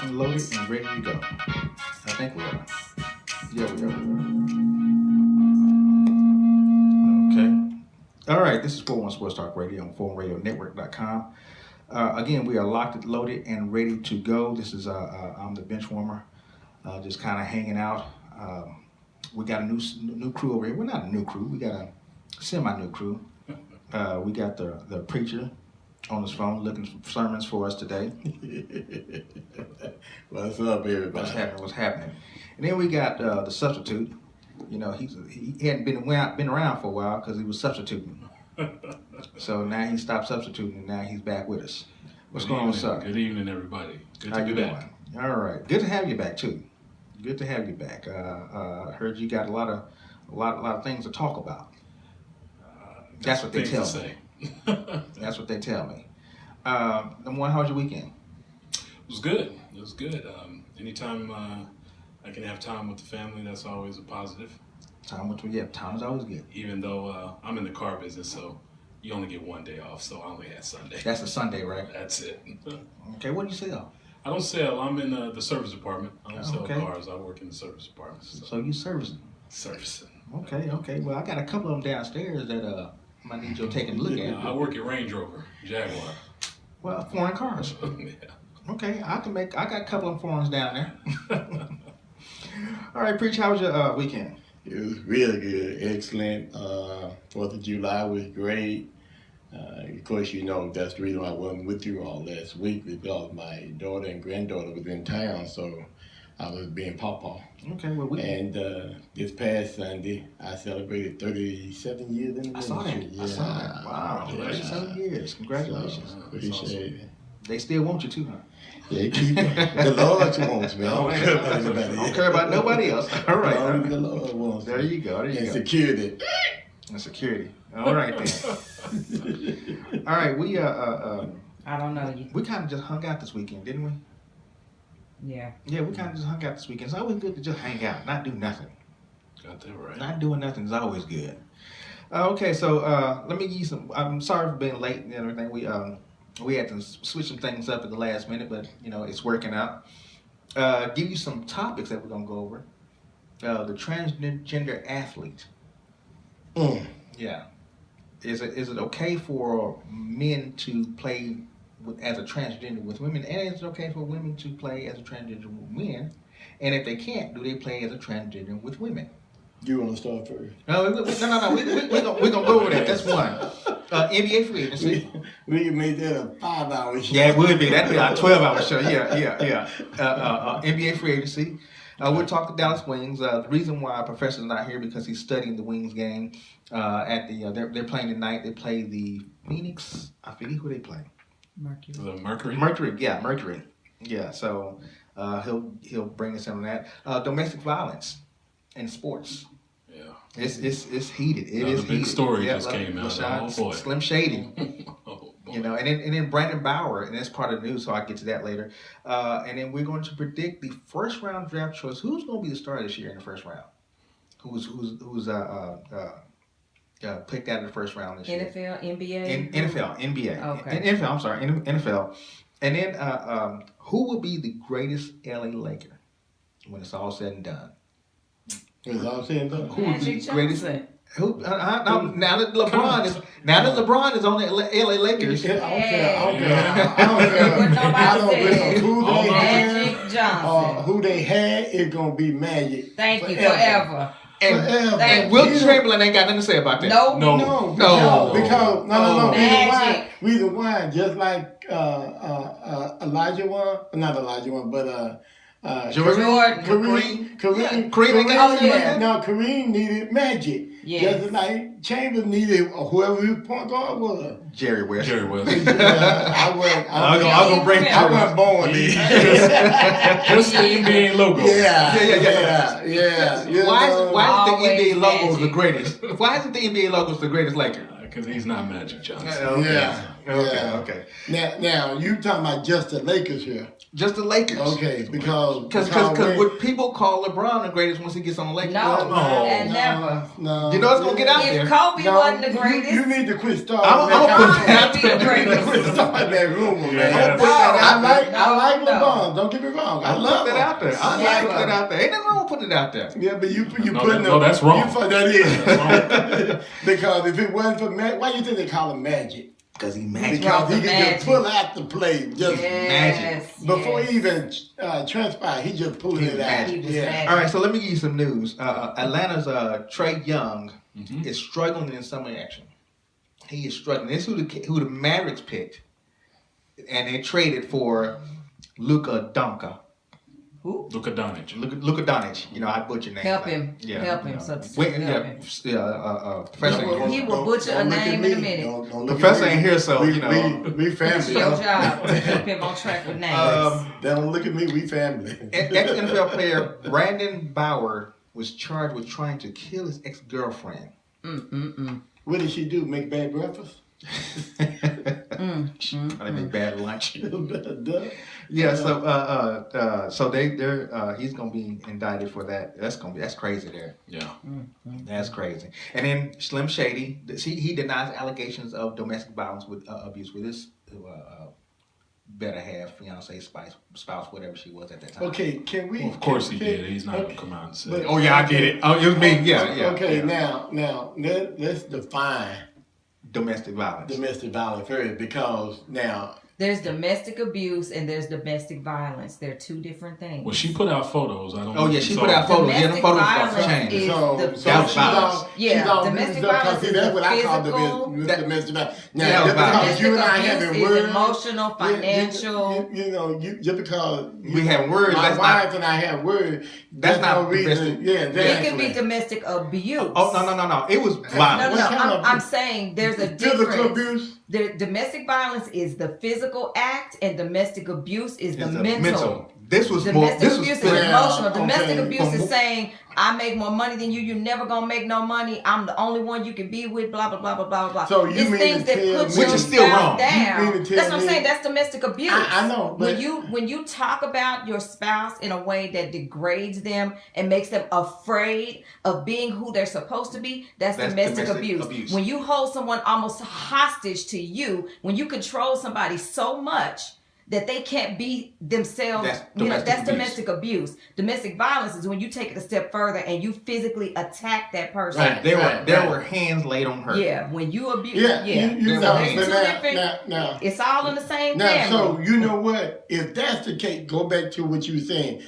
and loaded and ready to go. I think we are. Yeah, we are. Okay. All right, this is 41 Sports Talk Radio on ForumRadioNetwork.com. Again, we are locked, loaded, and ready to go. This is I'm the bench warmer, just kind of hanging out. We got a new crew over here. We're not a new crew. We got a semi-new crew. We got the preacher on his phone looking for sermons for us today. What's up, everybody? What's happening? And then we got the substitute. You know, he hadn't been around for a while because he was substituting. So now he stopped substituting and now he's back with us. What's going on, sir? Good evening, everybody. Good to How be you back. doing? All right. Good to have you back too. Good to have you back. Heard you got a lot of things to talk about. That's what they tell me. That's what they tell me. Number one, how was your weekend? It was good. It was good. Anytime I can have time with the family, that's always a positive. Time is always good. Even though I'm in the car business, so you only get one day off, so I only had Sunday. That's a Sunday, right? That's it. Okay, what do you sell? I don't sell. I'm in the service department. I don't sell Okay. cars. I work in the service department. So you servicing? Servicing. Okay. Well, I got a couple of them downstairs that I need you to take a look at. I work at Range Rover, Jaguar. Well, foreign cars. Yeah. Okay, I got a couple of foreigns down there. All right, Preach, how was your weekend? It was really good, excellent. 4th of July was great. Of course, you know that's the reason why I wasn't with you all last week because my daughter and granddaughter was in town, so I was being pawpaw. Okay, well, And this past Sunday, I celebrated 37 years in the I saw that. ministry. I saw that. Wow, Yeah. 37 years. Congratulations. So, appreciate it. They still want you too, huh? Yeah, keep the Lord wants me. I don't care about anybody else. Don't care about nobody else. All right. Only the Lord wants There me. you go. And security. And security. All right then. All right, we I don't know. we kind of just hung out this weekend, didn't we? Yeah. Yeah, we kind of just hung out this weekend. It's always good to just hang out, not do nothing. Got that right. Not doing nothing is always good. Okay, so let me give you some. I'm sorry for being late and everything. We had to switch some things up at the last minute, but you know it's working out. Give you some topics that we're gonna go over. The transgender athlete. Yeah, is it okay for men to play as a transgender with women, and is it okay for women to play as a transgender with men? And if they can't, do they play as a transgender with women? You want to start first? No. We're gonna go over that. That's one. NBA free agency. We can make that a 5-hour show. Yeah, it would be. That'd be our 12-hour show. Yeah. NBA free agency. We'll talk the Dallas Wings. The reason why our professor's not here because he's studying the Wings game. At the they're playing tonight. They play the Phoenix. I forget who they play. Mercury. The Mercury. Mercury. Yeah. So he'll bring us in on that. Domestic violence in sports. Yeah. It's heated. It is big heated. story Yeah, just came out. LaShawn, Oh boy. Slim Shady. Oh boy. You know, and then Brandon Bauer, and that's part of the news, so I'll get to that later. And then we're going to predict the first round draft choice. Who's going to be the star this year in the first round? Who's picked out in the first round this year? NFL, NBA. NFL, NBA. Okay. NFL, I'm sorry, NFL. And then who will be the greatest LA Laker when it's all said and done? It's all said and done. Who will be Magic the greatest? Johnson. Now that LeBron is on the LA Lakers. I don't care. What nobody said. Who they Magic have, Johnson. who they had, it's going to be Magic. Thank you forever. Forever. And Will Chamberlain ain't got nothing to say about that. No. No. No. Magic. Reason why, just like Elijah one, not Elijah one, but Jordan. Kareem. Oh, yeah. No, Kareem needed Magic. Yes. Just like Chambers needed whoever his point guard was. Jerry West. Jerry West. I wasn't born then. What's the NBA logo? Yeah. Why is the Always NBA logo the Magic. greatest? Why isn't the NBA logo the greatest Laker? because he's not Magic Johnson. Okay. Yeah. Okay. Yeah. Okay. Now you talking about just the Lakers here? Just the Lakers. Okay, because Because would people call LeBron the greatest once he gets on the Lakers? No, No. and never. No, You know it's gonna get out there. If Kobe No, wasn't the greatest, You need to quit starting. I'm that gonna put conversation. that LeBron would be the greatest. Quit starting that rumor, Yeah, man. that's- I like No. LeBron. Don't get me wrong. I I love put that him. out there. I Never. put that out there. Ain't nothing wrong with putting it out there. Yeah, but you No, putting no, that's wrong. That is That's because if it wasn't for Magic, why you think they call him Magic? Because he Because Brought he the can just magic. pull out the play just yes, before yes. he even transpired. He just pulling He's it out. magic. He was magic. All right, so let me give you some news. Atlanta's Trey Young Mhm. is struggling in summer action. He is struggling. This is who the Mavericks picked, and they traded for Luka Doncic. Who? Luka Doncic. Luka Doncic. You know, I butcher names. Help like- him. Yeah, Help you him, know. so to speak. Wait, Help Professor He will- ain't he here. will butcher a Don't look at name in a me. minute. Don't look Professor at me. ain't here, so, we, you know. we It's family. your Don't- job to keep him on track with names. Don't look at me. We family. Ex-NFL player Brandon Bauer was charged with trying to kill his ex-girlfriend. What did she do? Make bad breakfast? I make bad lunch. Duh. Yeah, so they're he's gonna be indicted for that. That's crazy there. Yeah. That's crazy. And then Slim Shady, he denies allegations of domestic violence with abuse with his better half, fiance, spouse, whatever she was at that time. Okay, can we? Well, of course he can- did. He's not okay. gonna come out and say. But- Oh yeah, I get it. Oh, it was me. Yeah. Okay, yeah. now let's define Domestic violence. domestic violence first, because now There's domestic abuse and there's domestic violence. They're two different things. Well, she put out photos. I don't. know Oh if yeah, you she saw put out it. photos. Yeah, the Domestic photos off violence the chain. is so the so That's she's violence. all Yeah, she's all domestic business violence see, is that's the what I call physical- domestic violence. That Now was just because violence. you and I Domestic having abuse words, is emotional, financial. you know, just because We have words, my that's wife not- and I have words. That's not no reason. domestic. Yeah, It can be exactly. domestic abuse. Oh no! It was No, violence. What kind of I'm saying there's a Physical difference. abuse. The domestic violence is the physical act, and domestic abuse is the It's a mental. This was more. Domestic This was abuse is physical. emotional. okay. Domestic abuse From- is saying, I make more money than you, you're never gonna make no money, I'm the only one you can be with, blah blah blah blah blah blah. So you it's mean things to that tell put me- Which your is still spouse wrong. down. You mean to tell That's what I'm me- saying, that's domestic abuse. I know, but When you talk about your spouse in a way that degrades them and makes them afraid of being who they're supposed to be, that's domestic abuse. When you hold someone almost hostage to you, when you control somebody so much that they can't be themselves, that's domestic abuse. Domestic violence is when you take it a step further and you physically attack that person. Right. There were hands laid on her. Yeah, when you abuse, yeah, yeah. you So know, there's but two now, different- now, It's all in the same now, family. so you know what? If that's the case, go back to what you were saying.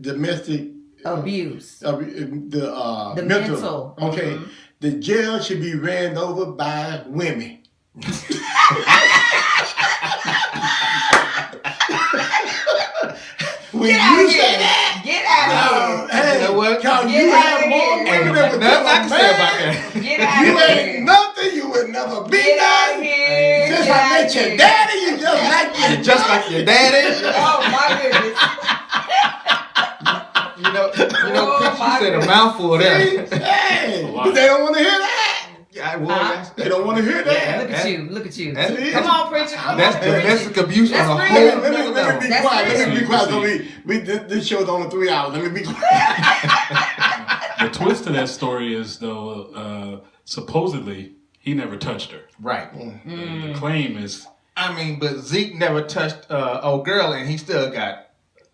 Domestic abuse. the mental. Okay, Mhm. the jail should be ran over by women. When Get out you of say here! that, Get out of here! hey, You know what? cause Get you out have of more here. women that would Nothing I tell can a say about man, that. Get out you of ain't here! nothing, you would never be Get out of nothing. here! Since Get I out met of your here. daddy, you just like your You're just like your daddy. Oh my goodness! You know, Oh, Prince, my you said a goodness. mouthful there. Hey, Wow. but they don't want to hear that. Yeah, well, Huh? They don't want to hear that. Look at you! Look at you! That's- Come on, preacher! Come That's on, preacher! domestic abuse That's on a real. whole Let me nother level. be That's quiet. Let me be real. quiet. So this show's only 3 hours. Let me be quiet. The twist to that story is though, supposedly he never touched her. Right. The claim is I mean, but Zeke never touched old girl, and he still got.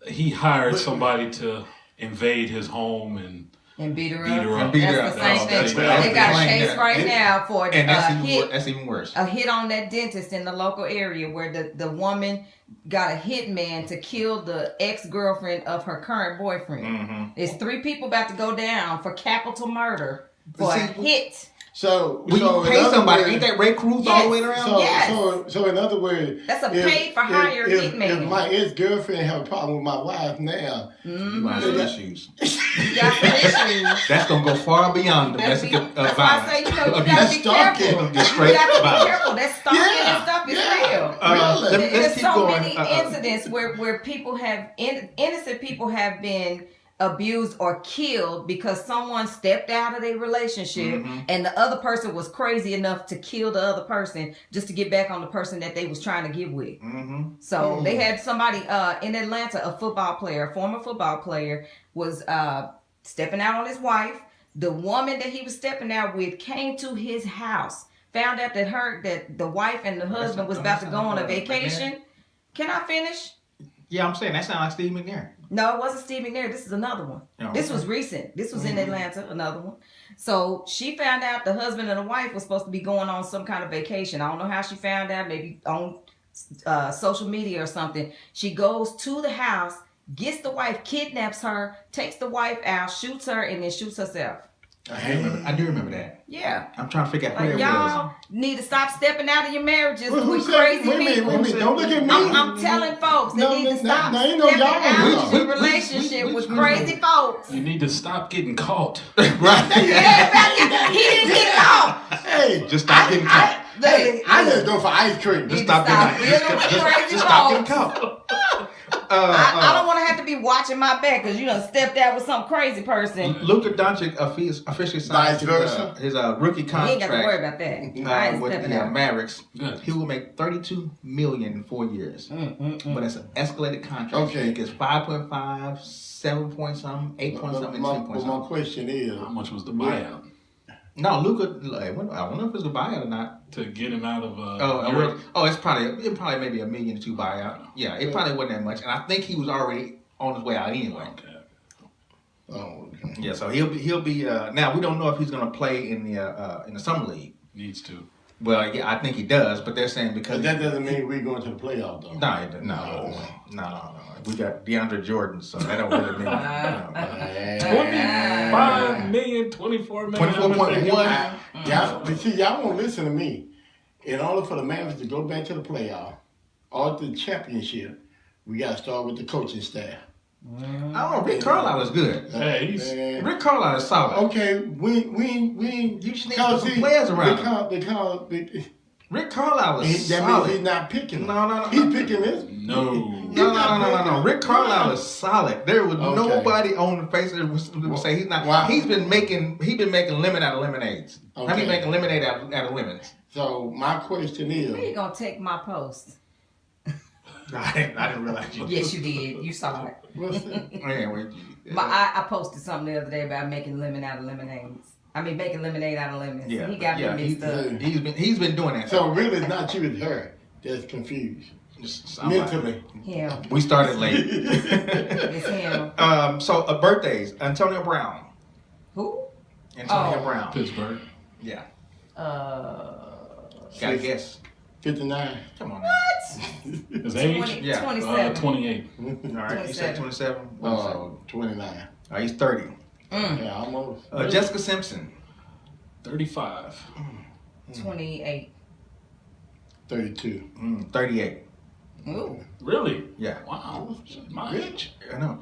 he hired somebody to invade his home and And beat her beat her up. up. Beat her That's up. the same That's thing. the- They got a claim case that. right now for And a that's even worse. a hit on that dentist in the local area where the woman got a hitman to kill the ex-girlfriend of her current boyfriend. Mm-hmm. It's 3 people about to go down for capital murder for a See, hit. So When so you in pay other somebody, words- ain't that Ray Cruz all the way around? So, Yes. so in other words, That's a if- paid for hire if hitman. my ex-girlfriend have a problem with my wife now, You might have issues. You got some issues. That's gonna go far beyond That's domestic why I say, violence. you know, you Abuse. gotta be Stalking. careful. Just You straight got to be violence. careful. That stalking and stuff is real. Really? Let's There's keep so going. many incidents where people have innocent people have been abused or killed because someone stepped out of their relationship Mm-hmm. and the other person was crazy enough to kill the other person just to get back on the person that they was trying to get with. Mm-hmm. So they had somebody in Atlanta, a former football player, was stepping out on his wife. The woman that he was stepping out with came to his house, found out that the wife and the husband was about to go on a vacation. Can I finish? Yeah, I'm saying that sounds like Steve McNair. No, it wasn't Steve McNair. This is another one. Oh, This okay. was recent. This was in Atlanta, another one. So she found out the husband and the wife was supposed to be going on some kind of vacation. I don't know how she found out, maybe on social media or something. She goes to the house, gets the wife, kidnaps her, takes the wife out, shoots her, and then shoots herself. I do remember that. Yeah. I'm trying to figure out Like, where it y'all need to stop stepping out of your marriages Who with said- crazy wait a minute, people. wait a minute, don't look at me. I'm telling folks they No, need to no, stop no, ain't no stepping y'all. out of Which- a relationship which- with which- crazy folks. You need to stop getting caught. was. Right. Yeah, he didn't get caught. Hey, Just stop getting caught. Hey, I just go for ice cream. Just need stop to stop getting dealing with just crazy stop getting folks. caught. I don't want to have to be watching my back because you done stepped out with some crazy person. Luka Doncic officially signed Vice versa. his rookie You contract ain't got to worry about that. I ain't with stepping the out. Mavericks. Good. He will make $32 million in 4 years, but it's an escalated contract. Okay. He gets 5.5, 7 point something, 8 point something, and 10 point But my something. question is, How much was the buyout No, Luka. I don't know if it's a buyout or not. to get him out of Europe. It's probably maybe $1 million to buyout. Yeah, it probably wasn't that much, and I think he was already on his way out anyway. Okay. oh, okay. Yeah, so he'll be. Now we don't know if he's going to play in the summer league. Needs to. Well, yeah, I think he does, but they're saying because But that doesn't mean we're going to the playoff, though. no. We got DeAndre Jordan, so that don't really mean. Hey. 25 million, 24 million. 24.1. Y'all, but see, y'all won't listen to me. In order for the Mavericks to go back to the playoff or to the championship, we got to start with the coaching staff. I don't know. Rick Carlisle is good. Hey, he's- Man. Rick Carlisle is solid. Okay, we You just need to put some players around him. because Rick Carlisle is that means he's solid. not picking. No. He's picking this. No. No. Rick Carlisle is solid. There was Okay. nobody on the face of the would say he's not. Wow. He's been making lemon out of lemonades. How Okay. many making lemonade out of lemons? So my question How you is, gonna take my post? I didn't realize you. Yes, you did. You saw it. what's that? Anyway, I posted something the other day about making lemon out of lemonades. I mean, making lemonade out of lemons. yeah, He got me mixed up. He's been doing that. So really, it's not you, it's her that's confused Just somebody. mentally. Him. We started late. It's him. So birthdays: Antonio Brown. Who? Antonio Oh. Brown. Pittsburgh. Yeah. What? Got to guess. 59. Come on. Now. His age? Yeah. 27. 28. All right. You said 27. Oh, 29. He's 30. Yeah, almost. Jessica Simpson. 35. 28. 32. 38. Ooh. Really? Yeah. Wow. My age. I know.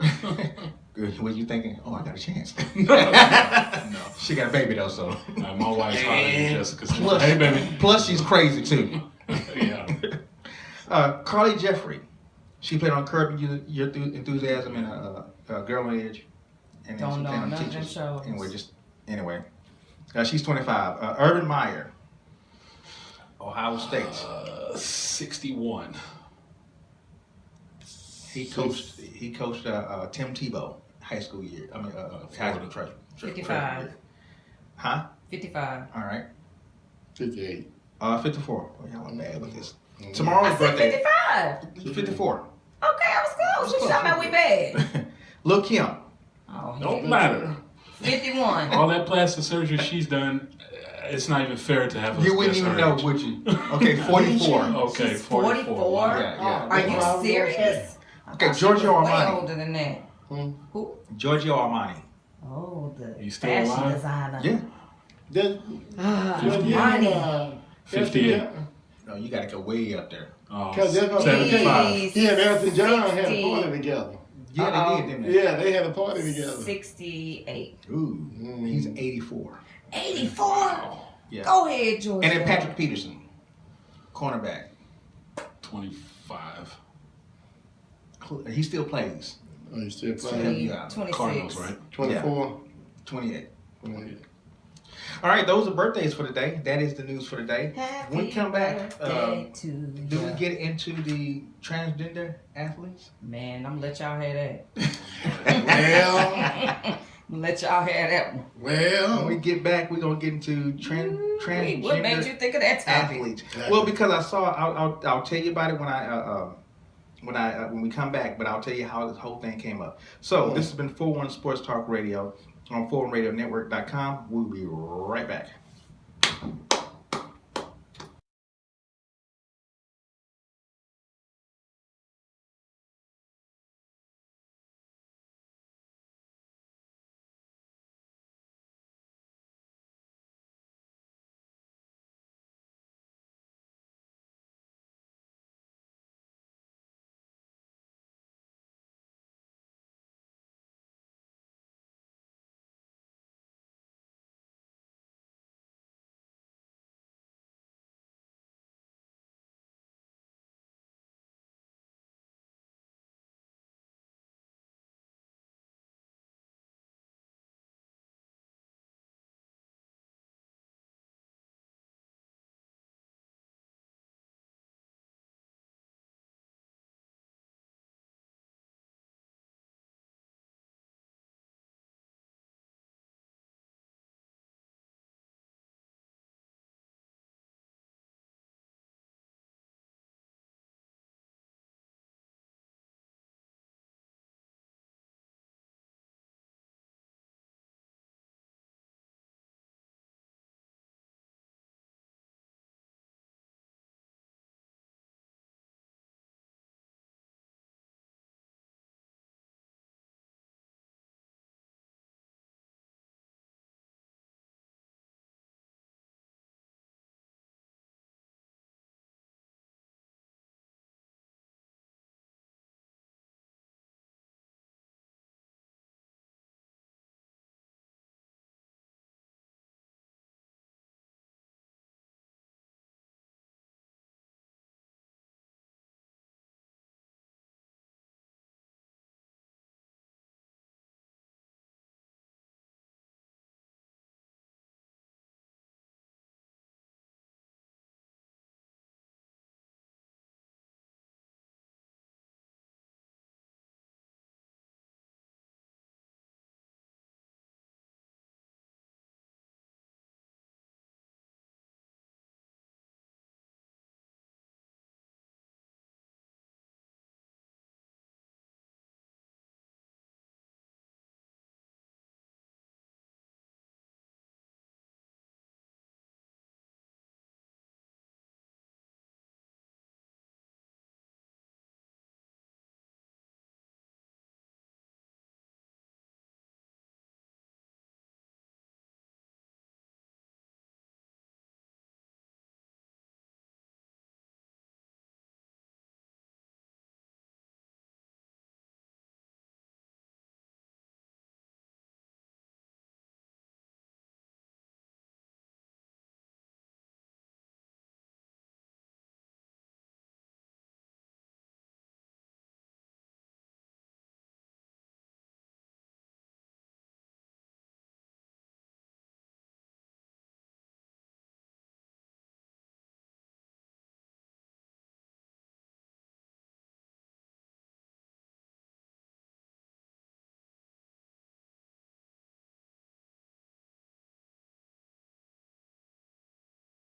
Good. What you thinking? Oh, I got a chance. No. She got a baby though, so. My wife's hotter than Jessica Simpson. Plus, Hey, baby. plus she's crazy too. Yeah. Carly Jeffrey. She played on Curb Your Enthusiasm and Girl on Edge. And then Don't she know played on none of them Teachers. shows. Anyway. She's 25. Urban Meyer. Ohio State. 61. He coached Tim Tebow high school year. I mean, high school treasure. 55. Huh? 55. All right. 58. 54. Oh, y'all are bad with this. I Tomorrow's said birthday. 55. 54. Okay, I was close. You talking about we bad. Lil Kim. Oh, Don't matter. 51. All that plastic surgery she's done, it's not even fair to have us You wouldn't guess even her know, age. would you? Okay, 44. Okay, She's 44. 44? Wow. Yeah. Are you serious? I Okay, thought she Giorgio was way Armani. older than that. Hmm. Who? Giorgio Armani. Oh, the He's still fashion alive? designer. Yeah. That, Armani. 58. No, you gotta go way up there. Oh, Because that's what I'm 75. saying. He and Elton John had a party together. Yeah, Uh-oh. they did, didn't they? Yeah, they had a party together. 68. Ooh, he's 84. 84? Yeah. Go ahead, George. And then Patrick Peterson, cornerback. 25. He still plays. Oh, you still Yeah. playing? 26. Cardinals, right? 24? 28. 28. All right, those are birthdays for today. That is the news for today. Happy When we come back, birthday to do we ya. get into the transgender athletes? Man, I'm gonna let y'all have that. Well, I'm gonna let y'all have that one. When we well. get back, we're gonna get into transgender What made you think of that topic? athletes. Well, because I saw, I'll tell you about it when we come back, but I'll tell you how this whole thing came up. So this has been 4-1 Sports Talk Radio on 4OneRadioNetwork.com. We'll be right back.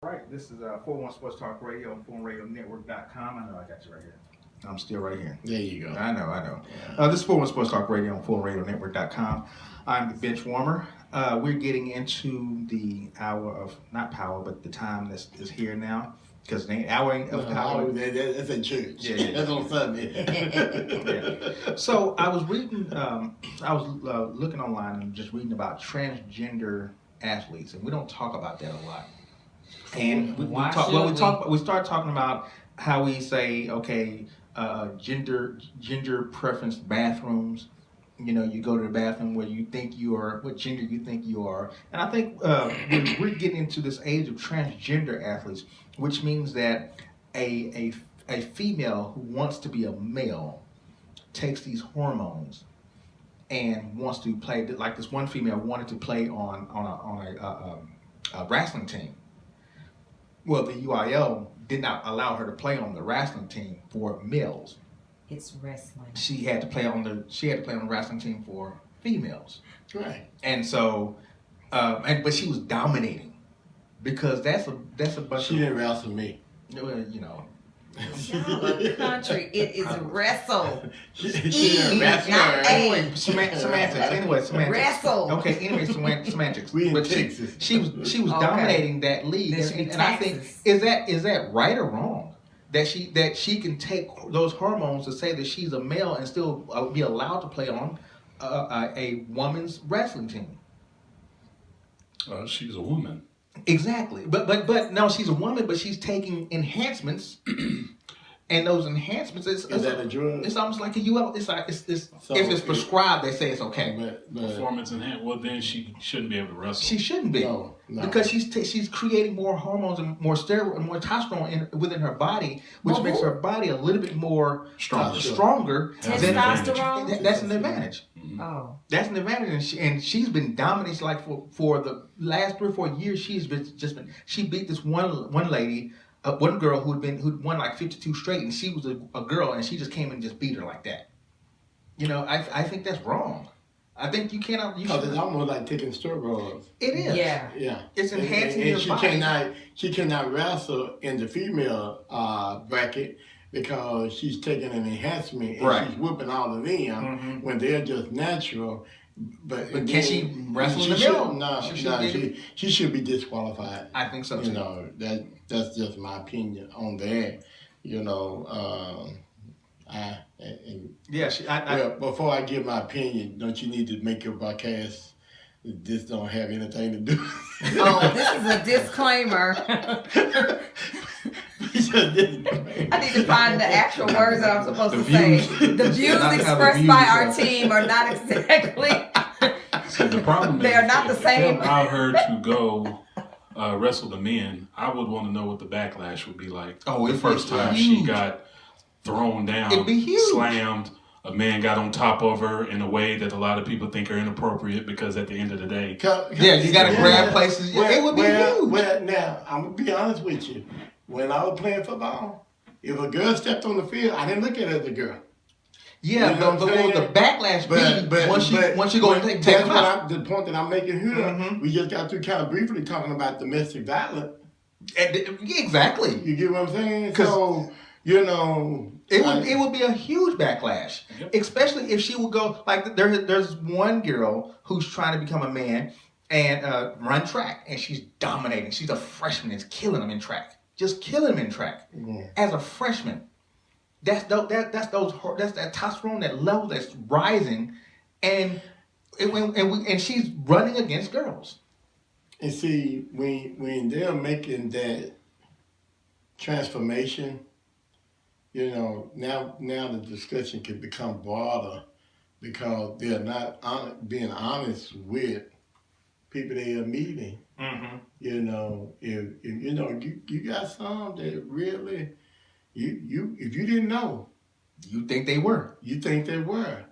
All right, this is 4-1 Sports Talk Radio on 4OneRadioNetwork.com. I know I got you right here. I'm still right here. There you go. I know. This is 4-1 Sports Talk Radio on 4OneRadioNetwork.com. I'm the bench warmer. We're getting into the hour of, not power, but the time that is here now. Because the hour ain't of power. That's in church. Yeah. That's on Sunday. Yeah. So I was reading, looking online and just reading about transgender athletes, and we don't talk about that a lot. And we start talking about how we say, okay, gender preference bathrooms. You know, you go to the bathroom where you think you are, what gender you think you are. And I think we're getting into this age of transgender athletes, which means that a female who wants to be a male takes these hormones and wants to play, like this one female wanted to play on a wrestling team. Well, the UIL did not allow her to play on the wrestling team for males. It's wrestling. She had to play on the wrestling team for females. Right. And so, but she was dominating because that's a bunch She didn't wrestle me. of, you know. Country. It is wrestle. She E, didn't wrestle not her. A. Anyway, semantics. Anyway, semantics. Wrestle. Okay. Anyway, semantics. We in But Texas. she was Okay. dominating that league, This be and I think Texas. is that right or wrong? That she can take those hormones to say that she's a male and still be allowed to play on a woman's wrestling team. She's a woman. Exactly, but no, she's a woman, but she's taking enhancements, and those enhancements Is that a drug? it's almost like a UL. It's like So if it's prescribed, they say it's okay. But Performance enhanced. Well, then she shouldn't be able to wrestle. She shouldn't be No. because she's creating more hormones and more steroid and more testosterone within her body, which Well, makes her body a little bit more Stronger. than Testosterone? That's an advantage. Oh. That's an advantage, and she's been dominating like for the last 3 or 4 years. She's been she beat this one lady, one girl who'd won like 52 straight, and she was a girl, and she just came and just beat her like that. You know, I think that's wrong. I think you cannot. because it's almost like taking steroids. It is. Yeah. Yeah. It's enhancing and your she body. She cannot wrestle in the female bracket because she's taking an enhancement and Right. she's whooping all of them Mhm. when they're just natural. But can she wrestle in the should- middle? No, She no, should be- she should be disqualified. I think so You too. know, that's just my opinion on that. You know, Yeah, well, before I give my opinion, don't you need to make your broadcast? This don't have anything to do. Oh, this is a disclaimer. I need to find the actual words that I'm supposed to say. The views Not have expressed views, by our yeah. team are not exactly. See, the problem They is are not the if same. I heard to go wrestle the men, I would want to know what the backlash would be like. Oh, the it'd first be time huge. she got thrown down, It'd be huge. slammed. A man got on top of her in a way that a lot of people think are inappropriate because at the end of the day, Yeah, you gotta grab places. Yeah, it would be huge. Well, now, I'm going to be honest with you. When I was playing football, if a girl stepped on the field, I didn't look at her as a girl. Yeah, You know but what I'm what the saying? backlash be once you go and take that's them what out. the point that I'm making here. Mhm. We just got through kind of briefly talking about domestic violence. Yeah, exactly. You get what I'm saying? 'Cause- So, you know. It would be a huge backlash, Yep. especially if she would go like there's one girl who's trying to become a man and run track, and she's dominating. She's a freshman, and is killing them in track, just killing them in track Yeah. as a freshman. That's that testosterone, that level that's rising, and she's running against girls. And see, when they're making that transformation, you know, now the discussion can become broader because they're not being honest with people they are meeting. Mm-hmm. You know, if you know you got some that really if you didn't know, You think they were? you think they were,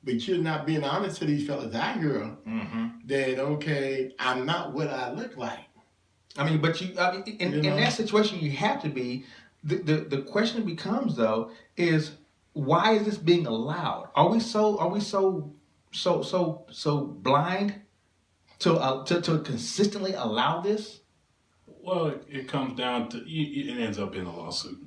but you're not being honest to these fellas out here Mm-hmm. that okay, I'm not what I look like. I mean, but in You know? that situation, you have to be. The question becomes though is why is this being allowed? Are we so blind to consistently allow this? well, it comes down to it ends up in a lawsuit,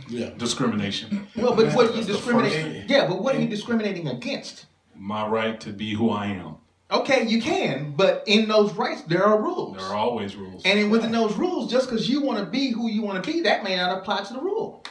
Yeah. discrimination. Well, but what are you That's the discriminating? first- Yeah, but what are you discriminating against? My right to be who I am. Okay, you can, but in those rights there are rules. There are always rules. And within those rules, just because you want to be who you want to be, that may not apply to the rule.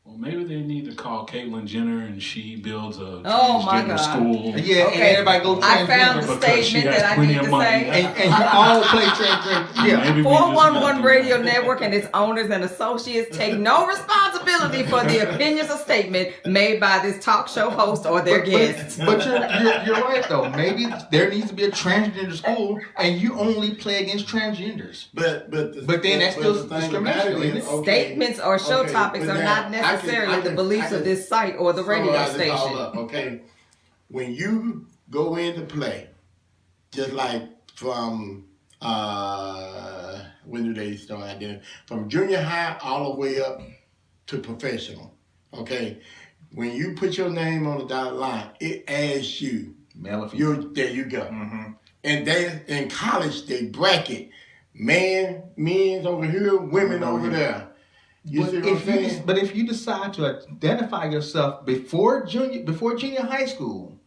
Well, maybe they need to call Caitlyn Jenner and she builds a Oh, my transgender God. school. Yeah, Okay. and everybody goes I found transgender. the Because she statement has that I plenty need of to money. say. and you all play transgender. Yeah. Maybe we just 411 got to- Radio Network and its owners and associates take no responsibility for the opinions or statement made by this talk show host or their guests. But you're right though. Maybe there needs to be a transgender school, and you only play against transgenders. But then that's still the thing discrimination, about it isn't it? okay, Statements or show okay, topics but are now, not necessarily the beliefs of this site or the radio summarize it all station. up, okay, when you go into play, just like from when do they start? From junior high all the way up to professional. Okay, when you put your name on the dotted line, it asks you. Male or female. There you go. Mm-hmm. And they in college they bracket men's over here, women over there. You see what I'm saying? But if you decide to identify yourself before junior high school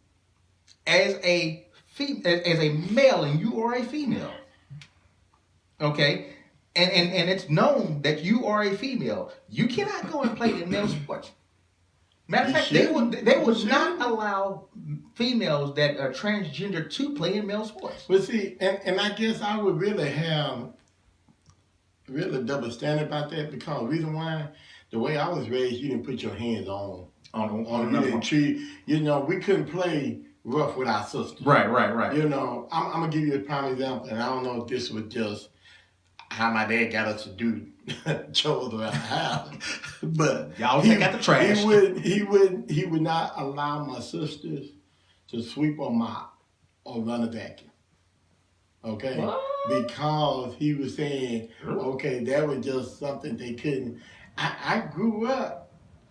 as a male and you are a female, okay, and it's known that you are a female, you cannot go and play in male sports. Matter of fact, they would not allow females that are transgender to play in male sports. But see, and I guess I would really have double standard about that, because the reason why, the way I was raised, you didn't put your hands on you didn't treat, we couldn't play rough with our sisters. Right. I'm gonna give you a prime example, and I don't know if this was just how my dad got us to do chores around the house, but y'all take out the trash. He would not allow my sisters to sweep or mop or run a vacuum. Okay, what? Because he was saying, okay, that was just something they couldn't. I grew up.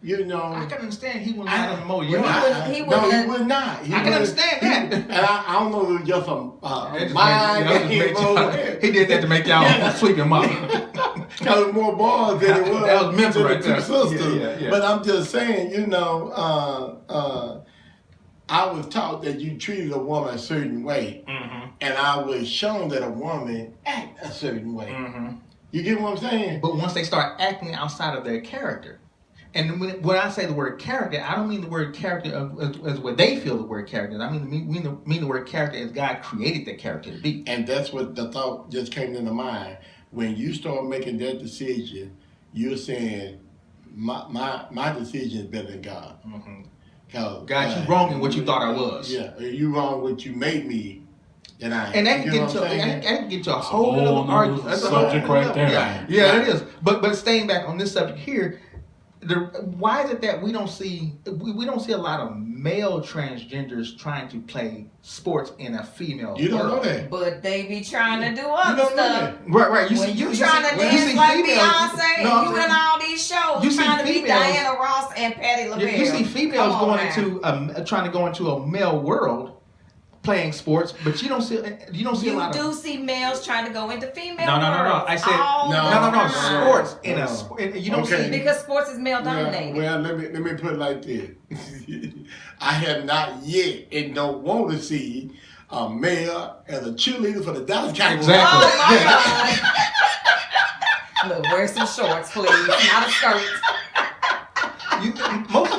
I can understand he wouldn't let them mow He your house. he would not. I can understand that. And I don't know if it was just a mind game. He did that to make y'all sweep him up. Because it was more boys than it was. That was mental right there. Two sisters. Yeah. But I'm just saying, I was taught that you treated a woman a certain way, and I was shown that a woman act a certain way. You get what I'm saying? But once they start acting outside of their character, and when I say the word character, I don't mean the word character as what they feel the word character is. I mean the word character as God created the character to be. And that's what the thought just came into mind. When you start making that decision, you're saying, my decision is better than God. God, you wrong in what you thought I was. Yeah, you wrong what you made me than I am. And that can get to a whole other argument. That's a subject right there. Yeah, it is. But staying back on this subject here, why is it that we don't see a lot of male transgenders trying to play sports in a female You don't world? know that. But they be trying to do other stuff. Right. When you trying to dance like Beyonce, and you in all these shows, you trying to be Diana Ross and Patti LaBelle. You see females trying to go into a male world playing sports, but you don't see a lot of. You do see males trying to go into female. No. I said no. Sports in a sport. You don't see because sports is male dominated. Well, let me put it like this. I have not yet and don't want to see a male as a cheerleader for the Dallas Cowboys. Exactly. Oh my God. Look, wear some shorts, please, not a skirt. Most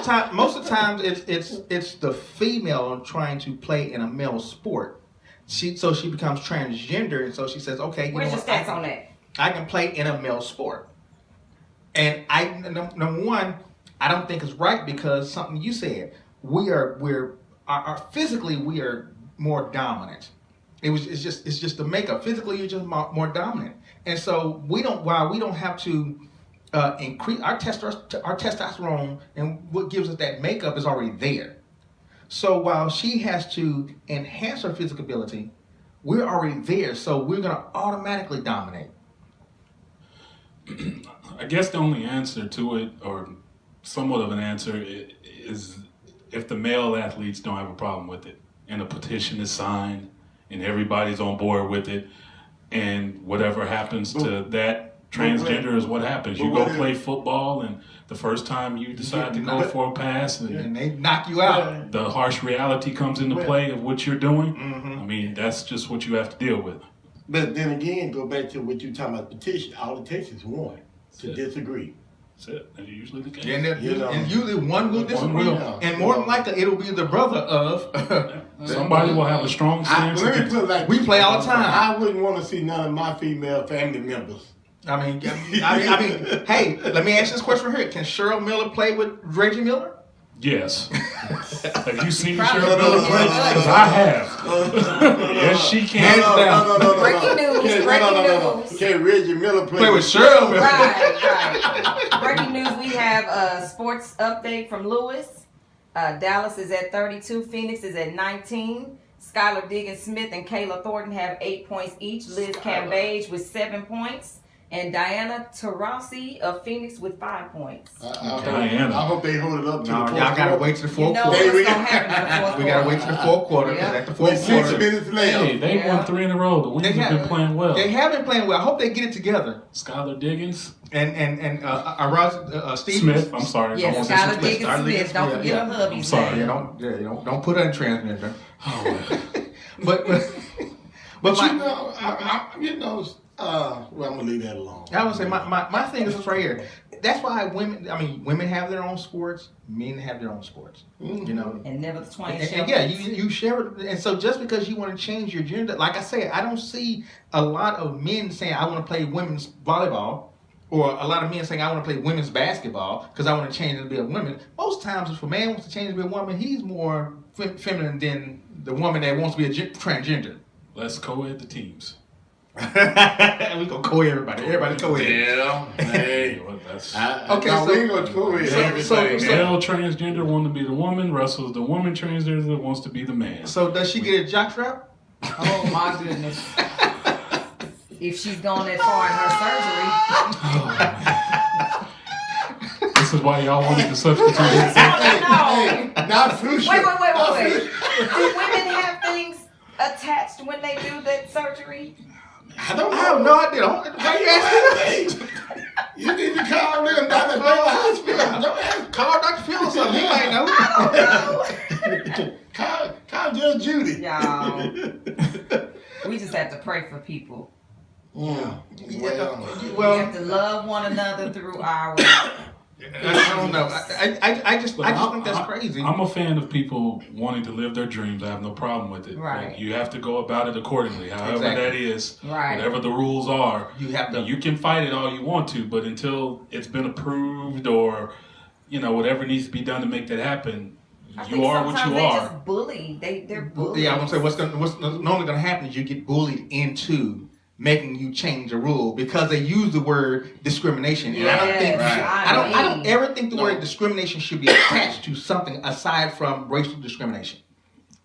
of the time, it's the female trying to play in a male sport. So she becomes transgender, and so she says, "Okay, where's your stats on that? I can play in a male sport." And number one, I don't think it's right because something you said. We're physically we are more dominant. It's just the makeup. Physically, you're just more dominant, and so we don't have to. Increase our testosterone, and what gives us that makeup is already there. So while she has to enhance her physical ability, we're already there. So we're going to automatically dominate. I guess the only answer to it, or somewhat of an answer, is if the male athletes don't have a problem with it, and a petition is signed, and everybody's on board with it, and whatever happens to that. Transgender is what happens. You go play football, and the first time you decide to go for a pass, and they knock you out. The harsh reality comes into play of what you're doing. I mean, that's just what you have to deal with. But then again, go back to what you're talking about, petition. All it takes is one to disagree. That's it. That's usually the case. And usually one will disagree. And more than likely, it'll be the brother of... Somebody will have a strong stance. Let me put it like we play all the time. I wouldn't want to see none of my female family members. I mean, hey, let me ask this question right here. Can Cheryl Miller play with Reggie Miller? Yes. Have you seen Cheryl Miller play? Because I have. Yes, she can. No. Breaking news. Can Reggie Miller play with Cheryl Miller? Right. Breaking news, we have a sports update from Lewis. Dallas is at 32, Phoenix is at 19. Skylar Diggins Smith and Kayla Thornton have 8 points each. Liz Cambage with 7 points. And Diana Taurasi of Phoenix with 5 points. Diana. I hope they hold it up to the No, fourth y'all gotta quarter. wait to the fourth You know quarter. what's gonna happen in the fourth We gotta wait to the fourth quarter. Yeah. At the With fourth 6 quarter, minutes left. Hey, they Yeah. won 3 in a row. The Wings have been playing well. They have been playing well. I hope they get it together. Skylar Diggins, And Steve Smith. I'm sorry. Yes, I won't say Skylar Smith. Diggins Skylar Smith. Diggins Don't Smith, forget yeah. her hubby's I'm sorry. name. Don't put her in transmitter. Oh, well. But But my, you know, well, I'm gonna leave that alone. I would say my thing is this right here. That's why women have their own sports, men have their own sports. Mhm. You know, And never the twain and shall yeah, meet. you share it. And so just because you want to change your gender, like I said, I don't see a lot of men saying I want to play women's volleyball, or a lot of men saying I want to play women's basketball because I want to change it to be a woman. Most times, if a man wants to change it to be a woman, he's more feminine than the woman that wants to be a transgender. Let's co-ed the teams. We gonna co everybody. Everybody co Yeah. Hey. Well, that's Okay, no, so- we ain't gonna go with so- everything. so- male transgender want to be the woman. Russell's the woman transgender that wants to be the man. So does she get a jockstrap? Oh my goodness. If she's gone that far in her surgery. This is why y'all wanted to substitute. Hey, not fruit. Wait. Do women have things attached when they do that surgery? I don't I have know. no idea. Why you asking me? You need to call them down at Baylor Hospital. Don't ask. Call Dr. Phil or something. He might know. Call Judge Judy. Y'all. We just have to pray for people. Yeah. We Well, have to love one another through our I don't know. I just think that's crazy. I'm a fan of people wanting to live their dreams. I have no problem with it. Right. But you have to go about it accordingly. However Exactly. that is, Right. whatever the rules are, You have to. you can fight it all you want to, but until it's been approved or, whatever needs to be done to make that happen, I you think are what sometimes you they are. just bully. They're bullied. Yeah, I'm gonna say what's normally gonna happen is you get bullied into making you change a rule because they use the word discrimination. And I don't think Yes, I don't ever think the No. word discrimination should be attached to something aside from racial discrimination.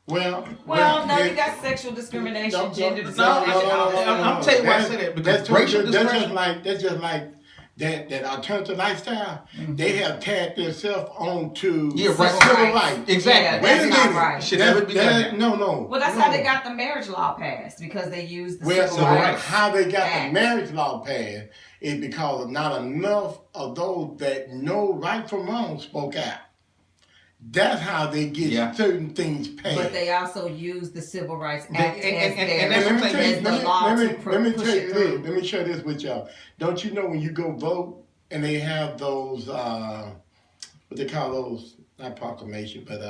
Well, no, you got sexual discrimination, gender discrimination, all that. I'm telling you why I say that, because racial that's discrimination. just like that alternative lifestyle. They have tagged themselves onto Yeah, right. civil rights. Exactly. Yeah, Wait that's a not minute. right. Should never be done that. No. Well, that's no. how they got the marriage law passed, because they used the Well, civil so rights. how they got Act. the marriage law passed is because of not enough of those that know right from wrong spoke out. That's how they get certain things passed. But they also use the Civil Rights They- Act and as that's their, what I'm saying. as the law let to me push tell it you through. this. Let me share this with y'all. Don't you know when you go vote and they have those what they call those, not proclamation, but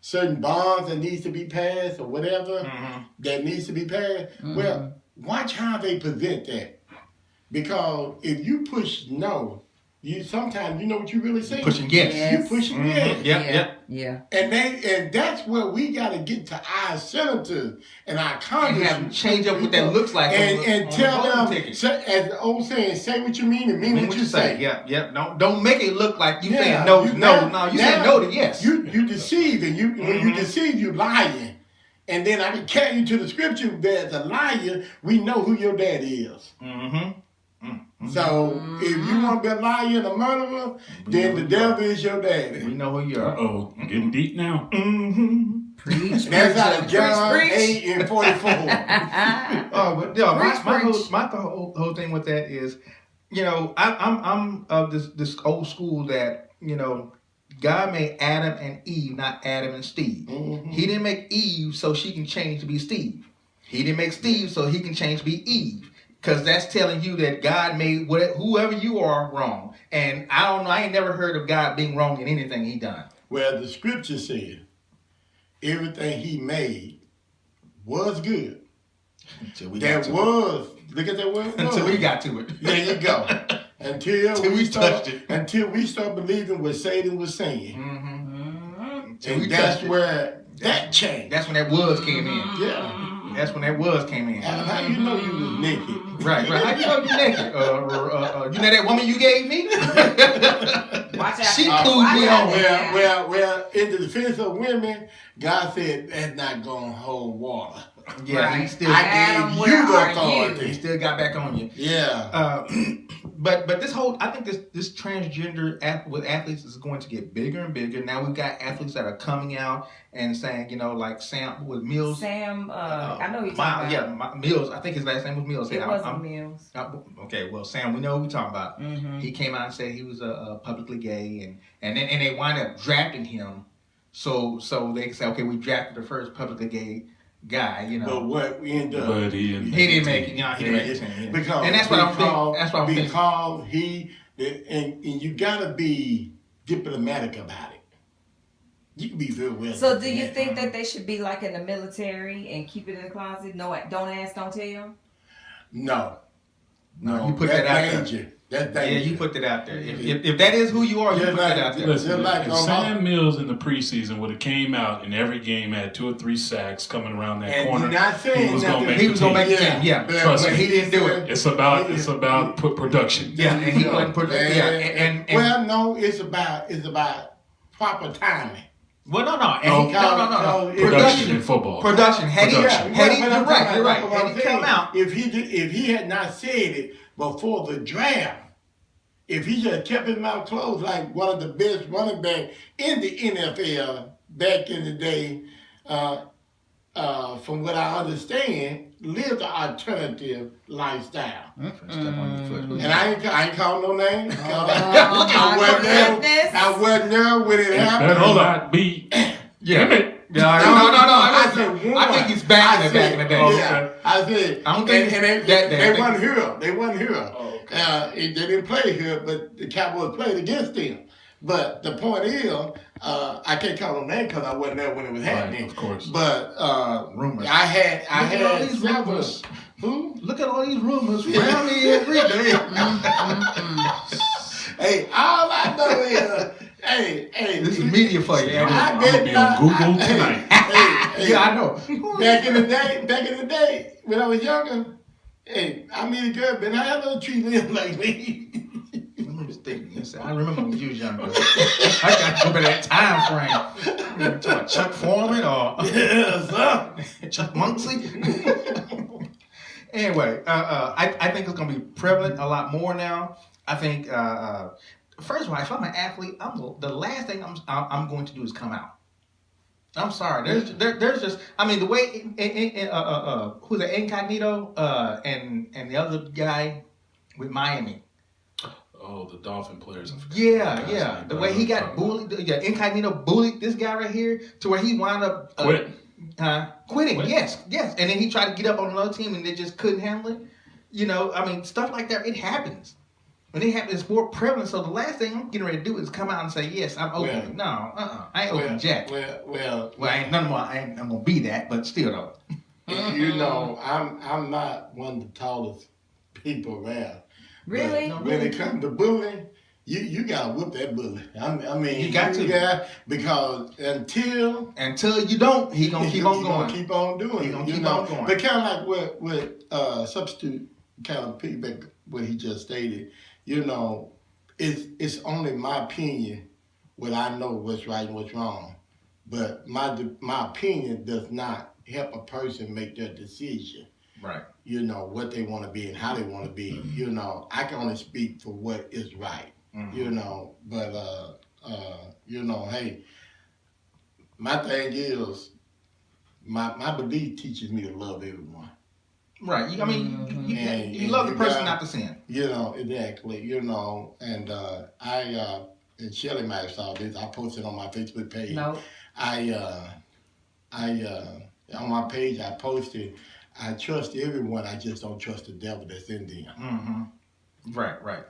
certain bonds that needs to be passed or whatever that needs to be passed? Well, watch how they present that. Because if you push no, you sometimes you know what you really say. Pushing yes. Yes. You pushing yes. Yeah. And that's where we got to get to our senators and our And Congress have them change up what that looks like and on tell the them, voting ticket. as the old saying, say what you mean and mean what you say. Yeah. Don't make it look like you Yeah, saying no. you- No. now- You saying no to yes. You deceive, and when you deceive, you lying. And then I can carry you to the scripture that as a liar, we know who your daddy is. So if you want to be a liar and a murderer, then the devil is your We daddy. know who you are. Uh-oh, getting deep now. Preach. That's out of John preach. 8:44. Oh, but yeah, Preach. my whole thing with that is, I'm of this old school that God made Adam and Eve, not Adam and Steve. He didn't make Eve so she can change to be Steve. He didn't make Steve so he can change to be Eve. Because that's telling you that God made whoever you are wrong. And I don't know, I ain't never heard of God being wrong in anything he done. Well, the scripture said everything he made was good. Until we That was, look at that word. Until we got to it. There you go. Until we touched it. Until we start believing what Satan was saying. Until we And that's touched it. where that changed. That's when that was came in. Yeah. That's when that was came in. How you know you was naked? Right. How you know you naked? You know that woman you gave me? Watch out. She Watch clued me out on. there. Well, in the defense of women, God said that's not gonna hold water. Yeah, Right. he still Adam, gave you where the are authority. he you? still got back on you. Yeah. But this whole I think this transgender with athletes is going to get bigger and bigger. Now we've got athletes that are coming out and saying, like Sam with Mills. Sam, I know you're talking about. Mills. I think his last name was Mills. It wasn't Mills. Okay, well, Sam, we know who we're talking about. Mm-hmm. He came out and said he was publicly gay, and they wind up drafting him. So they can say, okay, we drafted the first publicly gay guy, But what we end up, But he He didn't make it. He didn't make it. Yeah. because And that's what I'm thinking. That's what I'm thinking. Because and you gotta be diplomatic about it. You can be very well. So do you diplomatic. think that they should be like in the military and keep it in the closet? No, don't ask, don't tell? No. You put that out there. danger. That's Yeah, danger. you put that out there. If that is who you are, you Yeah, put that out there. Listen, Just like if on Sam Mills in the preseason would have came out in every game, had 2 or 3 sacks coming around that And corner, you're not saying he was going to nothing. make He the was gonna team. make the team. Yeah, but- Trust but me. he didn't do it. It's about production. Yeah, and he wasn't put. And well, no, it's about proper timing. well, no, no, No, Production in football. Production. Had he, Production. had he, But you're I'm right. talking You're right. about what Had I'm he come saying. out, If he had not said it before the draft, if he just kept his mouth closed like one of the best running backs in the NFL back in the day, from what I understand, lived an alternative lifestyle. And I ain't calling no names. my goodness. I wasn't there when it happened. Better not be. yeah. Damn it. No, I said one. I think he's back in the day. Yeah, I said. I don't think and it's that day. I they think- wasn't here. They wasn't here. Oh, okay. They didn't play here, but the Cowboys played against them. But the point is, I can't call them name because I wasn't there when it was happening. Right, of course. But Rumors. I had Look at all these several. rumors. Who? Look at all these rumors around me every day. Hey, all I know is, hey. This is media for you. I I'm bet gonna be on not- Google tonight. Hey, Yeah, I know. Back in the day, when I was younger, hey, I mean, girl, but I had no treat them like me. Let me just think. Listen, I remember when you was younger. I got to go by that time frame. You talking about Chuck Foreman or Yeah, son. Chuck Muncie? Anyway, I think it's going to be prevalent a lot more now. I think, first of all, if I'm an athlete, the last thing I'm going to do is come out. I'm sorry. There's just, I mean, the way who's it, Incognito and the other guy with Miami. Oh, the Dolphin players. I forgot Yeah, that guy's yeah. name, The but way I he know got what you're talking bullied, yeah, Incognito bullied this guy right here to where he wound up Quit. quitting. Quit. Yes, and then he tried to get up on another team and they just couldn't handle it. I mean, stuff like that, it happens. When it happens, it's more prevalent. So the last thing I'm getting ready to do is come out and say, yes, I'm open. I ain't open jack. Well, I ain't none more. I'm gonna be that, but still though. you know, I'm not one of the tallest people around. Really? But when it comes to bullying, you gotta whoop that bully. I mean, You got to. because Until you don't, he gonna keep on he going. gonna keep on doing He it. gonna you keep know? on going. But kind of like what substitute kind of piggyback what he just stated. It's only my opinion what I know what's right and what's wrong. But my opinion does not help a person make their decision. Right. What they want to be and how they want to be. I can only speak for what is right. Mhm. But hey, my thing is my belief teaches me to love everyone. Right. You And love the you person got- not the sin. Exactly. And I and Shelly might have saw this. I posted on my Facebook page. No. I on my page I posted, I trust everyone, I just don't trust the devil that's in them. Mm-hmm. Right.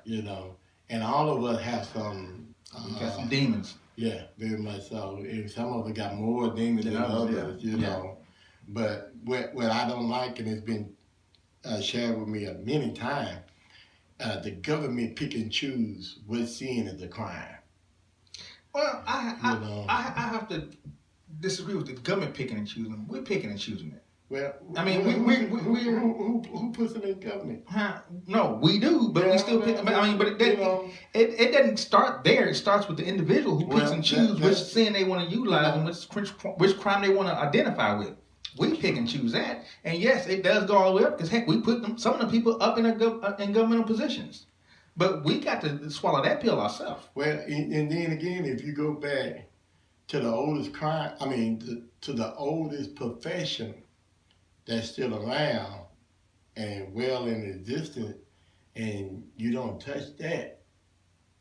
And all of us have some You got some demons. yeah, very much so. And some of us got more demons than others, yeah. But what I don't like, and it's been shared with me many times, the government pick and choose what sin is a crime. Well, I have to disagree with the government picking and choosing. We're picking and choosing it. Well, I mean, who puts it in government? No, we do, but we still pick. I mean, but it doesn't start there. It starts with the individual who picks and chooses which sin they want to utilize and which crime they want to identify with. We pick and choose that, and yes, it does go all the way up because heck, we put some of the people up in governmental positions, but we got to swallow that pill ourselves. Well, and then again, if you go back to the oldest crime, to the oldest profession that's still around and well in existence, and you don't touch that,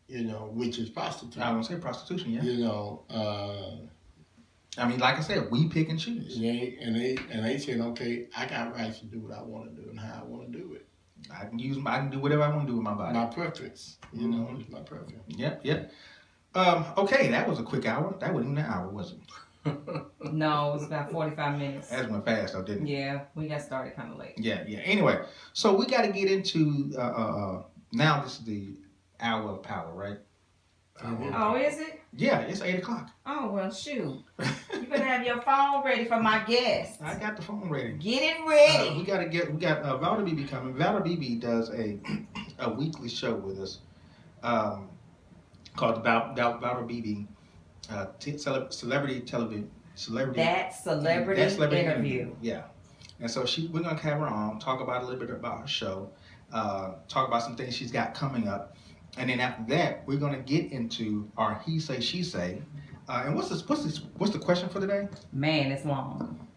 which is prostitution. I don't say prostitution, yeah. I mean, like I said, we pick and choose. And they said, okay, I got rights to do what I want to do and how I want to do it. I can do whatever I want to do with my body. My preference, it's my preference. Yep. Okay, that was a quick hour. That wasn't even an hour, was it? No, it was about 45 minutes. That went fast, though, didn't it? Yeah, we got started kind of late. Yeah. Anyway, so we got to get into now. This is the hour of power, right? Oh, is it? Yeah, it's 8:00. Oh well, shoot. You better have your phone ready for my guest. I got the phone ready. Get it ready. We got Valda Beebe coming. Valda Beebe does a weekly show with us called Valda Beebe Celebrity Television. That celebrity interview. Yeah. And so we're gonna have her on, talk about a little bit about her show, talk about some things she's got coming up, and then after that, we're gonna get into our he say she say. And what's the question for today? Man, it's long.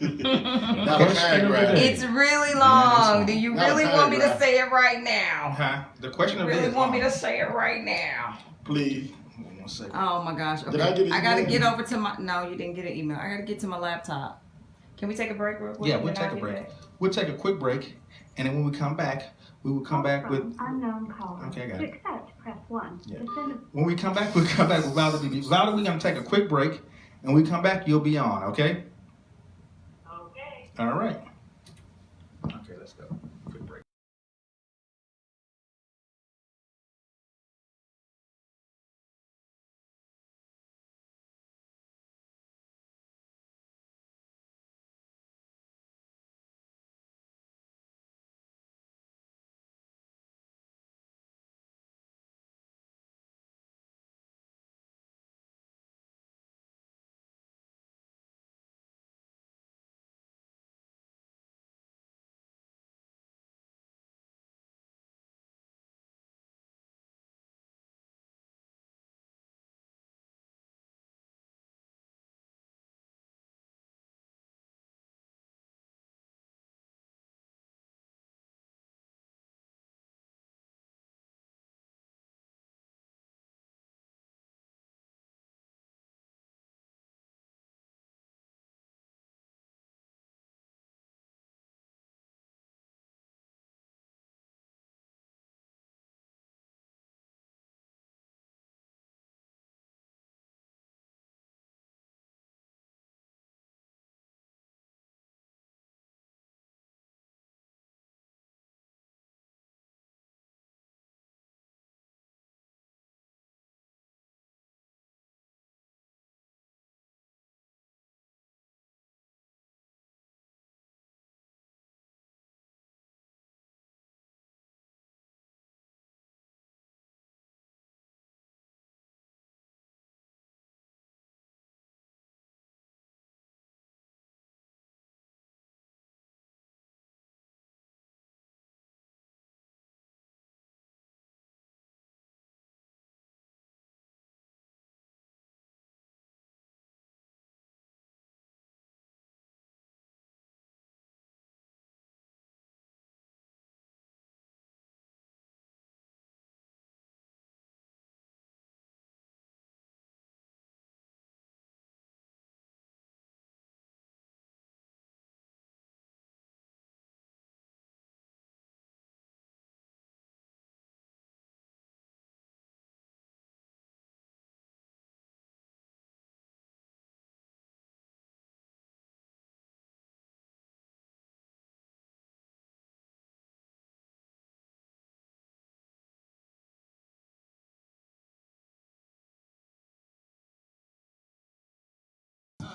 It's really long. Do you really want me to say it right now? The question you really want me to say it right now? Please. Oh my gosh. Okay. Did I get an I gotta email? get over to my. No, you didn't get an email. I gotta get to my laptop. Can we take a break real quick? Yeah, we'll take a break. We'll take a quick break, and then when we come back, we will come back with unknown caller. Okay, I got to it. accept, press 1. Yeah. To send a When we come back, we'll come back with Valda Beebe. Valda, we're gonna take a quick break, and when we come back, you'll be on. Okay. Okay. All right. Okay, let's go. Quick break.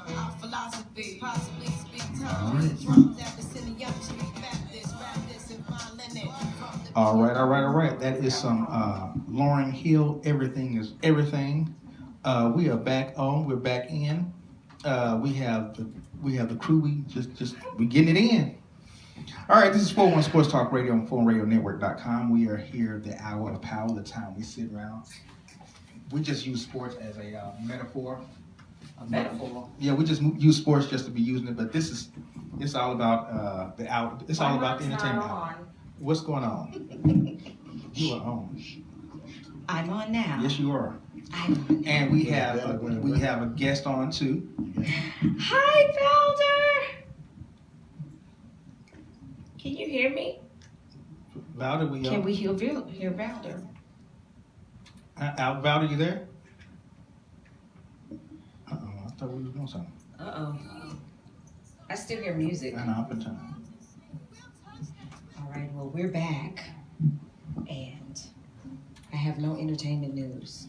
Our philosophy, possibly speak All right, all right, all right. That is some Lauryn Hill. Everything is everything. We are back on. We're back in. We have the crew. We getting it in. All right, this is 41 Sports Talk Radio on PhoneRadioNetwork.com. We are here, the hour of power, the time we sit around. We just use sports as a metaphor. A metaphor. Yeah, we just use sports just to be using it, but it's all about the hour. It's all about the entertainment hour. What's going on? You are on. I'm on now. Yes, you are. I'm on now. And we have a guest on too. Hi, Valder. Can you hear me? Valder, Can we hear Valder? Valder, you there? I thought we were doing something. I still hear music. I know, up in time. All right, well, we're back, and I have no entertainment news.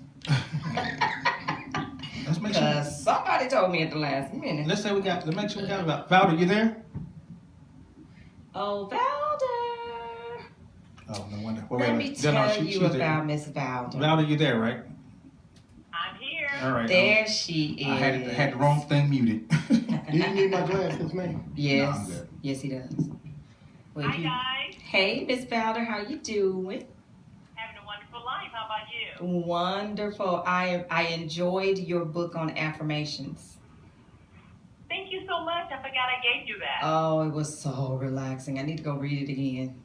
Let's make sure. Somebody told me at the last minute. Let's make sure we got about Valder. You there? Oh, Valder. Oh, no wonder. Let me tell you about Miss Valder. Valder, you there, right? I'm here. All right. There she is. I had the wrong thing muted. Do you need my glasses, man? Yes. No, I'm good. Yes, he does. Well, Hi, guys. Hey, Miss Valder, how you doing? Having a wonderful life. How about you? Wonderful. I enjoyed your book on affirmations. Thank you so much. I forgot I gave you that. Oh, it was so relaxing. I need to go read it again.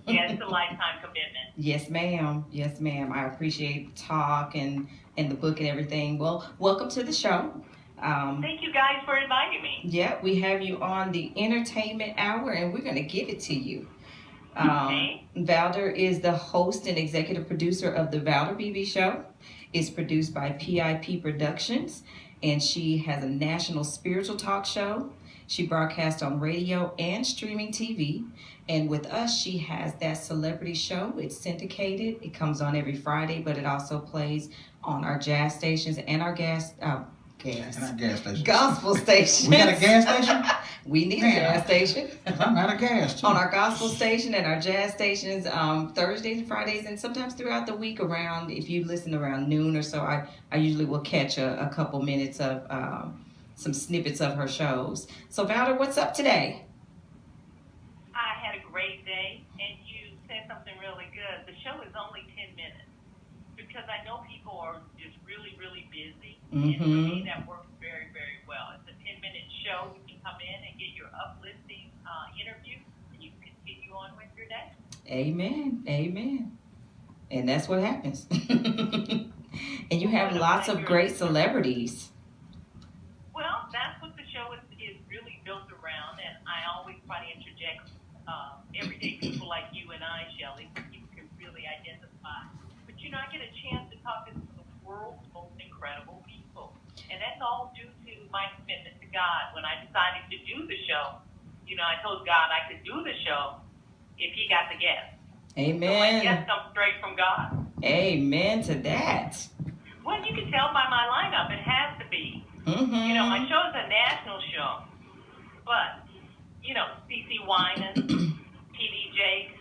Yeah, it's a lifetime commitment. Yes, ma'am. Yes, ma'am. I appreciate the talk and the book and everything. Well, welcome to the show. Thank you guys for inviting me. Yeah, we have you on the entertainment hour, and we're going to give it to you. Okay. Valder is the host and executive producer of the Valder BB Show. It's produced by PIP Productions, and she has a national spiritual talk show. She broadcasts on radio and streaming TV. And with us, she has that celebrity show. It's syndicated. It comes on every Friday, but it also plays on our jazz stations and our gas station. Gospel station. We got a gas station? We need a gas station. I'm out of gas, too. On our gospel station and our jazz stations, Thursdays and Fridays, and sometimes throughout the week around, if you listen around noon or so, I usually will catch a couple minutes of some snippets of her shows. So, Valder, what's up today? I had a great day, and you said something really good. The show is only 10 minutes because I know people are just really, really busy. And for me, that works very, very well. It's a 10-minute show. You can come in and get your uplifting interview, and you can continue on with your day. Amen. Amen. And that's what happens. And you have lots of great celebrities. Well, that's what the show is really built around, and I always try to interject everyday people like you and I, Shelley, so people can really identify. But, I get a chance to talk to some of the world's most incredible people, and that's all due to my commitment to God. When I decided to do the show, I told God I could do the show if he got the guest. Amen. So my guest comes straight from God. Amen to that. Well, you can tell by my lineup, it has to be. My show is a national show, but, CeCe Winans, T.D. Jakes,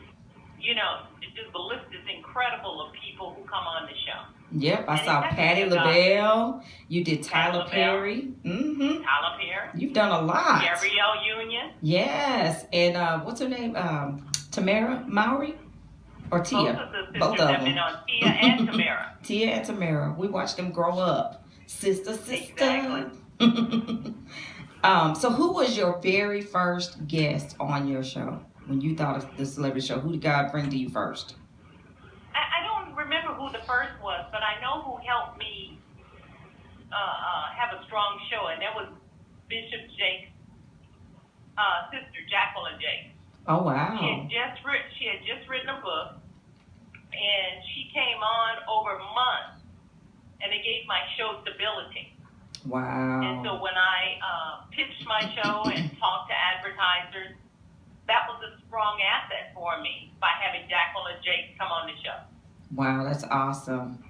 the list is incredible of people who come on the show. Yep, I saw Patti LaBelle. You did Tyler Perry. Tyler Perry. You've done a lot. Gabrielle Union. Yes, and what's her name? Tamara Mowry? Or Tia? Both of them. Have been on Tia and Tamara. Tia and Tamara. We watched them grow up. Sister. Exactly. So who was your very first guest on your show? When you thought of the celebrity show, who did God bring to you first? I don't remember who the first was, but I know who helped me have a strong show, and that was Bishop Jake's sister, Jacqueline Jake. Oh, wow. She had just written a book, and she came on over months, and it gave my show stability. Wow. And so when I pitched my show and talked to advertisers, that was a strong asset for me by having Jacqueline Jake come on the show. Wow, that's awesome.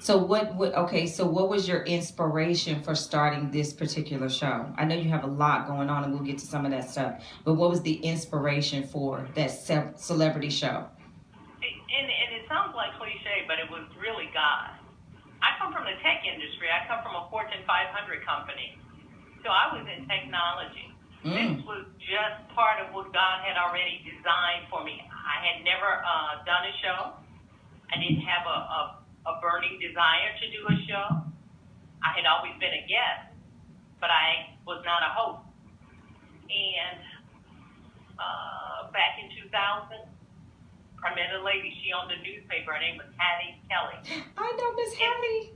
So what was your inspiration for starting this particular show? I know you have a lot going on and we'll get to some of that stuff, but what was the inspiration for that celebrity show? And it sounds like cliche, but it was really God. I come from the tech industry. I come from a Fortune 500 company. So I was in technology. This was just part of what God had already designed for me. I had never done a show. I didn't have a burning desire to do a show. I had always been a guest, but I was not a host. And back in 2000, I met a lady. She owned a newspaper. Her name was Hattie Kelly. I know Miss Hattie.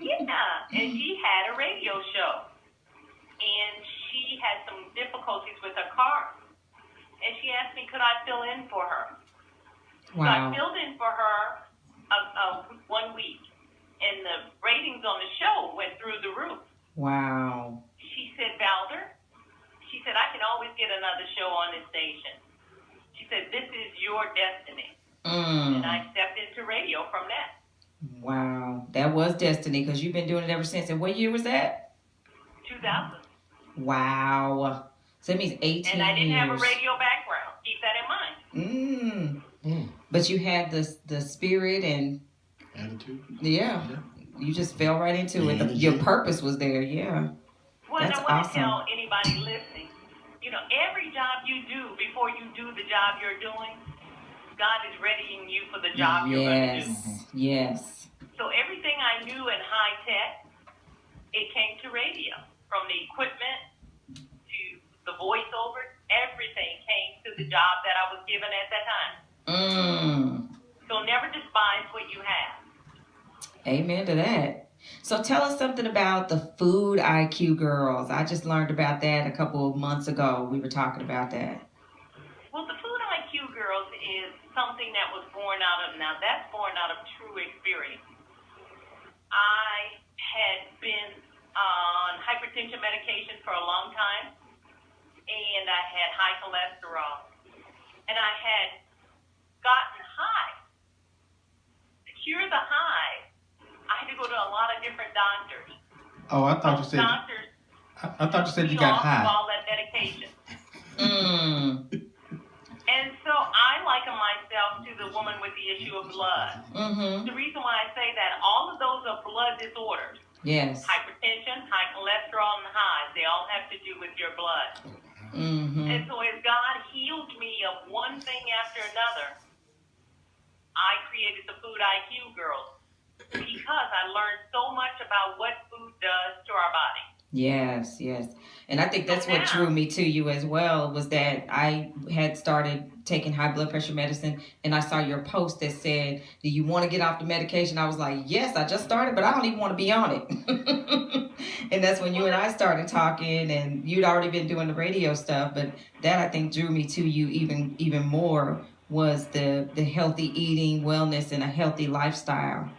Yeah, and she had a radio show. And she had some difficulties with her car. And she asked me, could I fill in for her? So I filled in for her 1 week. And the ratings on the show went through the roof. Wow. She said, Valder, she said, I can always get another show on this station. She said, this is your destiny. And I stepped into radio from that. Wow. That was destiny because you've been doing it ever since. And what year was that? 2000. Wow. So that means 18 years. And I didn't have a radio background. Keep that in mind. But you had the spirit and Attitude. yeah. You just fell right into it. Your purpose was there. Yeah. Well, That's I want awesome. to tell anybody listening, every job you do, before you do the job you're doing, God is readying you for the job you're going to do. Yes. So everything I knew in high tech, it came to radio. From the equipment to the voiceover, everything came to the job that I was given at that time. So never despise what you have. Amen to that. So tell us something about the Food IQ girls. I just learned about that a couple of months ago. We were talking about that. Well, the Food IQ girls is something that was born out of true experience. I had been on hypertension medication for a long time, and I had high cholesterol, and I had gotten high. To cure the high, I had to go to a lot of different doctors. Oh, I thought you said. Doctors. I thought you said you got high. All that medication. And so I liken myself to the woman with the issue of blood. The reason why I say that, all of those are blood disorders. Yes. Hypertension, high cholesterol, and highs, they all have to do with your blood. And so as God healed me of one thing after another, I created the Food IQ girls because I learned so much about what food does to our body. Yes. And I think that's what drew me to you as well, was that I had started taking high blood pressure medicine and I saw your post that said, do you want to get off the medication? I was like, yes, I just started, but I don't even want to be on it. And that's when you and I started talking, and you'd already been doing the radio stuff, but that I think drew me to you even more, was the healthy eating, wellness, and a healthy lifestyle.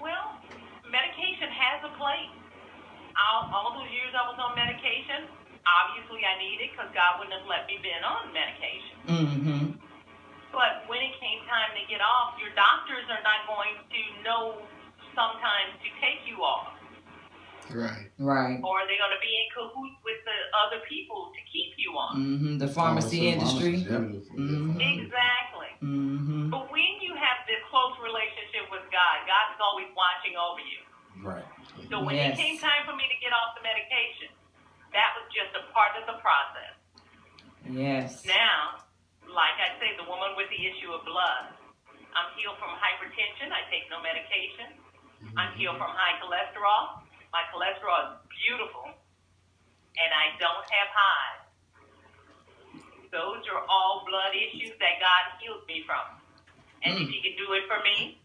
Well, medication has a place. All those years I was on medication, obviously I needed, because God wouldn't have let me been on medication. But when it came time to get off, your doctors are not going to know sometimes to take you off. Right. Or they're going to be in cahoots with the other people to keep you on. The pharmacy industry. Exactly. But when you have this close relationship with God, God is always watching over you. Right. So when it came time for me to get off the medication, that was just a part of the process. Yes. Now, like I say, the woman with the issue of blood, I'm healed from hypertension. I take no medication. I'm healed from high cholesterol. My cholesterol is beautiful, and I don't have highs. Those are all blood issues that God healed me from. And if He can do it for me,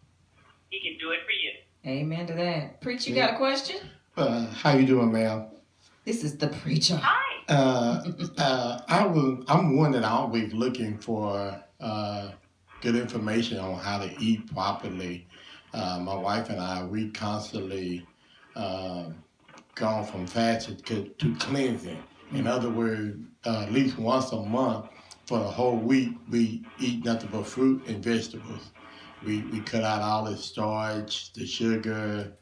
He can do it for you. Amen to that. Preach, you got a question? How you doing, ma'am? This is the preacher. Hi. I'm one that always looking for good information on how to eat properly. My wife and I, we constantly gone from fasting to cleansing. In other words, at least once a month for the whole week, we eat nothing but fruit and vegetables. We cut out all the starch, the sugar,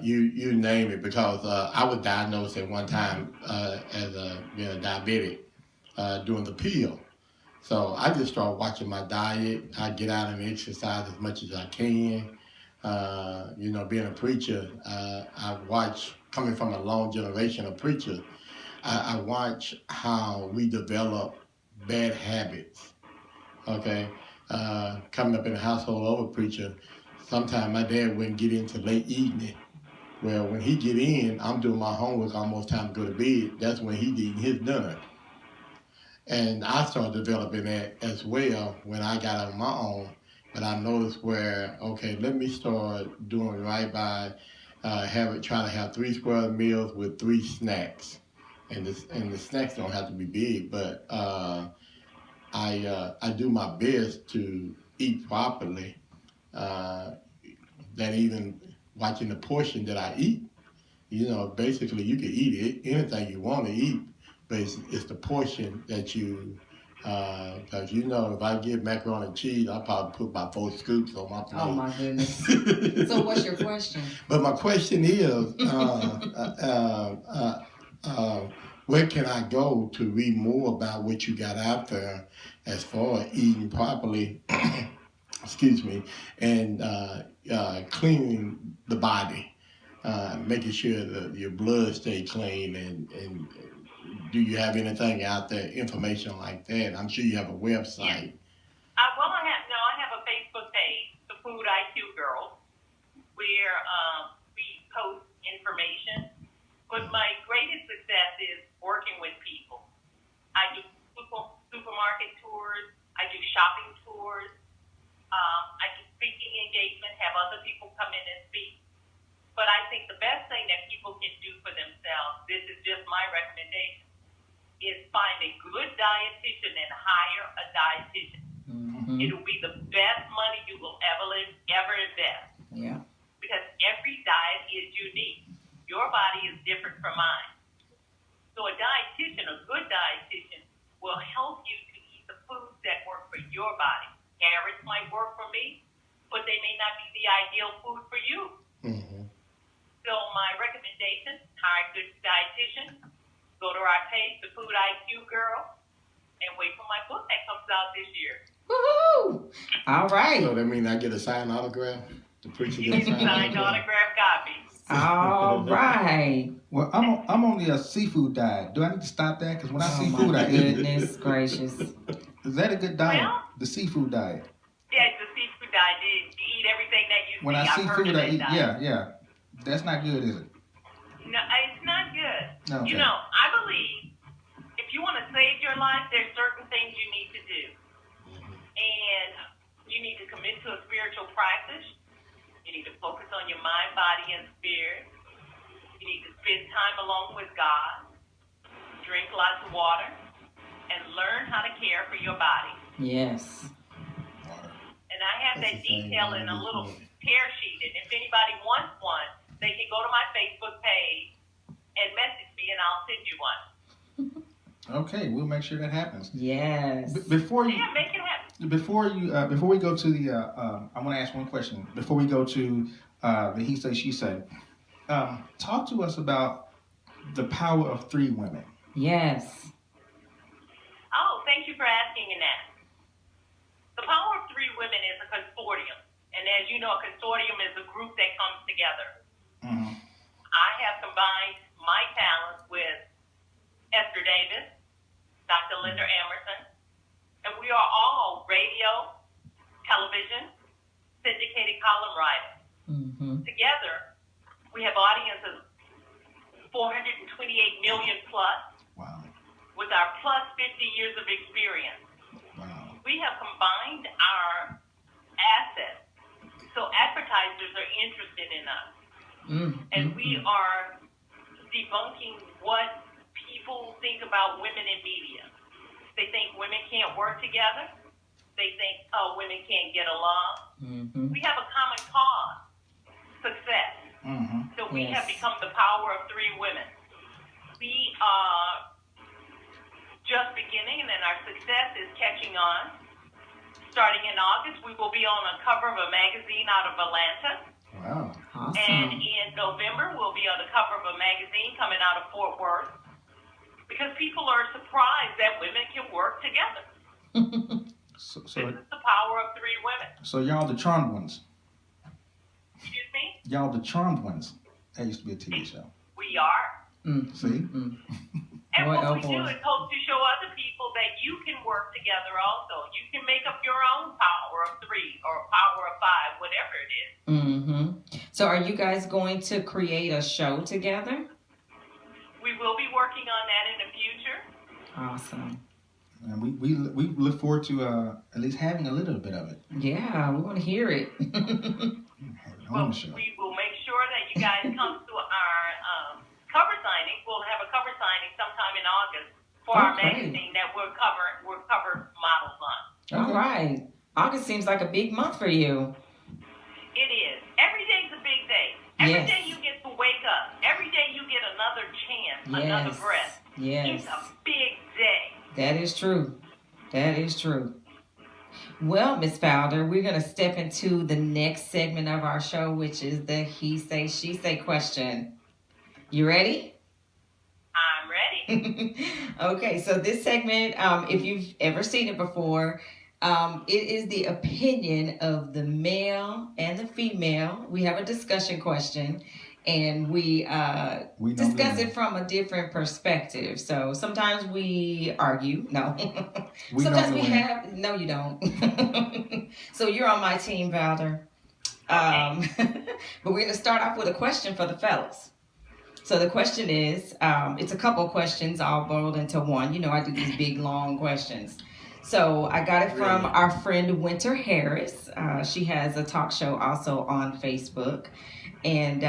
you name it. Because I was diagnosed at one time as being a diabetic during the pill. So I just started watching my diet. I get out and exercise as much as I can. Being a preacher, I watch, coming from a long generation of preachers, I watch how we develop bad habits. Okay, coming up in a household of a preacher, sometimes my dad wouldn't get into late evening. Well, when he get in, I'm doing my homework, almost time to go to bed. That's when he's eating his dinner. And I started developing that as well when I got on my own. But I noticed where, okay, let me start doing right by try to have 3 square meals with 3 snacks. And the snacks don't have to be big, but I do my best to eat properly. That even watching the portion that I eat, basically you can eat anything you want to eat, but it's the portion that you, because if I get macaroni and cheese, I'll probably put about 4 scoops on my plate. Oh my goodness. So what's your question? But my question is, where can I go to read more about what you got out there as far as eating properly, excuse me, and cleaning the body, making sure that your blood stay clean, and do you have anything out there, information like that? I'm sure you have a website. I have a Facebook page, the Food IQ Girls, where we post information. But my greatest success is working with people. I do supermarket tours. I do shopping tours. I do speaking engagement, have other people come in and speak. But I think the best thing that people can do for themselves, this is just my recommendation, is find a good dietitian and hire a dietitian. Mm-hmm. It'll be the best money you will ever invest. Yeah. Because every diet is unique. Your body is different from mine. So a dietitian, a good dietitian, will help you to eat the foods that work for your body. Carrots might work for me, but they may not be the ideal food for you. Mm-hmm. So my recommendation, hire a good dietitian, go to our page, the Food IQ Girl, and wait for my book that comes out this year. Woohoo! All right. So that means I get a signed autograph? The preacher You gets a can signed sign autograph? autograph copies. All right. Well, I'm on the seafood diet. Do I need to stop that? Because when I see Oh food, my I eat it. goodness gracious. Is that a good diet? Well- The seafood diet. Yeah, it's the seafood diet. You eat everything that you When see. I see I've heard food, of I that eat. diet. Yeah. That's not good, is it? No, it's not good. Okay. You know, I believe if you want to save your life, there's certain things you need to do. And you need to commit to a spiritual practice. You need to focus on your mind, body, and spirit. You need to spend time alone with God. Drink lots of water. And learn how to care for your body. Yes. And I have That's that the same detail thing in a with little me. tear sheet. And if anybody wants one, they can go to my Facebook page and message me, and I'll send you one. Okay, we'll make sure that happens. Yes. Before you, Yeah, make it happen. before we go to the, I want to ask one question. Before we go to the he say she say, talk to us about the power of 3 women. Yes. Oh, thank you for asking me that. The Power of 3 Women is a consortium. And as you know, a consortium is a group that comes together. Mm-hmm. I have combined my talents with Esther Davis, Dr. Linda Emerson, and we are all radio, television, syndicated column writers. Mm-hmm. Together, we have audiences 428 million plus, Wow. with our plus 50 years of experience. Wow. We have combined our assets so advertisers are interested in us. And we are debunking what people think about women in media. They think women can't work together. They think, oh, women can't get along. Mm-hmm. We have a common cause, success. Mm-hmm. So we Yes. have become the power of 3 women. We are just beginning, and then our success is catching on. starting in August, we will be on a cover of a magazine out of Atlanta. Wow. And Awesome. in November, we'll be on the cover of a magazine coming out of Fort Worth. Because people are surprised that women can work together. So This is the power of 3 women. so y'all the charmed ones. Excuse me? Y'all the charmed ones. That used to be a TV show. We are. See? And Boy, what oh we do boy. is hope to show other people that you can work together also. You can make up your own power of 3 or power of 5, whatever it is. So are you guys going to create a show together? We will be working on that in the future. Awesome. And we look forward to at least having a little bit of it. Yeah, we want to hear it. On the show. We will make sure that you guys come to our cover signing. We'll have a cover signing sometime in August for our Okay. magazine that we're cover models on. All right. August seems like a big month for you. It is. Every day's a big day. Every Yes. day you get to wake up. Every day you get another chance, another Yes. breath. Yes. It's a big day. That is true. That is true. Well, Miss Fowler, we're going to step into the next segment of our show, which is the He Say, She Say question. You ready? I'm ready. Okay, so this segment, if you've ever seen it before, it is the opinion of the male and the female. We have a discussion question, and we We know discuss them. it from a different perspective. So sometimes we argue. No. We Sometimes know we the win. have. No, you don't. So you're on my team, Valder. But we're going to start off with a question for the fellas. So the question is, it's a couple questions all boiled into one. You know, I do these big, long questions. So I got it from our friend Winter Harris. She has a talk show also on Facebook. And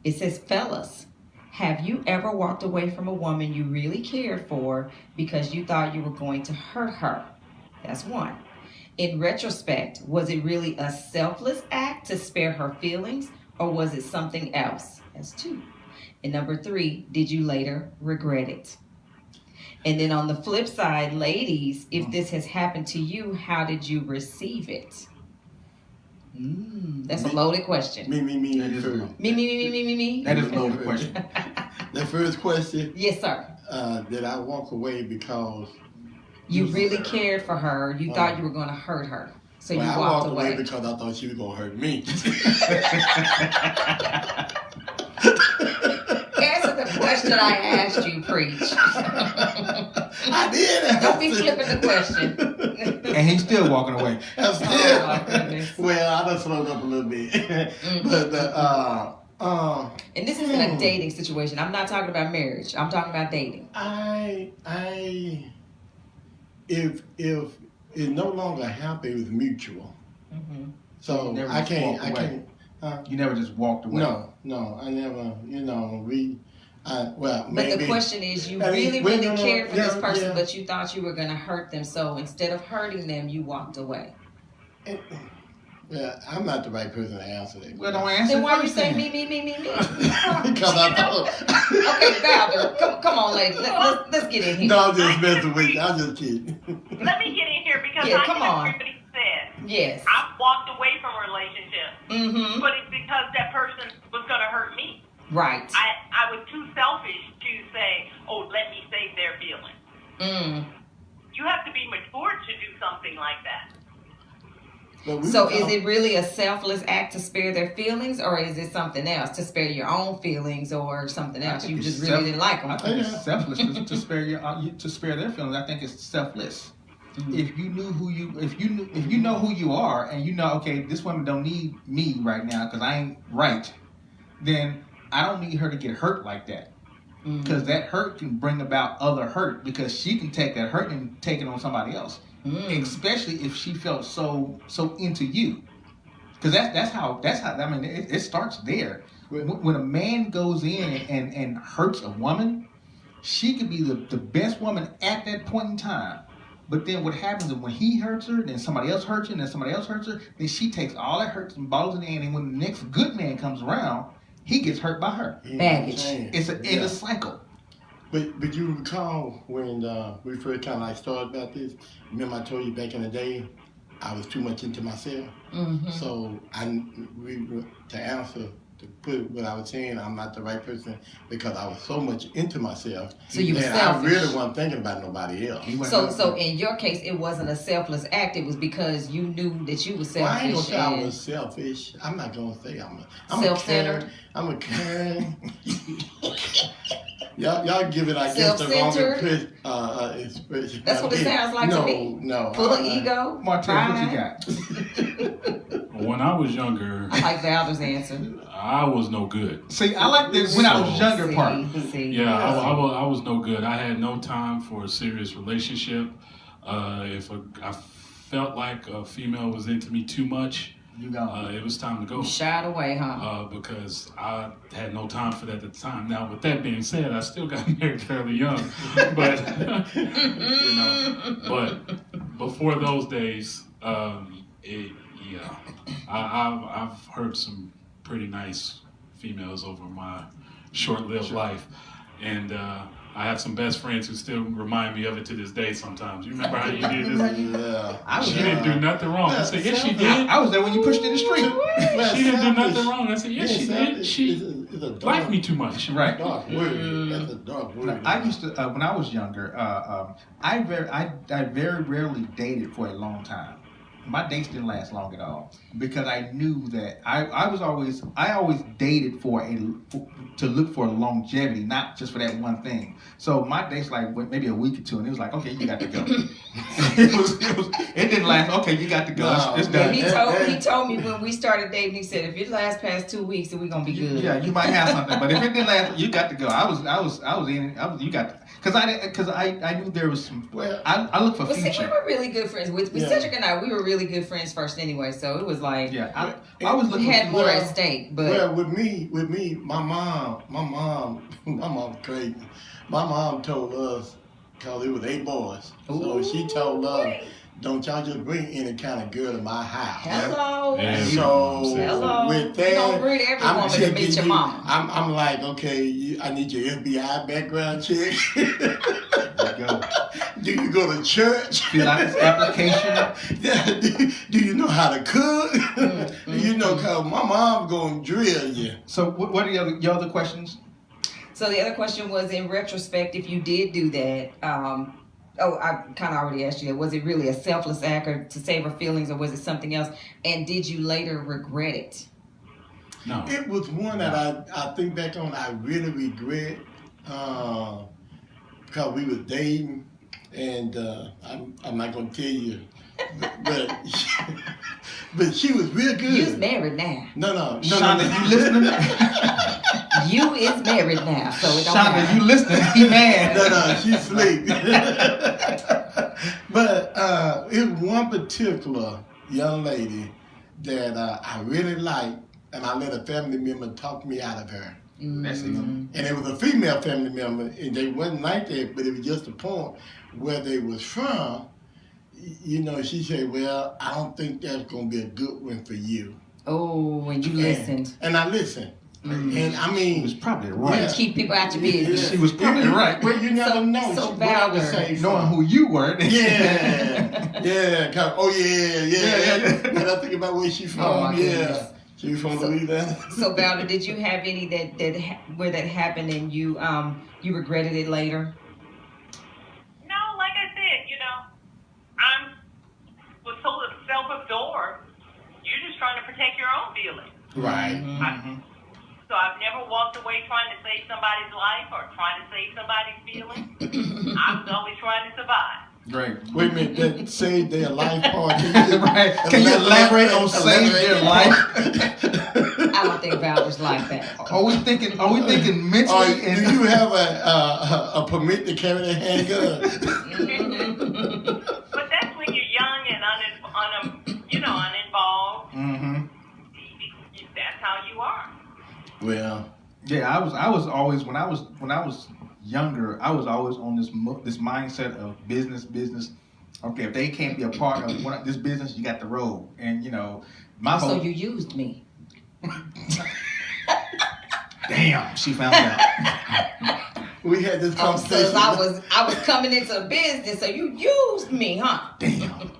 it says, fellas, have you ever walked away from a woman you really cared for because you thought you were going to hurt her? That's one. In retrospect, was it really a selfless act to spare her feelings, or was it something else? That's two. And number three, did you later regret it? And then on the flip side, ladies, if this has happened to you, how did you receive it? That's a loaded question. Me. That is first. a- Me. That is a loaded question. The first question, Yes, sir. did I walk away because You really cared for her. You thought you were going to hurt her. So you I walked walked away. away because I thought she was gonna hurt me. Answer the question I asked you, preach. I did. Don't be flipping the question. And he's still walking away. I'm still, Oh, my goodness. well, I done slowed up a little bit, but And this isn't a dating situation. I'm not talking about marriage. I'm talking about dating. if it's no longer happy, it was mutual. Mm-hmm. So Never I just can't. walked I away. can't. You never just walked away. No, I never. Well, But maybe. the question is, you I mean, really, well, really no, cared for this yeah, person, yeah. but you thought you were going to hurt them. So instead of hurting them, you walked away. Yeah, I'm not the right person to answer that. Well, don't answer Then why you first say then. me? Because I thought. Okay, Valder, come on, lady. Let's get in here. No, I'm just messing with you. I'm just kidding. Let me get in here because Yeah, I come can on. agree what he said. Yes. I walked away from a relationship, Mm-hmm. but it's because that person was going to hurt me. Right. I was too selfish to say, oh, let me save their feelings. You have to be mature to do something like that. But we So was is out- it really a selfless act to spare their feelings, or is it something else to spare your own feelings or something I else? think You it's just really didn't like I them. think it's selfless to spare to spare their feelings. I think it's selfless. If you knew who you, if you know who you are, and you know, okay, this woman don't need me right now because I ain't right, then I don't need her to get hurt like that. Because that hurt can bring about other hurt, because she can take that hurt and take it on somebody else. Especially if she felt so into you. Because that's how I mean it starts there. When a man goes in and hurts a woman, she could be the best woman at that point in time. But then what happens is when he hurts her, then somebody else hurts her, and then somebody else hurts her, then she takes all that hurts and bottles it in, and when the next good man comes around, he gets hurt by her. Baggage. It's a cycle. But you recall when we first kind of like started about this. Remember I told you back in the day, I was too much into myself. Mm-hmm. So to answer, to put what I was saying, I'm not the right person because I was so much into myself. So you were that selfish. I really wasn't thinking about nobody else. So in your case, it wasn't a selfless act. It was because you knew that you were Well, I ain't gonna selfish. say I and was selfish. I'm not gonna say I'm Self-centered? I'm a caring. Y'all give it, I guess, the wrong Self-centered? expression. That's what it sounds like to me. No, full of ego. Martez, what you pride. got? When I was younger, I like Valder's answer. I was no good. See, I like this when I was younger part. See. Yeah, I was no good. I had no time for a serious relationship. If I felt like a female was into me too much, You got it was time to go. You shied away, huh? Because I had no time for that at the time. Now, with that being said, I still got married fairly young, but but before those days, I've heard some pretty nice females over my short-lived life, and I have some best friends who still remind me of it to this day sometimes. You remember how you did this? Yeah. She didn't do nothing wrong. I said, yes, she did. I was there when you pushed in the street. She didn't do nothing wrong. I said, yes, she did. She It's a liked me too much. Right. dark word. That's a dark word. I used to when I was younger. I very rarely dated for a long time. My dates didn't last long at all because I knew that I always dated to look for longevity, not just for that one thing. So my dates like maybe a week or two, and it was like, okay, you got to go. it didn't last. Okay, you got to go. No. It's Yeah, done. he told me when we started dating, he said, if it lasts past 2 weeks, then we're gonna be good. Yeah, you might have something, but if it didn't last, you got to go. I was in. You got to, because I knew there was some. Well, I look for But see, we future. were really good friends. With Yeah. Cedric and I, we were really good friends first anyway, so it was like, Yeah, I was we looking had for more future. at stake. But well, with me, my mom crazy. My mom told us, cause it was 8 boys, so she told us, don't y'all just bring any kind of girl to my house. hello. Yeah. So Hello. with You don't that, greet every I'm woman to checking meet your you. mama. I'm like, okay, I need your FBI background check. There you go. Do you go to church? Fill out this application. Yeah, do you know how to cook? You know, cause my mom gonna drill you. So what are your other questions? So the other question was, in retrospect, if you did do that, I kind of already asked you that. Was it really a selfless act or to save her feelings, or was it something else? And did you later regret it? No. It was one that I think back on. I really regret because we was dating, and I'm not gonna tell you, but she was real good. You's married now. No. Shonda, you listening? You is married now, so it don't Shonda, matter. you listening? He mad. No, she sleep. But it was one particular young lady that I really liked, and I let a family member talk me out of her. That's it. And it was a female family member, and they wasn't like that, but it was just the point where they was from. You know, she said, well, I don't think that's going to be a good one for you. Oh, and you listened. And I listened. And I She mean, was probably You right. keep people out your business. She was probably right. Well, you never know. so What I would Valor, say Knowing who you were. Yeah. Oh, yeah. Yeah. When I think about where she from, Oh, my yeah. goodness. She was from Louisiana. So Valder, did you have any where that happened and you regretted it later? No, like I said, I'm was so self-absorbed. You're just trying to protect your own feelings. Right. So I've never walked away trying to save somebody's life or trying to save somebody's feelings. I was always trying to survive. Great. Wait a minute, that saved their life part. Can you, Right. Can you elaborate on save their life? I don't think Valder's like that. Are we thinking mentally? do you have a permit to carry that handgun? But that's when you're young and uninvolved. Mm-hmm. That's how you are. Well, Yeah, I was always when I was younger, I was always on this mindset of business. Okay, if they can't be a part of this business, you got the road. And my whole So you used me. damn, she found out. we had this Oh, conversation. so I was coming into the business, so you used me, huh? Damn.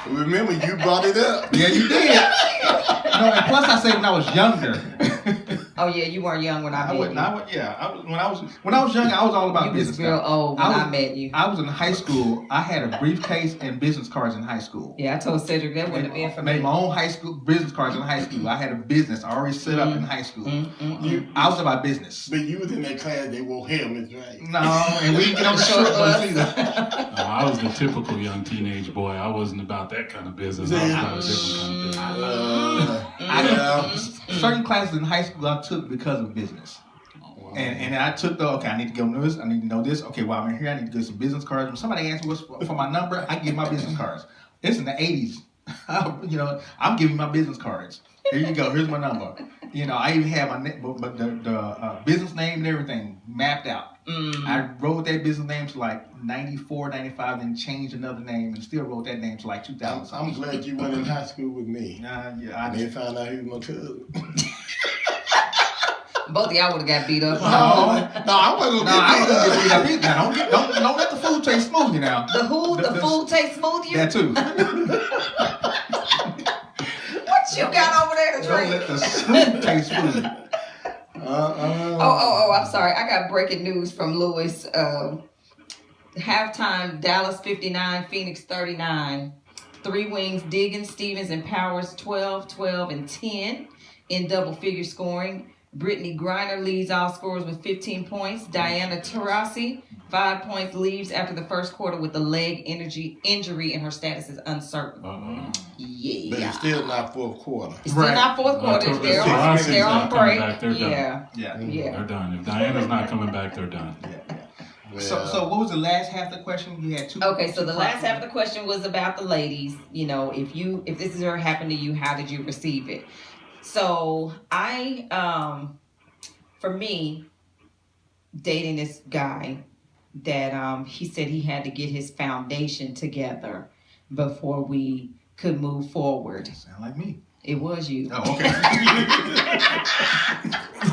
Remember, you brought it up. Yeah, you did. No, and plus I said when I was younger. Oh yeah, you weren't young when I met you. When I was young, I was all about You was business. real stuff. old when I met you. I was in high school. I had a briefcase and business cards in high school. Yeah, I told Cedric that wouldn't have been for me. Made my own high school business cards in high school. I had a business already set up in high school. I was about business. But you was in that class, they wore helmets, right? No, and we didn't get on the short bus either. I was the typical young teenage boy. I wasn't about that kind of business. I was about a different kind of business. Certain classes in high school I took because of business. And I took I need to go know this, I need to know this. Okay, while I'm in here, I need to get some business cards. When somebody asks me what's for my number, I give my business cards. It's in the 80s. I'm giving my business cards. Here you go. Here's my number. I even have the business name and everything mapped out. I wrote that business name to like 94, 95, then changed another name and still wrote that name to like 2000. I'm glad you went in high school with me. Yeah, I didn't find out he was my cousin. Both of y'all would have got beat up. No, I wasn't gonna get beat up. Don't let the food taste smooth, now. The food tastes smooth you? That too. What you got over there to Don't drink? let the soup taste smooth. Oh, I'm sorry. I got breaking news from Louis. Halftime, Dallas 59, Phoenix 39. 3 wings, Diggins, Stevens, and Powers 12, 12, and 10 in double figure scoring. Brittany Griner leads all scorers with 15 points. Diana Taurasi, 5 points, leaves after the first quarter with a leg injury, and her status is uncertain. Yeah. But it's still not fourth quarter. It's still not fourth quarter. They're on break. Back, they're Yeah. done. They're done. If Diana's not coming back, they're done. Well, So what was the last half of the question? You had two. Okay, so the last half of the question was about the ladies. If this has ever happened to you, how did you receive it? So for me, dating this guy that he said he had to get his foundation together before we could move forward. Sound like me. It was you. Oh, okay.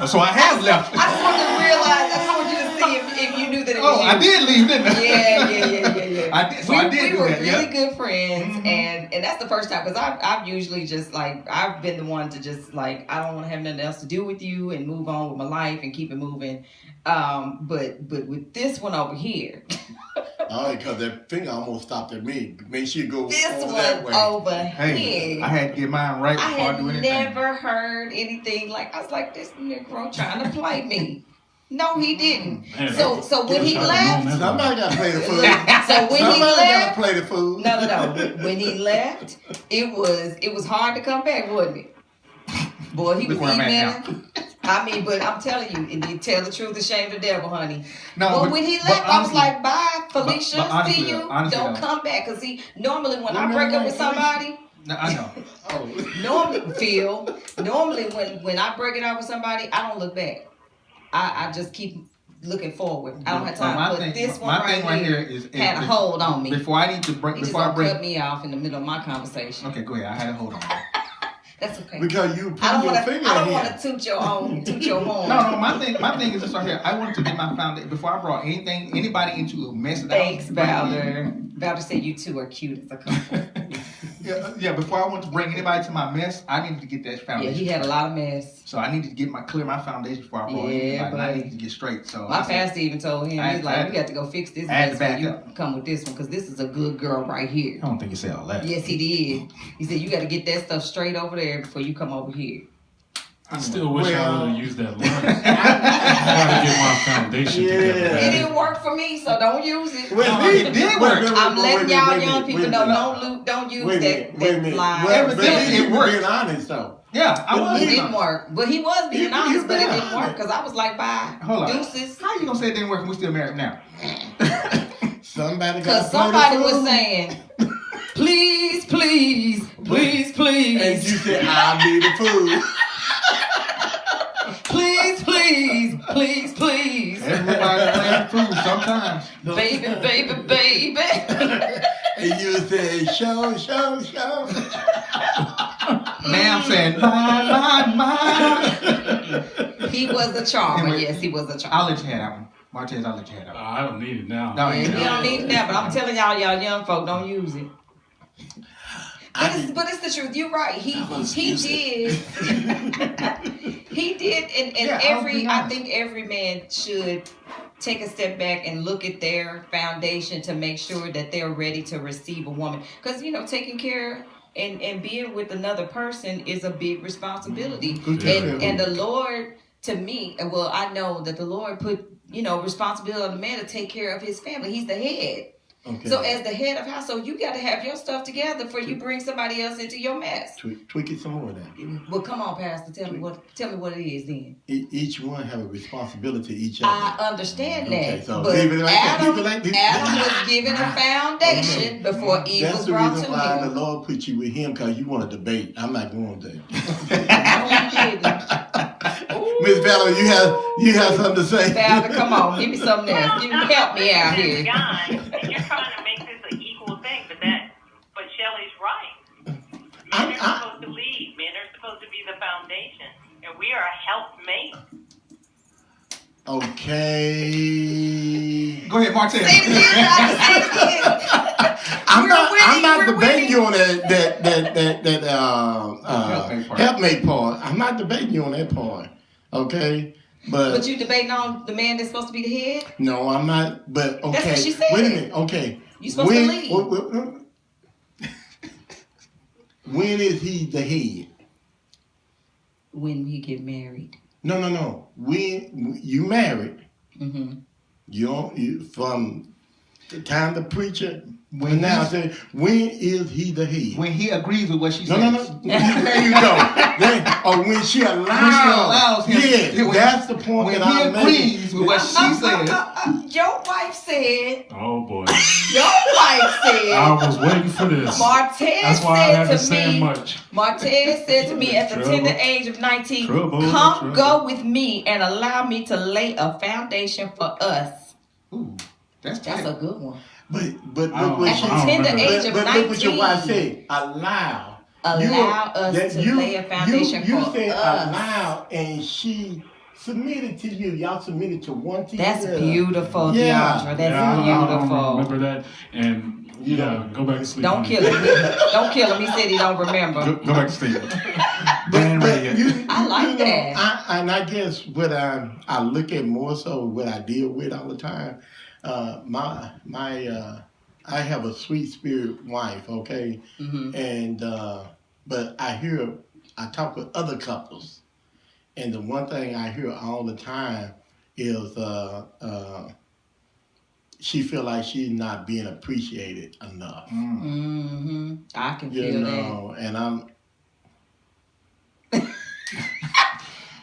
So I have left. I just wanted to realize. I just wanted you to see if you knew that it was you. I did leave, didn't I? Yeah. I did. So I did we do were that. really Yeah. good friends, and that's the first time because I've usually just I've been the one to just I don't want to have nothing else to do with you and move on with my life and keep it moving. But with this one over here. Oh, because that finger almost stopped at me. Made sure you go This over one that way. over Hey, here. I had to get mine right I before I had do anything. never heard anything I was like, this Negro trying to play me. No, he didn't. Man, So when he left, Somebody got to play the fool. so when he Somebody got left, to play the fool. no. When he left, it was hard to come back, wasn't it? Boy, he was Look where I'm at emailing. I mean, but I'm telling you, and you tell the truth and shame the devil, honey. No, But but- when he but left, I was honestly- like, bye, Felicia, but honestly see you. though, honestly Don't though. come back. Because normally when I Women break up like with somebody, No, I know. Oh. normally when I break it up with somebody, I don't look back. I just keep looking forward. I don't have time. My But thing- this my one thing right here is had a hold on me. Before I need to break, He just before I gonna break. cut me off in the middle of my conversation. Okay, go ahead. I had a hold on. That's okay. Because you put I don't your want finger to. I don't in want here. to toot your horn. No, my thing is this right here. I wanted to get my foundation before I brought anybody into a mess. Thanks, Valder. Valder said you two are cute as a couple. Yeah. Before I want to bring anybody to my mess, I needed to get that Yeah, foundation. he had a lot of mess. So I needed to get clear my foundation before I brought Yeah, anybody. And I buddy. needed to get straight. So My I said, pastor even told him, I he's had like, we to- got to go fix this I had to mess back when you up. come with this one, because this is a good girl right here. I don't think you said all that. Yes, he did. He said, you got to get that stuff straight over there before you come over here. I still wish I Well- would have used that line. I gotta get my foundation together. Yeah. It didn't work for me, so don't use it. Wait, No, it did work. I'm letting y'all wait a young minute, people wait a know, minute. don't use Wait a that minute. line. Well, Everything- but it you were worked. being honest though. Yeah, I was. It being didn't honest. work, but he was being You honest, but it being didn't work honest. because I was like, bye, Hold on. deuces. How you gonna say it didn't work and we still married now? Somebody got Because to play somebody the was fool. saying, please, please, please, And please, you said, I'll be the fool. please, please, please, please, Everybody playing fool sometimes. baby. And you said, show. Now I'm saying my. He was a charmer. Anyway, Yes, he was a charmer. I'll let you have that one. Martez, I'll let you have that one. I don't need it now. No, Yeah, you we don't need that, but I'm telling y'all young folk, don't use it. But it's the truth. You're right. He did. He did, and Yeah, I think every man should take a step back and look at their foundation to make sure that they're ready to receive a woman. Because taking care and being with another person is a big responsibility. Mm-hmm. And the Lord, to me, well, I know that the Lord put responsibility on the man to take care of his family. He's the head. Okay. So as the head of household, you got to have your stuff together before you bring somebody else into your mess. Tweak it some more then. Well, come on, Pastor. Tell me what it is then. Each one have a responsibility each other. I understand Okay, that, so but leave it like that. Adam, Leave it like this. Adam was given a foundation before Eve That's was the brought reason to why him. the Lord put you with him, because you want to debate. I'm not going there. No, he didn't. Miss Valerie, you have something to say? Valor, come on, give me something else. Help me out here. Guys, you're trying to make this an equal thing, but Shelley's right. Men are supposed to lead. Men are supposed to be the foundation, and we are a helpmate. Okay. Go ahead, Martin. Say it again. I'm not We're debating you on Helpmate part. helpmate part. I'm not debating you on that part. Okay. But you debating on the man that's supposed to be the head? No, I'm not. But okay. That's what she said. Wait a minute. Okay. You supposed to lead. When is he the head? When we get married. No. When you married, Mm-hmm. you from the time the preacher When now he's- say, when is he the head? When he agrees with what she says. No. There you go. Or when she allows him. Yeah, When- that's the point When that he I'm agrees making. with what she says. Your wife said. Oh boy. Your wife said. I was waiting for this. Martez That's why I said haven't to said me. much. Martez said to me at the Trouble. tender age of 19, Trouble. "Come go with me and allow me to lay a foundation for us." Ooh, that's That's tight. a good one. But I don't- what At she the I don't tender remember. age of but look what your 19, wife said. Allow. allow us to lay a foundation you for said us. allow, and she submitted to you. Y'all submitted to one to That's the other. beautiful, Yeah. Deandra. That's Yeah, I don't beautiful. remember that. And go back to sleep. Don't honey. kill him. Don't kill him. He said he don't remember. Go back to sleep. But But I like that. I guess what I look at more so what I deal with all the time. I have a sweet spirit wife, okay, Mm-hmm. and but I talk with other couples, and the one thing I hear all the time is she feel like she's not being appreciated enough. Mm-hmm. I can You feel know, and I'm that.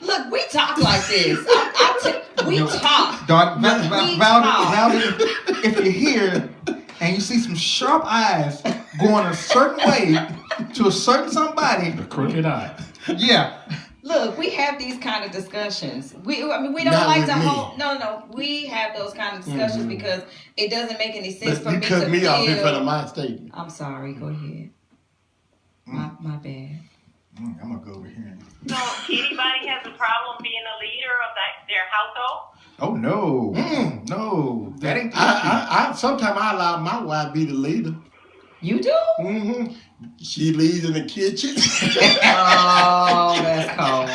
Look, we talk like this. We talk. Val, We Val, talk. if you're here and you see some sharp eyes going a certain way to a certain somebody, The crooked eye. yeah. Look, we have these kind of discussions. We don't Not like with to me. hold. No. We have those kind of discussions because it doesn't make any sense but for you me cut to me feel. off in front of my statement. I'm sorry. Go ahead. My bad. I'm gonna go over here. So anybody has a problem being a leader of their household? Oh no, no, that ain't the issue. I sometimes I allow my wife be the leader. You do? Mm-hmm. She leads in the kitchen. Oh, that's cold.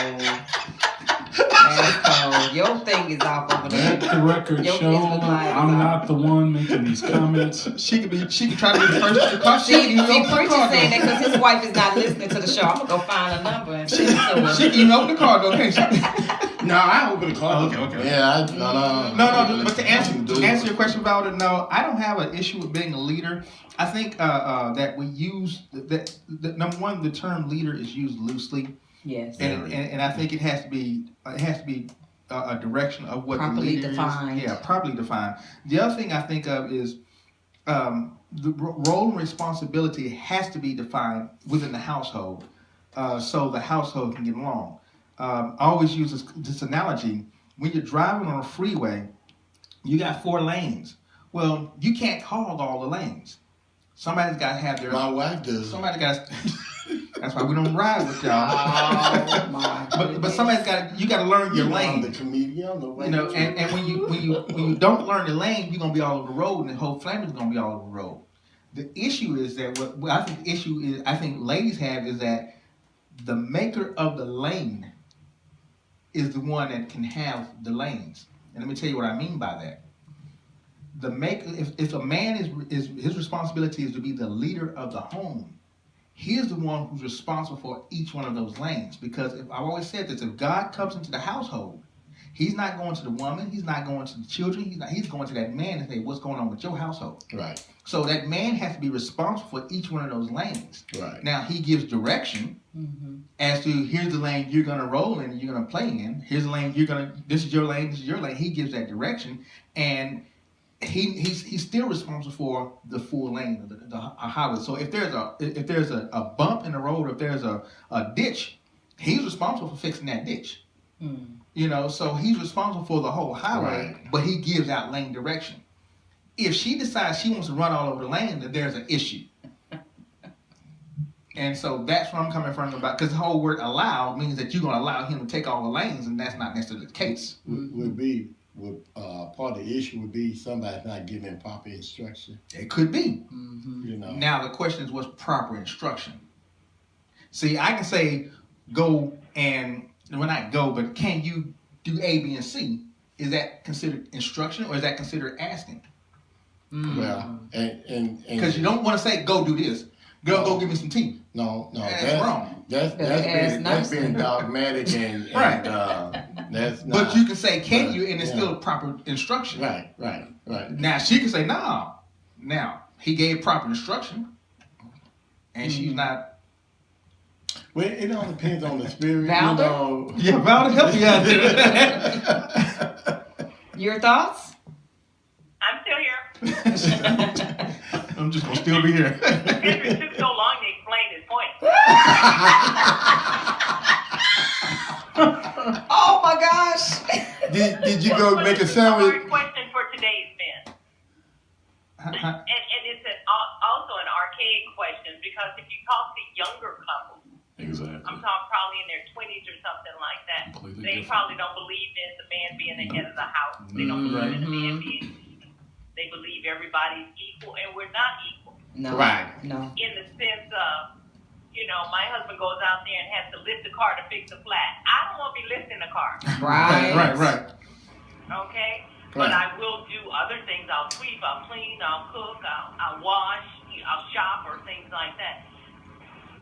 That's cold. Your thing is off over there. Let the record Your show business lies I'm out. not the one making these comments. She could try to be the first to the car. She See, can even open the preacher car saying that door. because his wife is not listening to the show. I'm gonna go find a number and send it to her. She can even open the car door, can't she? No, I open the car. Okay. Yeah, No. But to answer your question about it, no, I don't have an issue with being a leader. I think that we use that number one, the term leader is used loosely, Yes. and I think it has to be a direction of what Properly the leader defined. is. Yeah, properly defined. The other thing I think of is the role and responsibility has to be defined within the household, so the household can get along. I always use this analogy. When you're driving on a freeway, you got 4 lanes. Well, you can't hog all the lanes. Somebody's got to have their. My wife does. Somebody got. That's why we don't ride with y'all. Oh my. But somebody's got. You got to learn your I'm lane. the comedian. The way You know, and when you don't learn the lane, you're gonna be all over the road, and the whole family's gonna be all over the road. The issue is that what I think the issue is, I think ladies have is that the maker of the lane is the one that can have the lanes. And let me tell you what I mean by that. If a man is his responsibility is to be the leader of the home, he is the one who's responsible for each one of those lanes. Because I've always said this, if God comes into the household, he's not going to the woman, he's not going to the children, he's going to that man and say, what's going on with your household? Right. So that man has to be responsible for each one of those lanes. Right. Now he gives direction as to here's the lane you're gonna roll in, you're gonna play in. Here's the lane this is your lane, this is your lane. He gives that direction, and he's still responsible for the full lane of the highway. So if there's a bump in the road, if there's a ditch, he's responsible for fixing that ditch. You know, so he's responsible for the whole highway, but he gives out lane direction. If she decides she wants to run all over the lane, then there's an issue. And so that's where I'm coming from about, because the whole word allow means that you're going to allow him to take all the lanes, and that's not necessarily the case. Part of the issue would be somebody not giving proper instruction. It could be. You know. Now the question is, what's proper instruction? See, I can say go and, well, not go, but can you do A, B, and C? Is that considered instruction, or is that considered asking? Well, and because you don't want to say go do this, go give me some tea. No, that's wrong. That's being dogmatic and right. That's not. But you can say can you, and it's still proper instruction. Right. Now she can say no. Now he gave proper instruction, and she's not. Well, it all depends on the spirit. Valder? You know. Yeah, Valder, help me out there. Your thoughts? I'm still here. I'm just gonna still be here. Henry took so long to explain his point. Oh my gosh! Did you go make a Hard sandwich? question for today's men. And it's also an archaic question, because if you talk to younger couples, Exactly. I'm talking probably in their 20s or something like that, Completely they different. probably don't believe in the man being the head of the house. They don't believe in the man being. They believe everybody's equal, and we're not equal. No. Right. No. In the sense of, you know, my husband goes out there and has to lift the car to fix a flat. I don't want to be lifting the car. Right. Right. Okay? But I will do other things. I'll sweep, I'll clean, I'll cook, I'll wash, I'll shop, or things like that.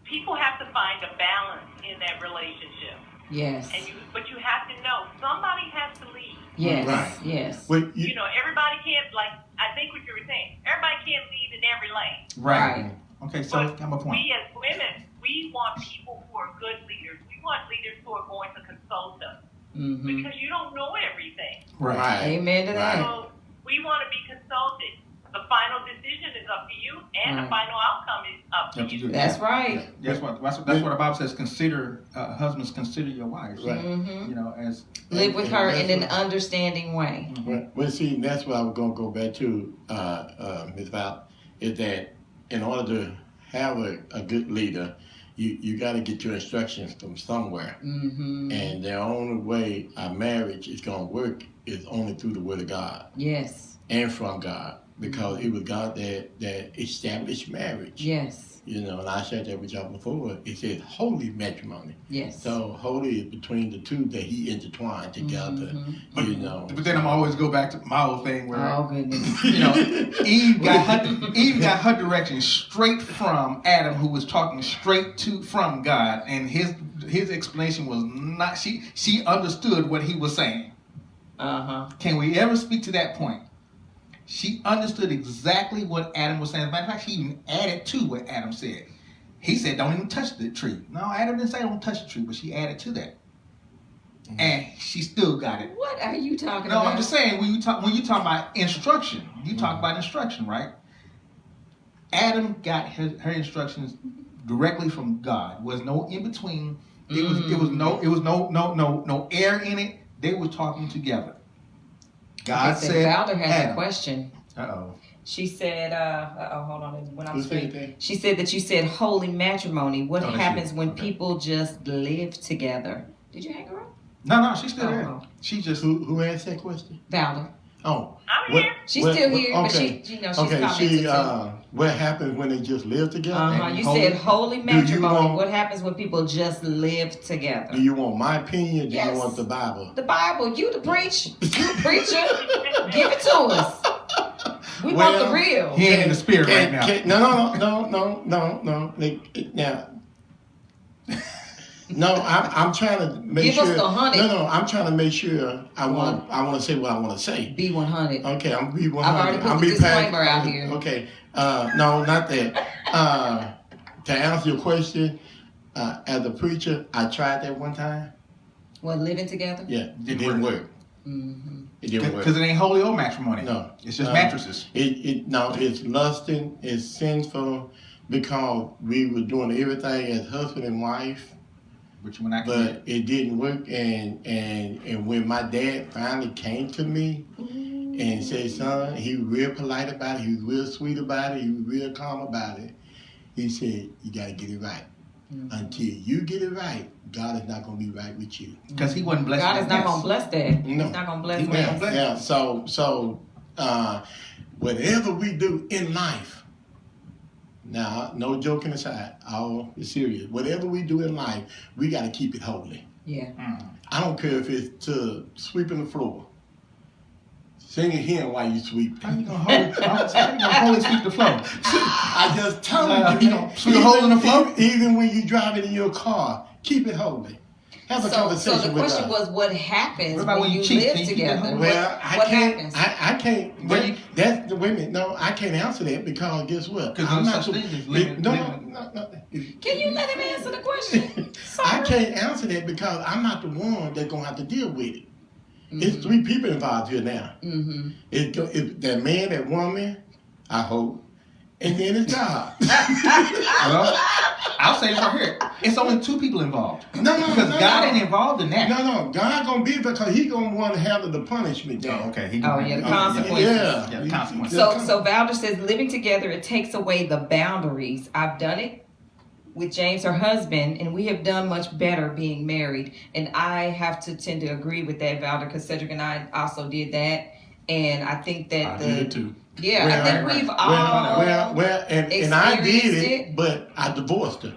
People have to find a balance in that relationship. Yes. But you have to know somebody has to lead. Yes. Right. Yes. Well, You know, everybody can't, like, I think what you were saying, everybody can't lead in every lane. Right. Okay, so But I have a point. we as women, we want people who are good leaders. We want leaders who are going to consult us. Because you don't know everything. Right. Amen to that. So we want to be consulted. The final decision is up to you, and the final outcome is up to you. That's right. That's what the Bible says. Consider husbands, consider your wives. Right. You know, as Live with her in an that's understanding way. Well, see, that's what I was going to go back to, Ms. Val, is that in order to have a good leader, you got to get your instructions from somewhere. And the only way a marriage is going to work is only through the Word of God. Yes. And from God, because it was God that established marriage. Yes. You know, and I said that with y'all before. It says holy matrimony. Yes. So holy is between the two that He intertwined together. You know. But then I'm always go back to my old thing where Oh goodness. you know Eve got her direction straight from Adam, who was talking straight from God, and his explanation was not. She understood what he was saying. Can we ever speak to that point? She understood exactly what Adam was saying. As a matter of fact, she even added to what Adam said. He said, don't even touch the tree. No, Adam didn't say don't touch the tree, but she added to that. And she still got it. What are you talking No, about? I'm just saying, when you talk about instruction, you talk about instruction, right? Adam got her instructions directly from God. Was no in between. It was no air in it. They were talking together. God Okay, so said, Valder has Adam. a question. Uh-oh. She said, hold on, when I'm Who said speaking. that? She said that you said holy matrimony. What Oh, that's happens you. when Okay. people just live together? Did you hang her up? No, she's still there. Oh. She just Who asked that question? Valder. Oh, I'm what- here. She's what- still what- here, but okay. she's Okay, commenting too. what happens when they just live together? You Holy- said holy you matrimony. want- What happens when people just live together? Do you want my opinion? Or do Yes. you want the Bible? The Bible, you the preach, you the preacher, give it to us. We want the Well, real. He ain't in the spirit right now. No. Now, no, I'm trying to make Give sure. us the 100. No, I'm trying to make sure. I want to say what I want to say. B100. Okay, I'm be 100. I've already put I'm the be disclaimer out here. Okay, no, not that. To answer your question, as a preacher, I tried that one time. What, living together? Yeah, it didn't work. Mm-hmm. It didn't work. Because it ain't holy or matrimony. No. It's just mattresses. It's lusting, it's sinful, because we were doing everything as husband and wife, Which when I but it didn't work. And when my dad finally came to me and said, son, he was real polite about it, he was real sweet about it, he was real calm about it. He said, you got to get it right. Until you get it right, God is not going to be right with you. because he wasn't blessed. God with is not that. going to bless that. No. He's not going to bless He that. won't. Yeah. So whatever we do in life, now, no joking aside, all is serious. Whatever we do in life, we got to keep it holy. Yeah. I don't care if it's to sweeping the floor. Sing a hymn while you sweep. How you gonna holy sweep the floor? I just told You gonna sweep a hole in the floor? Even when you drive it in your car, keep it holy. Have a So conversation the with question God. was, what happens What about when when you you cheat? live Can you keep it together? holy? Well, what I can't. happens? I can't. Well, you- That's the women. No, I can't answer that because guess what? Because I'm there's not. such thing as living- No. Can you let him answer the question? I Sorry. can't answer that because I'm not the one that's gonna have to deal with it. Mm-hmm. It's three people involved here now. Mm-hmm. It's that man, that woman, I hope, and then it's God. Well, I'll say it right here. It's only two people involved. No, Because God ain't involved in that. No, God gonna be because He gonna want to handle the punishment. Oh, There. okay. He Oh, yeah, the consequences. Yeah, the consequences. So Valder says living together, it takes away the boundaries. I've done it with James, her husband, and we have done much better being married. And I have to tend to agree with that, Valder, because Cedric and I also did that. And I think that I did it too. yeah, Well, I think right, we've right. all Well, and I did experienced it, it. but I divorced her.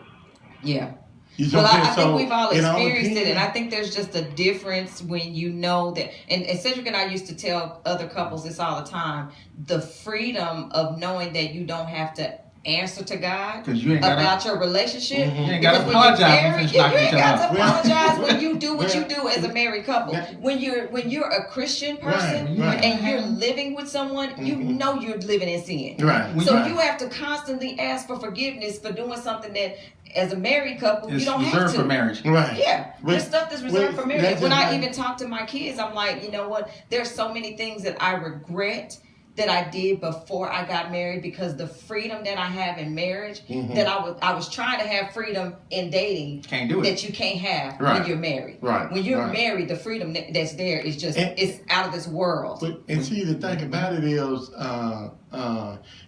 yeah. You see Well, what I'm I saying? think So, we've all in our experienced it, opinion- and I think there's just a difference when you know that. And Cedric and I used to tell other couples this all the time: the freedom of knowing that you don't have to answer to God 'Cause you ain't gotta- about your relationship. Mhm. You ain't gotta Because when you're apologize when married, it's you knocking ain't each got other to out. apologize when you do what you Well, do as a married couple. yeah. When you're a Christian person Right. and you're living with someone, you Mhm. know you're living in sin. Right. When So right. you have to constantly ask for forgiveness for doing something that, as a married couple, It's you don't have reserved to. for marriage. Right. Yeah, Well, there's stuff that's reserved well, for marriage. that's When just I like- even talk to my kids, I'm like, you know what? There's so many things that I regret that I did before I got married because the freedom that I have in marriage, Mhm. that I was trying to have freedom in dating Can't do it. that you can't have Right. when you're married. Right, When you're right. married, the freedom that's there is just And- it's out of this world. But, and see, the thing about it is,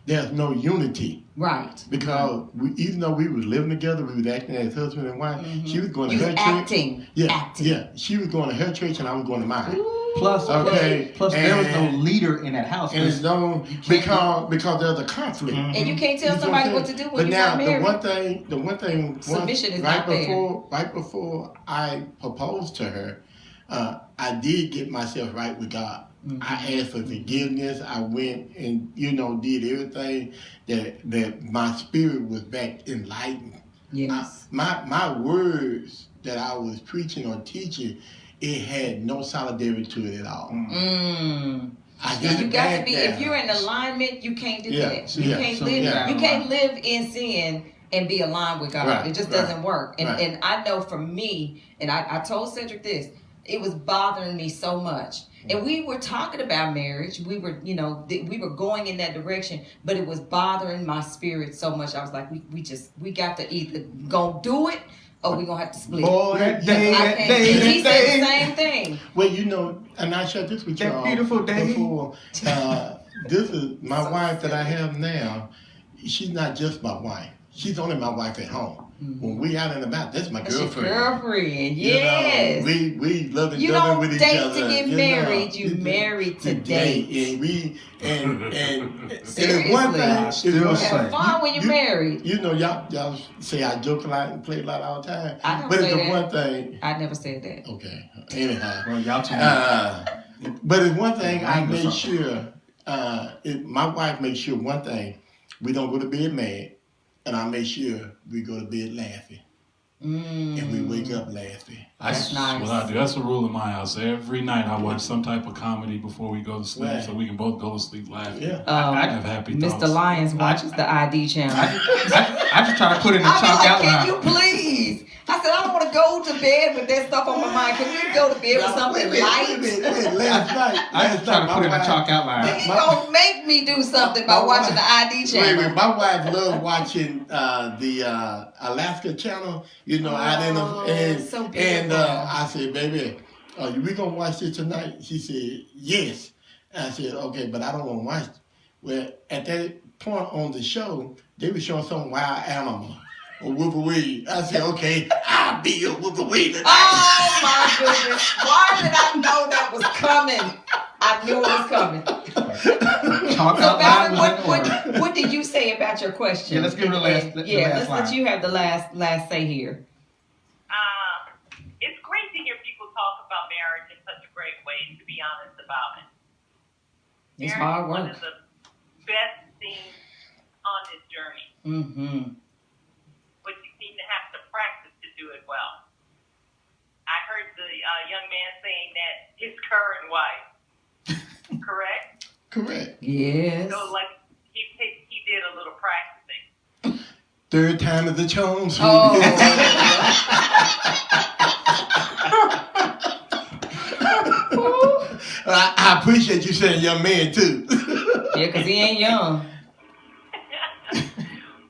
there's no unity. Right. Because even though we were living together, we was acting as husband and wife. Mhm. She was going to You her was church. acting. Yeah, Acting. yeah. She was going to her church, and I was going to mine. Plus, Okay, plus there was no and- leader in that house. And it's no because there's a conflict. Mhm. And you can't tell You see somebody I'm what to saying? do when But you're now not married. the one thing Submission is right not there. before I proposed to her, I did get myself right with God. Mm-hmm. I asked for forgiveness. I went and did everything that my spirit was back enlightened. Yes. My words that I was preaching or teaching, it had no solidarity to it at all. Mm. I Yeah, you got to back be. down. If you're in alignment, you can't do Yeah, that. so You yeah, can't so live. yeah. You can't live in sin and be aligned with God. Right, It just right, doesn't work. And right. and I know for me, and I told Cedric this. It was bothering me so much. And we were talking about marriage. We were, we were going in that direction, but it was bothering my spirit so much. I was like, we got to either go do it or we're gonna have to split. Boy, that day, I that can't- day, and he that said the day. same thing. Well, and I shared this with That y'all beautiful day. before. This is my wife that I have now. She's not just my wife. she's only my wife at home. When we out and about, that's my That's your girlfriend. girlfriend, You know, yes. we love and You loving don't with each date other. to get married. You married to date. And it's Seriously. one thing. I still it's say- one- Have fun when you're married. You know, y'all say I joke a lot and play a lot all the time. I don't But it's say the that. one thing. I never said that. Okay. Anyhow. Well, y'all too. But it's one thing I Rhyme or make something. sure. My wife makes sure one thing: we don't go to bed mad, and I make sure we go to bed laughing, and we wake up laughing. That's nice. what I do. That's a rule in my house. Every night I watch some type of comedy before we go to sleep, Right. so we can both go to sleep laughing. Yeah. I have happy thoughts. Mr. Lyons watches the ID channel. I just try to put it in the I be chalk like, outline. can you please? I said, I don't want to go to bed with that stuff on my mind. Can we go to bed with something light? Last night, I just try to put it in the chalk outline. He gonna make me do something by My watching the wife- ID Wait, channel. my wife loves watching the Alaska channel. You know, out in Oh, the and so beautiful. I said, baby, we gonna watch this tonight? She said, yes. I said, okay, but I don't want to watch it. Well, at that point on the show, they were showing some wild animal. A whippoorwill. I said, okay, I'll be a whippoorwill tonight. Oh my goodness! Why did I know that was coming? I knew it was coming. Chalk So, outline Valerie, was in order. what did you say about your question? Yeah, let's give her the last- the last let's let line. you have the last say here. It's great to hear people talk about marriage in such a great way, to be honest about it. It's Marriage hard is one work. of the best things on this journey, Mm-hmm. but you seem to have to practice to do it well. I heard the young man saying that his current wife, correct? Correct. Yes. So, like, he did a little practicing. Third time is the charm. Oh. I appreciate you saying young man too. Yeah, because he ain't young.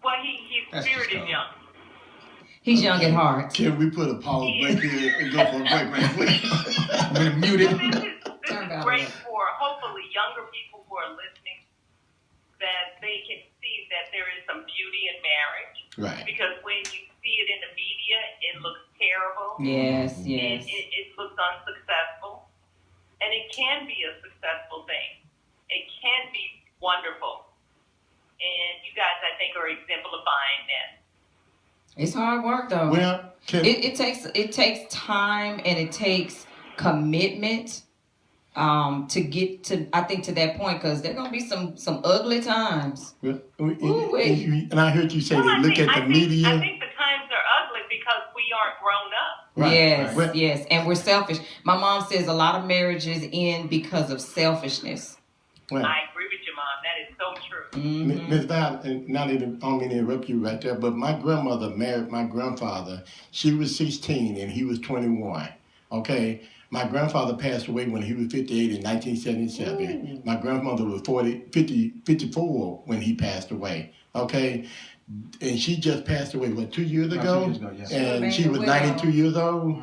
Well, his That's spirit just is young. He's young at heart. Can we put a pause break here and go for a break right quick? I'm gonna mute it. This Turn is down great the- for hopefully younger people who are listening, that they can see that there is some beauty in marriage. Right. Because when you see it in the media, it looks terrible. Yes, yes. It looks unsuccessful. And it can be a successful thing. It can be wonderful. And you guys, I think, are exemplifying that. It's hard work though. Well, It takes time and it takes commitment to get to that point, because there gonna be some ugly times. and I heard you say Well, they look at the I media. think the times are ugly because we aren't grown up. Right, Yes, right. Well, yes, and we're selfish. My mom says a lot of marriages end because of selfishness. well, I agree with you, Mom. That is so true. Mhm. Ms. Val, and not even, I don't mean to interrupt you right there, but my grandmother married my grandfather. She was 16 and he was 21. Okay? My grandfather passed away when he was 58 in 1977. My grandmother was 54 when he passed away. Okay? And she just passed away, 2 years ago? 2 years ago, yes. And she was 92 years old.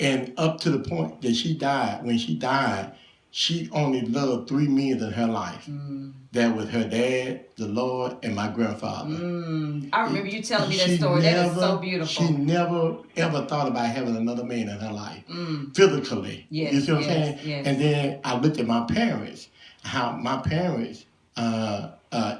And up to the point that she died, when she died, she only loved 3 men in her life. That was her dad, the Lord, and my grandfather. I remember you telling me that She story. That is so never- beautiful. She never ever thought about having another man in her life, Mm. physically. Yes, you see what I'm yes, saying? yes. And then I looked at my parents, how my parents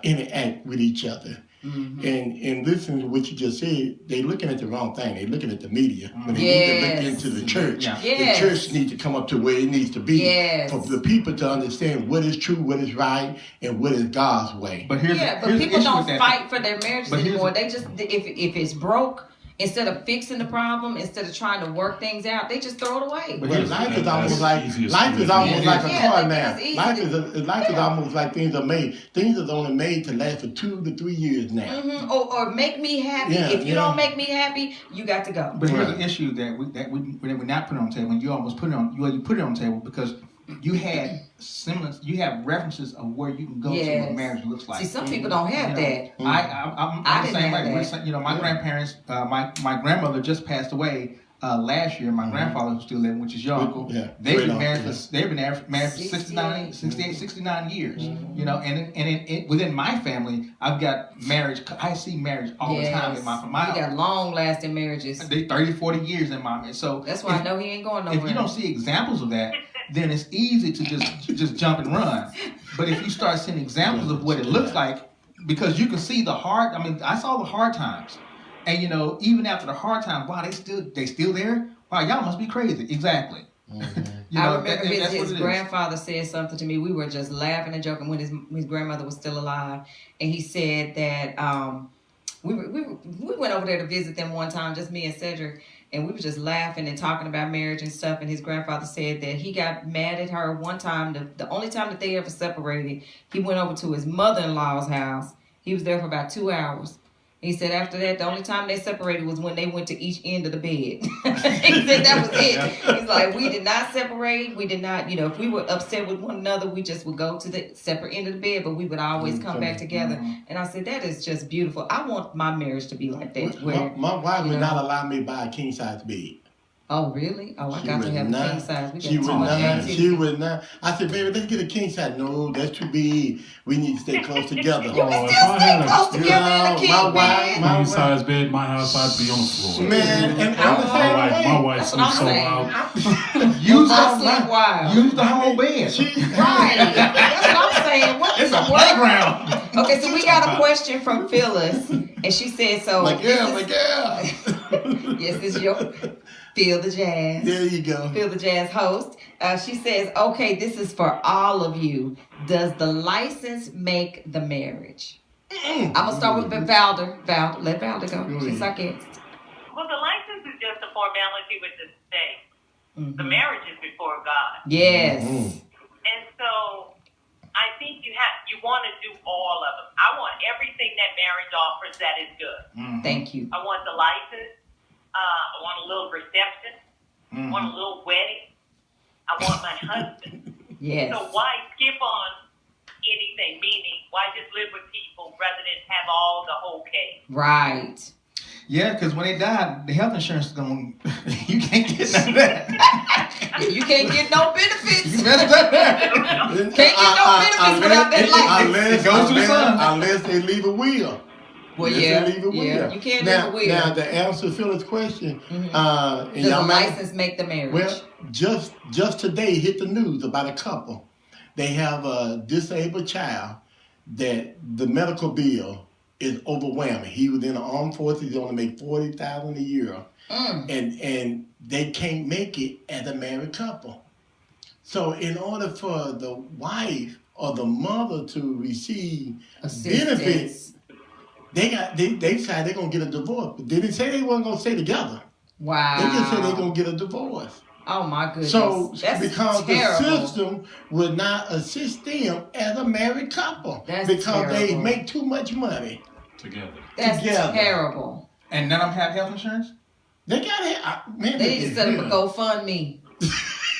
interact with each other. Mm-hmm. And listening to what you just said, they looking at the wrong thing. They looking at the media. When they need to Yes. look into the church. Yeah. Yes. The church needs to come up to where it needs to be Yes. for the people to understand what is true, what is right, and what is God's way. But here's Yeah, the, but here's people the issue don't with that. fight for their marriages But here's anymore. the- They just, if it's broke, instead of fixing the problem, instead of trying to work things out, they just throw it away. But Well, here's- life is that's almost the like easiest life way is to almost do it. like a Yeah, car that now. is easy. Life is almost like things are made. Things are only made to last for 2 to 3 years now. Mm-hmm. Or make me happy. Yeah, If you yeah. don't make me happy, you got to go. But here's Right. the issue that we're not putting on the table, and you almost put it on. You put it on the table because you had you have references of where you can go to Yes. what marriage looks like. See, some people don't have You know, that. I'm I the didn't same have way. that. My Yeah. grandparents, my grandmother just passed away last year. My grandfather who's still living, which is your uncle. Yeah. They've been Great married uncle, for 69 years. You know, and within my family, I've got marriage. I see marriage all the time in my We got long lasting marriages. They 30, 40 years in my. So That's why I know he ain't going nowhere. if you don't see examples of that, then it's easy to just jump and run. But if you start seeing examples of what it looks like, because you can see the hard. I mean, I saw the hard times, and you know, even after the hard times, wow, they still there. Wow, y'all must be crazy. Exactly. You know, I remember that's his what it is. grandfather said something to me. We were just laughing and joking when his grandmother was still alive, and he said that we went over there to visit them one time, just me and Cedric, and we were just laughing and talking about marriage and stuff. And his grandfather said that he got mad at her one time. The only time that they ever separated, he went over to his mother-in-law's house. He was there for about 2 hours. He said after that, the only time they separated was when they went to each end of the bed. He said that was it. He's like, we did not separate. We did not, you know, if we were upset with one another, we just would go to the separate end of the bed, but we would always come back together. And I said, that is just beautiful. I want my marriage to be like that. Where, my wife you would know, not allow me to buy a king size bed. Oh, really? Oh, I got to have a king size. We got She too would much not. activity. She would not. I said, baby, let's get a king size. No, that's too big. We need to stay close together. Oh, if Still I stay had close a together in a my king wife- bed. my- king size bed, my house, I'd be on the floor. Man, and I'm the same My way. wife That's sleeps what so I'm loud. Use I sleep wild. Use the whole bed. Right. That's what I'm saying. What It's a what- playground. Okay, so we got a question from Phyllis, and she said, so My girl, this my girl. is- yes, this is your Feel the Jazz. There you go. Feel the Jazz host. She says, okay, this is for all of you. Does the license make the marriage? I'm going to start with Valder. Let Valder go. She's our guest. Well, the license is just a formality with the state. The marriage is before God. Yes. And so I think you want to do all of them. I want everything that marriage offers that is good. Thank you. I want the license. I want a little reception. I want a little wedding. I want my husband. Yes. So why skip on anything? Meaning, why just live with people rather than have all the whole cake? Right. Yeah, because when they die, the health insurance is going. You can't get none of that. You can't get no benefits. You better do that. Can't get no benefits without that license. It goes to the son. Unless they leave a will. Well, Unless yeah. they leave a will. Yeah. You can't now, leave a will. Now, to answer Phyllis' question, and Does the y'all might- license make the marriage? Well, just today hit the news about a couple. They have a disabled child that the medical bill is overwhelming. He was in the armed forces. He only make $40,000 a year, and they can't make it as a married couple. So, in order for the wife or the mother to receive benefits, they decided they're gonna get a divorce. But they didn't say they weren't gonna stay together. Wow. They just said they're gonna get a divorce. Oh my goodness. So That's because terrible. the system would not assist them as a married couple That's because they terrible. make too much money. Together. That's together. terrible. And none of them have health insurance? They got it. Man, They need to set up a GoFundMe.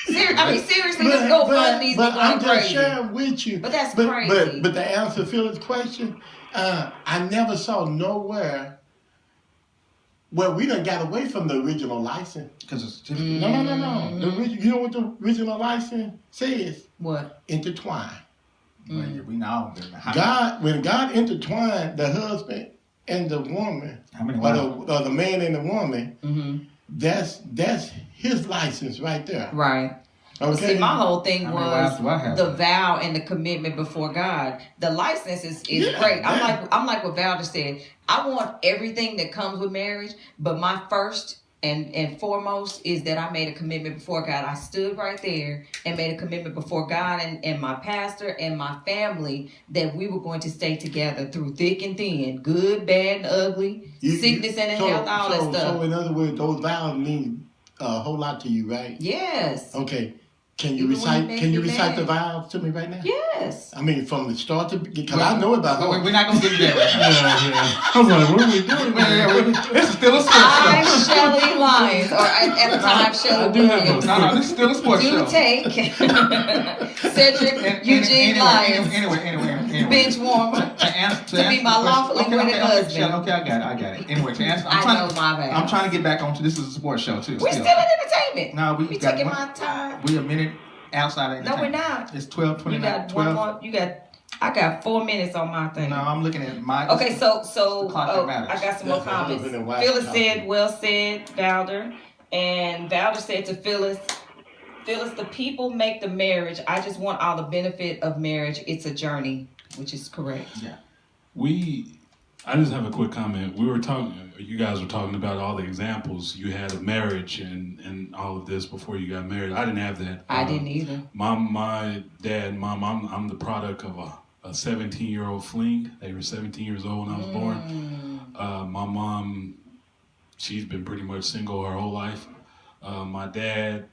Seriously, But- this GoFundMe's but going I'm just crazy. sharing with you. But that's But crazy. to answer Phil's question, I never saw nowhere where we done got away from the original license. Because it's No. Mm-hmm. You know what the original license says? What? Intertwine. we know. When God intertwined the husband and the woman, How many or the man and the woman, Mm-hmm. that's his license right there. Right. Well, Okay. see, my whole thing How many wives do I was have? the vow and the commitment before God. The license is Yeah, great. yeah. I'm like what Val just said. I want everything that comes with marriage, but my first and foremost is that I made a commitment before God. I stood right there and made a commitment before God and my pastor and my family that we were going to stay together through thick and thin, good, bad, and ugly, sickness and health, all that stuff. So in other words, those vows mean a whole lot to you, right? Yes. Okay. Can you Even when recite? it makes Can you me recite the mad. vows to me right now? Yes. I mean, from the start to because I know about We're heart. not gonna get to that right now. Yeah. I was like, what are we doing? This is still a sports I'm show. Shelley Lyons, or at the time Shelley do have Williams. No, this is still a sports show. Do take Cedric Eugene Lyons, Anyway. bench warmer. To be my lawfully wedded husband. Okay, I got it. Anyway, to answer, I know my bad. I'm trying to get back onto this is a sports show too. We're still in entertainment. No, We got taking one- my time. We a minute outside of No, we're entertainment. not. It's 12:29. You got 12. one more. I got 4 minutes on my thing. No, I'm looking at my. Okay, so the clock that matters. I got some more That's a little comments. bit of white Phyllis coffee. said, "Well said, Valder," and Valder said to Phyllis, "Phyllis, the people make the marriage. I just want all the benefit of marriage. It's a journey," which is correct. I just have a quick comment. You guys were talking about all the examples you had of marriage and all of this before you got married. I didn't have that. I didn't either. My dad, mom, I'm the product of a 17-year-old fling. They were 17 years old when I was born. My mom, she's been pretty much single her whole life. My dad,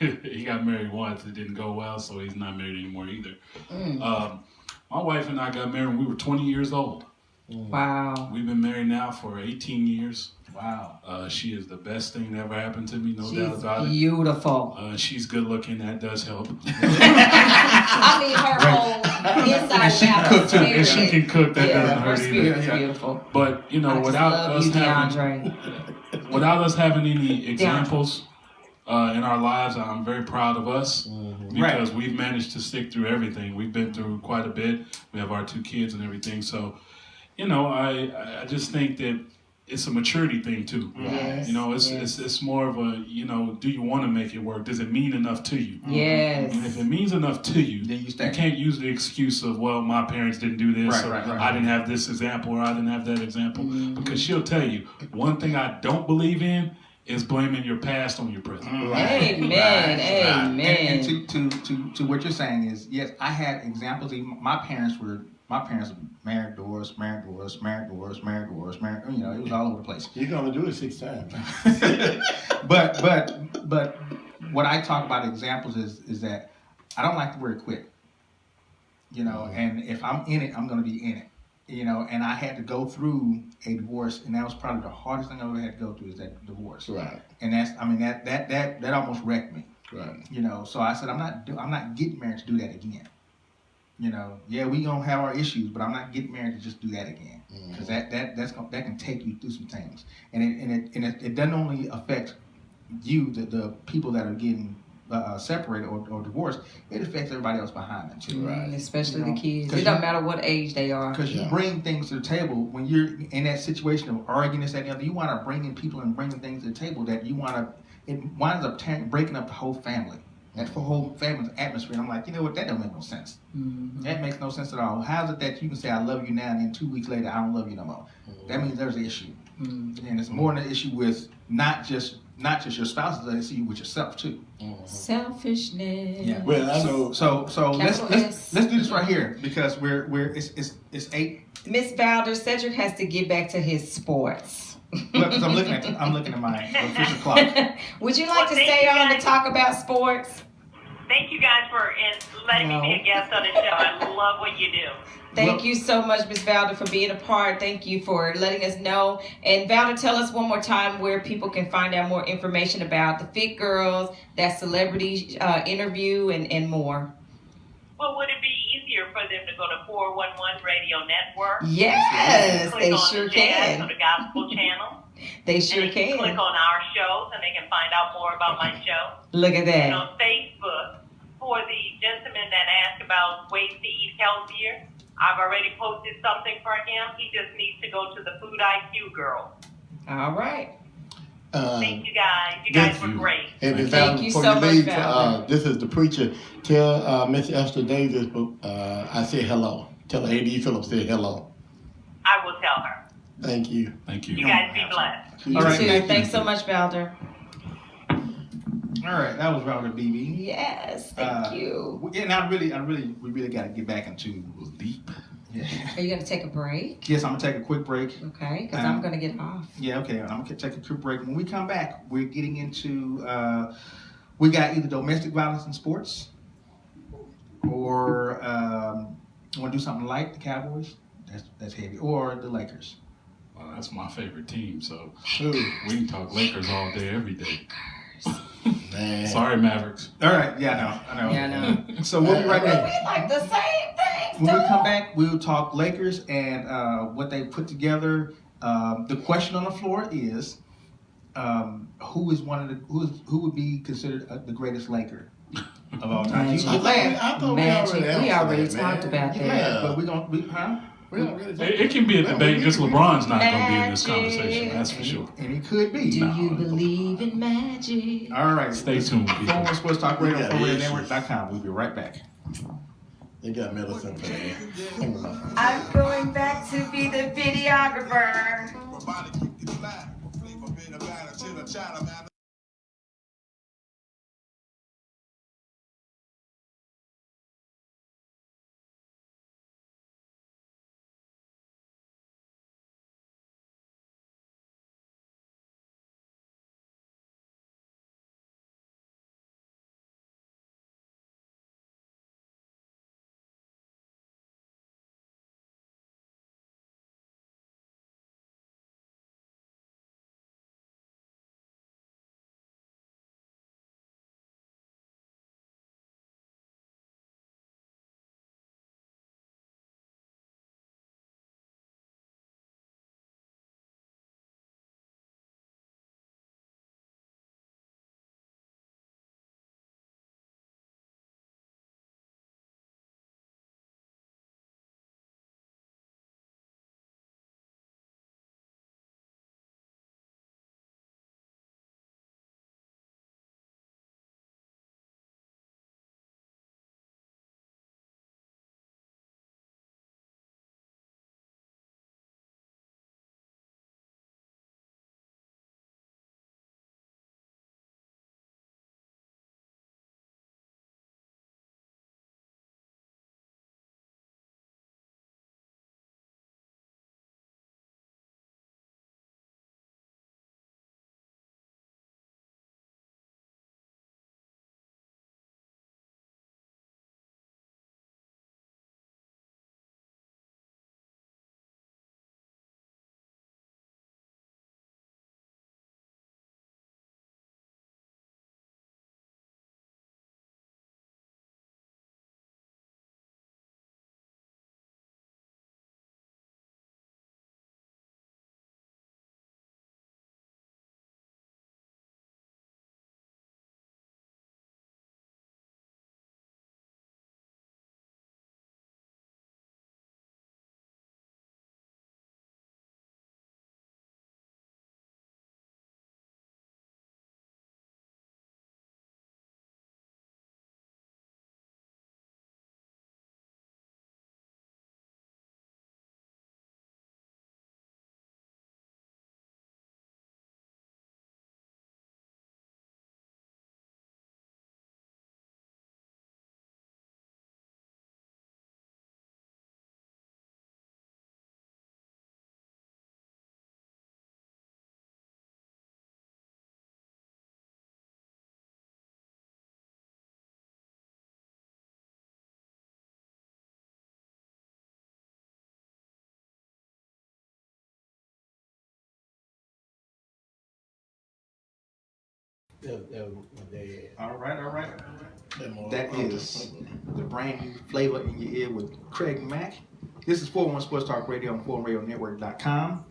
he got married once. It didn't go well, so he's not married anymore either. My wife and I got married when we were 20 years old. Wow. We've been married now for 18 years. Wow. She is the best thing that ever happened to me, no doubt She's about it. beautiful. She's good looking, that does help. I mean, her whole inside And she can out cook, too. spirit. And she can cook, that Yeah, doesn't her hurt either. spirit is beautiful. But, you know, I just without love us you, having DeAndre. without us having any examples in our lives, I'm very proud of us because we've managed to stick through everything. We've been through quite a bit. We have our 2 kids and everything. So, you know, I just think that it's a maturity thing too. Yes, You know, yes. it's more of a, you know, do you want to make it work? Does it mean enough to you? Yes. And if it means enough to you, Then you stay. can't use the excuse of, well, my parents didn't do this, Right, or right. I didn't have this example, or I didn't have that example. Mm-hmm. Because she'll tell you, one thing I don't believe in is blaming your past on your present. Amen. Amen. And to what you're saying is, yes, I had examples. Even my parents were married, divorced, married, divorced, married, divorced, married, divorced, married. You know, it was all over the place. You're gonna do it 6 times. but what I talk about examples is that I don't like the word quit. You know, and if I'm in it, I'm going to be in it. You know, and I had to go through a divorce, and that was probably the hardest thing I ever had to go through is that divorce. Right. And that almost wrecked me. Right. You know, so I said I'm not getting married to do that again. You know, yeah, we gonna have our issues, but I'm not getting married to just do that again because that can take you through some things, and it doesn't only affect you, the people that are getting separated or divorced. It affects everybody else behind them too. Right. Especially You know, the kids. 'cause It doesn't you- matter what age they are. Because you Yeah. bring things to the table when you're in that situation of arguing this, that, and the other. You want to bring in people and bringing things to the table that you want to. It winds up breaking up the whole family. That whole family's atmosphere. I'm like, you know what? That don't make no sense. That makes no sense at all. How's it that you can say I love you now and then 2 weeks later I don't love you no more? That means there's an issue, and it's more than an issue with not just your spouse, it's an issue with yourself too. Selfishness. Yeah. Well, I know. So let's Capital S. do this right here because it's 8. Miss Valder, Cedric has to get back to his sports. Because I'm looking at my official clock. Would you like Well, to thank stay you, on to guys. talk about sports? Thank you guys for letting No. me be a guest on the show. I love what you do. Thank you so much, Miss Valder, for being a part. Thank you for letting us know. And Valder, tell us one more time where people can find out more information about the Fit Girls, that celebrity interview, and more. Well, would it be easier for them to go to 411 Radio Network? Yes, Click they on sure the jazz can. or the gospel channel. They sure and they can click can. on our shows and they can find out more about my show. Look at And that. on Facebook, for the gentleman that asked about ways to eat healthier, I've already posted something for him. He just needs to go to the Food IQ Girl. All right. Thank you guys. You guys thank were you. great. And Ms. Thank Allen, you before so you much, leave, Valerie. this is the preacher. Tell Miss Esther Davis I say hello. Tell her A.D. Phillips say hello. I will tell her. Thank you. Thank You you. guys be blessed. You All right, too. thank you. Thanks so much, Valder. All right, that was Robert BB. Yes, thank you. And we really got to get back into deep. Yeah. Are you going to take a break? Yes, I'm gonna take a quick break. Okay, because I'm going to get off. Yeah, okay. I'm gonna take a quick break. When we come back, we're getting into We got either domestic violence in sports, or want to do something like the Cowboys. That's heavy, or the Lakers. Well, that's my favorite team, so Ooh, we can talk Lakers all day, every day. man. Sorry, Mavericks. All right, yeah, I know. Yeah, I know. So we'll be right back. We like the same things. When we come back, we'll talk Lakers and what they put together. The question on the floor is, who is who would be considered the greatest Laker of all time? You can laugh, I thought Magic. We already answered that, talked about man. that. Yeah. but we already talked It can be a about debate, just LeBron's not going to be in Magic. this conversation, that's for sure. and he could be. Do you believe in magic? All right, Stay tuned, people. 411 Sports Talk Radio, We got issues. 4radionetwork.com. We'll be right back. They got medicine for that. I'm going back to be the videographer. That was my dad. All right. That That is the brand new flavor in your ear with Craig Mack. This is 411 Sports Talk Radio on 4radionetwork.com.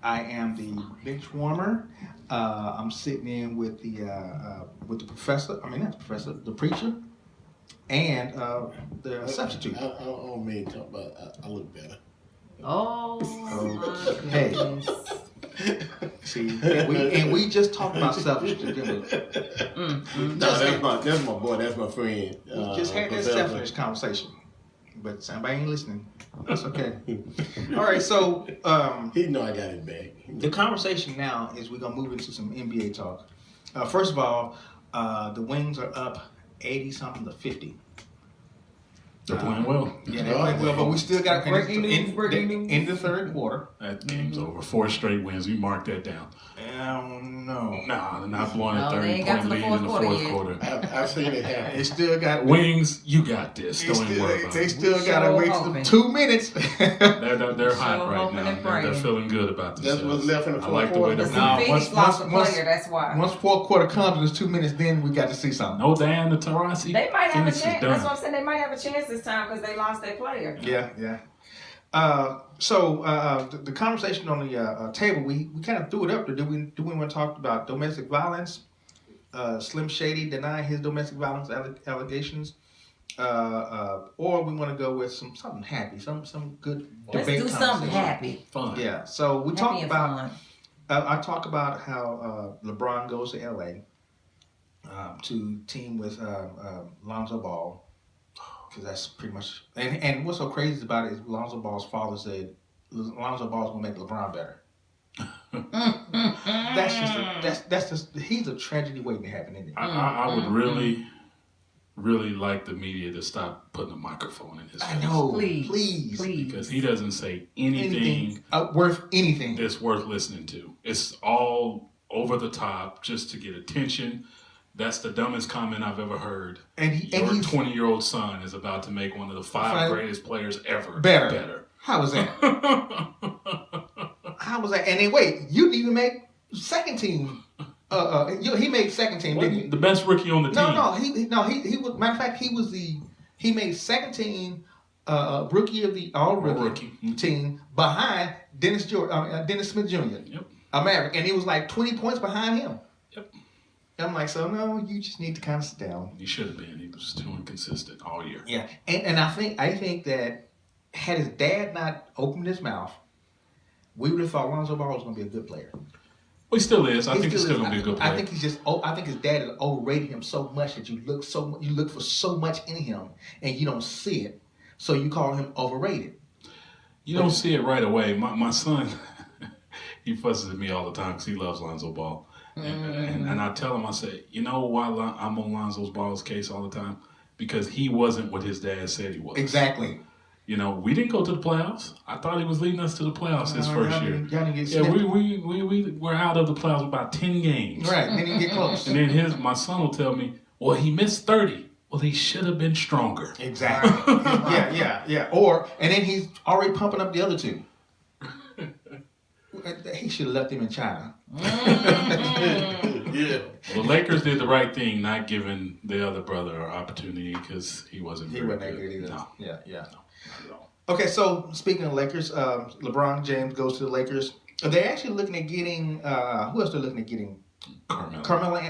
I am the bench warmer. I'm sitting in with the professor. I mean, not the professor, the preacher, and the substitute. I don't mean to talk about. I look better. Oh, Hey. my goodness. See, we just talked about selfishness. Didn't we? That's my boy. That's my friend. We just had that Professor. selfishness conversation, but somebody ain't listening. That's okay. All right, so He know I got his back. the conversation now is we're gonna move into some NBA talk. First of all, the Wings are up 80 something to 50. They're playing well. Yeah, they played well, but we still got Breaking news, breaking news. in the third quarter. That game's over. 4 straight wins. We mark that down. No. Nah, they're not blowing No, a they ain't got to 30-point the lead in the fourth fourth quarter quarter. I've seen it happen. They still got Wings, you got this. They Don't even worry still, about they it. still got to Sure wait hoping. 2 minutes. They're hot Sure right hoping now. and They're praying. feeling good about That's themselves. what's left in the I fourth like the way quarter. they're No, playing. Phoenix lost a once- player, that's why. Once fourth quarter comes and it's 2 minutes, then we got to see something. No Diana Taurasi. They might have Phoenix a is chance. done. That's what I'm saying. They might have a chance this time because they lost their player. Yeah. So the conversation on the table, we kind of threw it up there. Do we want to talk about domestic violence? Slim Shady denying his domestic violence allegations, or we want to go with something happy, some good Let's debate do something conversation. happy. Fun. Yeah. So we Happy talked and about. fun. I talk about how LeBron goes to LA to team with Lonzo Ball. Because that's pretty much, and what's so crazy about it is Lonzo Ball's father said Lonzo Ball's gonna make LeBron better. that's just he's a tragedy waiting to happen, isn't it? I would really like the media to stop putting a microphone in his face. I know, Please. please, Because he doesn't say anything worth anything. that's worth listening to. It's all over the top just to get attention. That's the dumbest comment I've ever heard. And Your he's 20-year-old son is about to make one of the 5 greatest players ever better. How was that? How was that? And then wait, you didn't even make second team. He made second team, didn't he? The best rookie on the team. He was. Matter of fact, he made second team, rookie of the all rookie team behind Dennis Smith Jr. Yep. A Maverick, and he was like 20 points behind him. Yep. I'm like, so no, you just need to kind of sit down. He should have been. He was too inconsistent all year. Yeah, and I think that had his dad not opened his mouth, we would have thought Lonzo Ball was going to be a good player. Well, he still is. I think he's still going to be a good player. I think he's just. I think his dad has overrated him so much that you look for so much in him and you don't see it, so you call him overrated. You don't see it right away. My son, he fusses at me all the time because he loves Lonzo Ball. And I tell him, I say, you know why I'm on Lonzo Ball's case all the time? Because he wasn't what his dad said he was. Exactly. You know, we didn't go to the playoffs. I thought he was leading us to the playoffs his first year. Y'all didn't get Yeah, snipped. we were out of the playoffs about 10 games. Right, they didn't get close. And then my son will tell me, well, he missed 30. Well, he should have been stronger. Exactly. Yeah. And then he's already pumping up the other two. He should have left him in China. Yeah. Well, the Lakers did the right thing, not giving the other brother an opportunity because he wasn't He very wasn't that good either. No, Yeah. not at all. Okay, so speaking of Lakers, LeBron James goes to the Lakers. They're actually looking at getting who else? They're looking at getting Carmelo. Carmelo.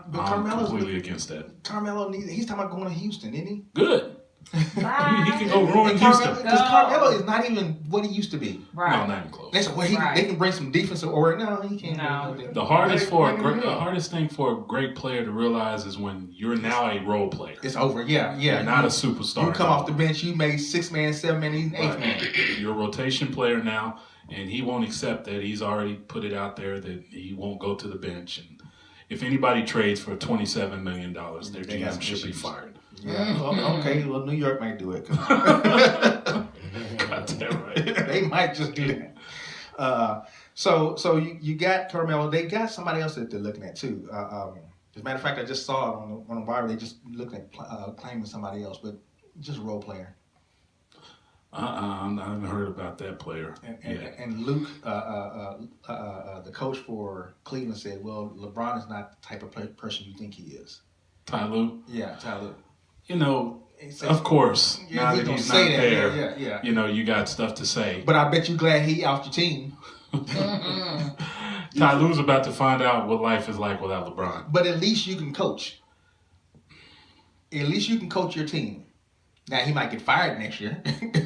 But I'm Carmelo's completely against that. Carmelo. He's talking about going to Houston, isn't he? Good. He Bye. can go ruin And Houston. Because Carmelo is not even what he used to be. No, Right. not even close. They said, well, Right. they can bring some defensive or no, he can't. No. do that. The hardest Right. the hardest thing for a great player to realize is when you're now a role player. It's over. Yeah. You're not a superstar. You come off the bench, you made 6 man, 7 man, he's an 8th man. You're a rotation player now, and he won't accept that. He's already put it out there that he won't go to the bench. And if anybody trades for $27 million, their They got GM should be issues. fired. Yeah. Well, okay. Well, New York might do it. Got that right. They might just do that. So you got Carmelo. They got somebody else that they're looking at too. As a matter of fact, I just saw it on the wire. They just looking at claiming somebody else, but just a role player. I haven't heard about that player. And Luke, the coach for Cleveland, said, "Well, LeBron is not the type of person you think he is." Ty Lue, Yeah, Tyler. you know, He said- of course, Yeah, now he that gonna he's say not that. there, Yeah. you know, you got stuff to say. But I bet you glad he off your team. Ty Lue's about to find out what life is like without LeBron. But at least you can coach. At least you can coach your team. Now he might get fired next year.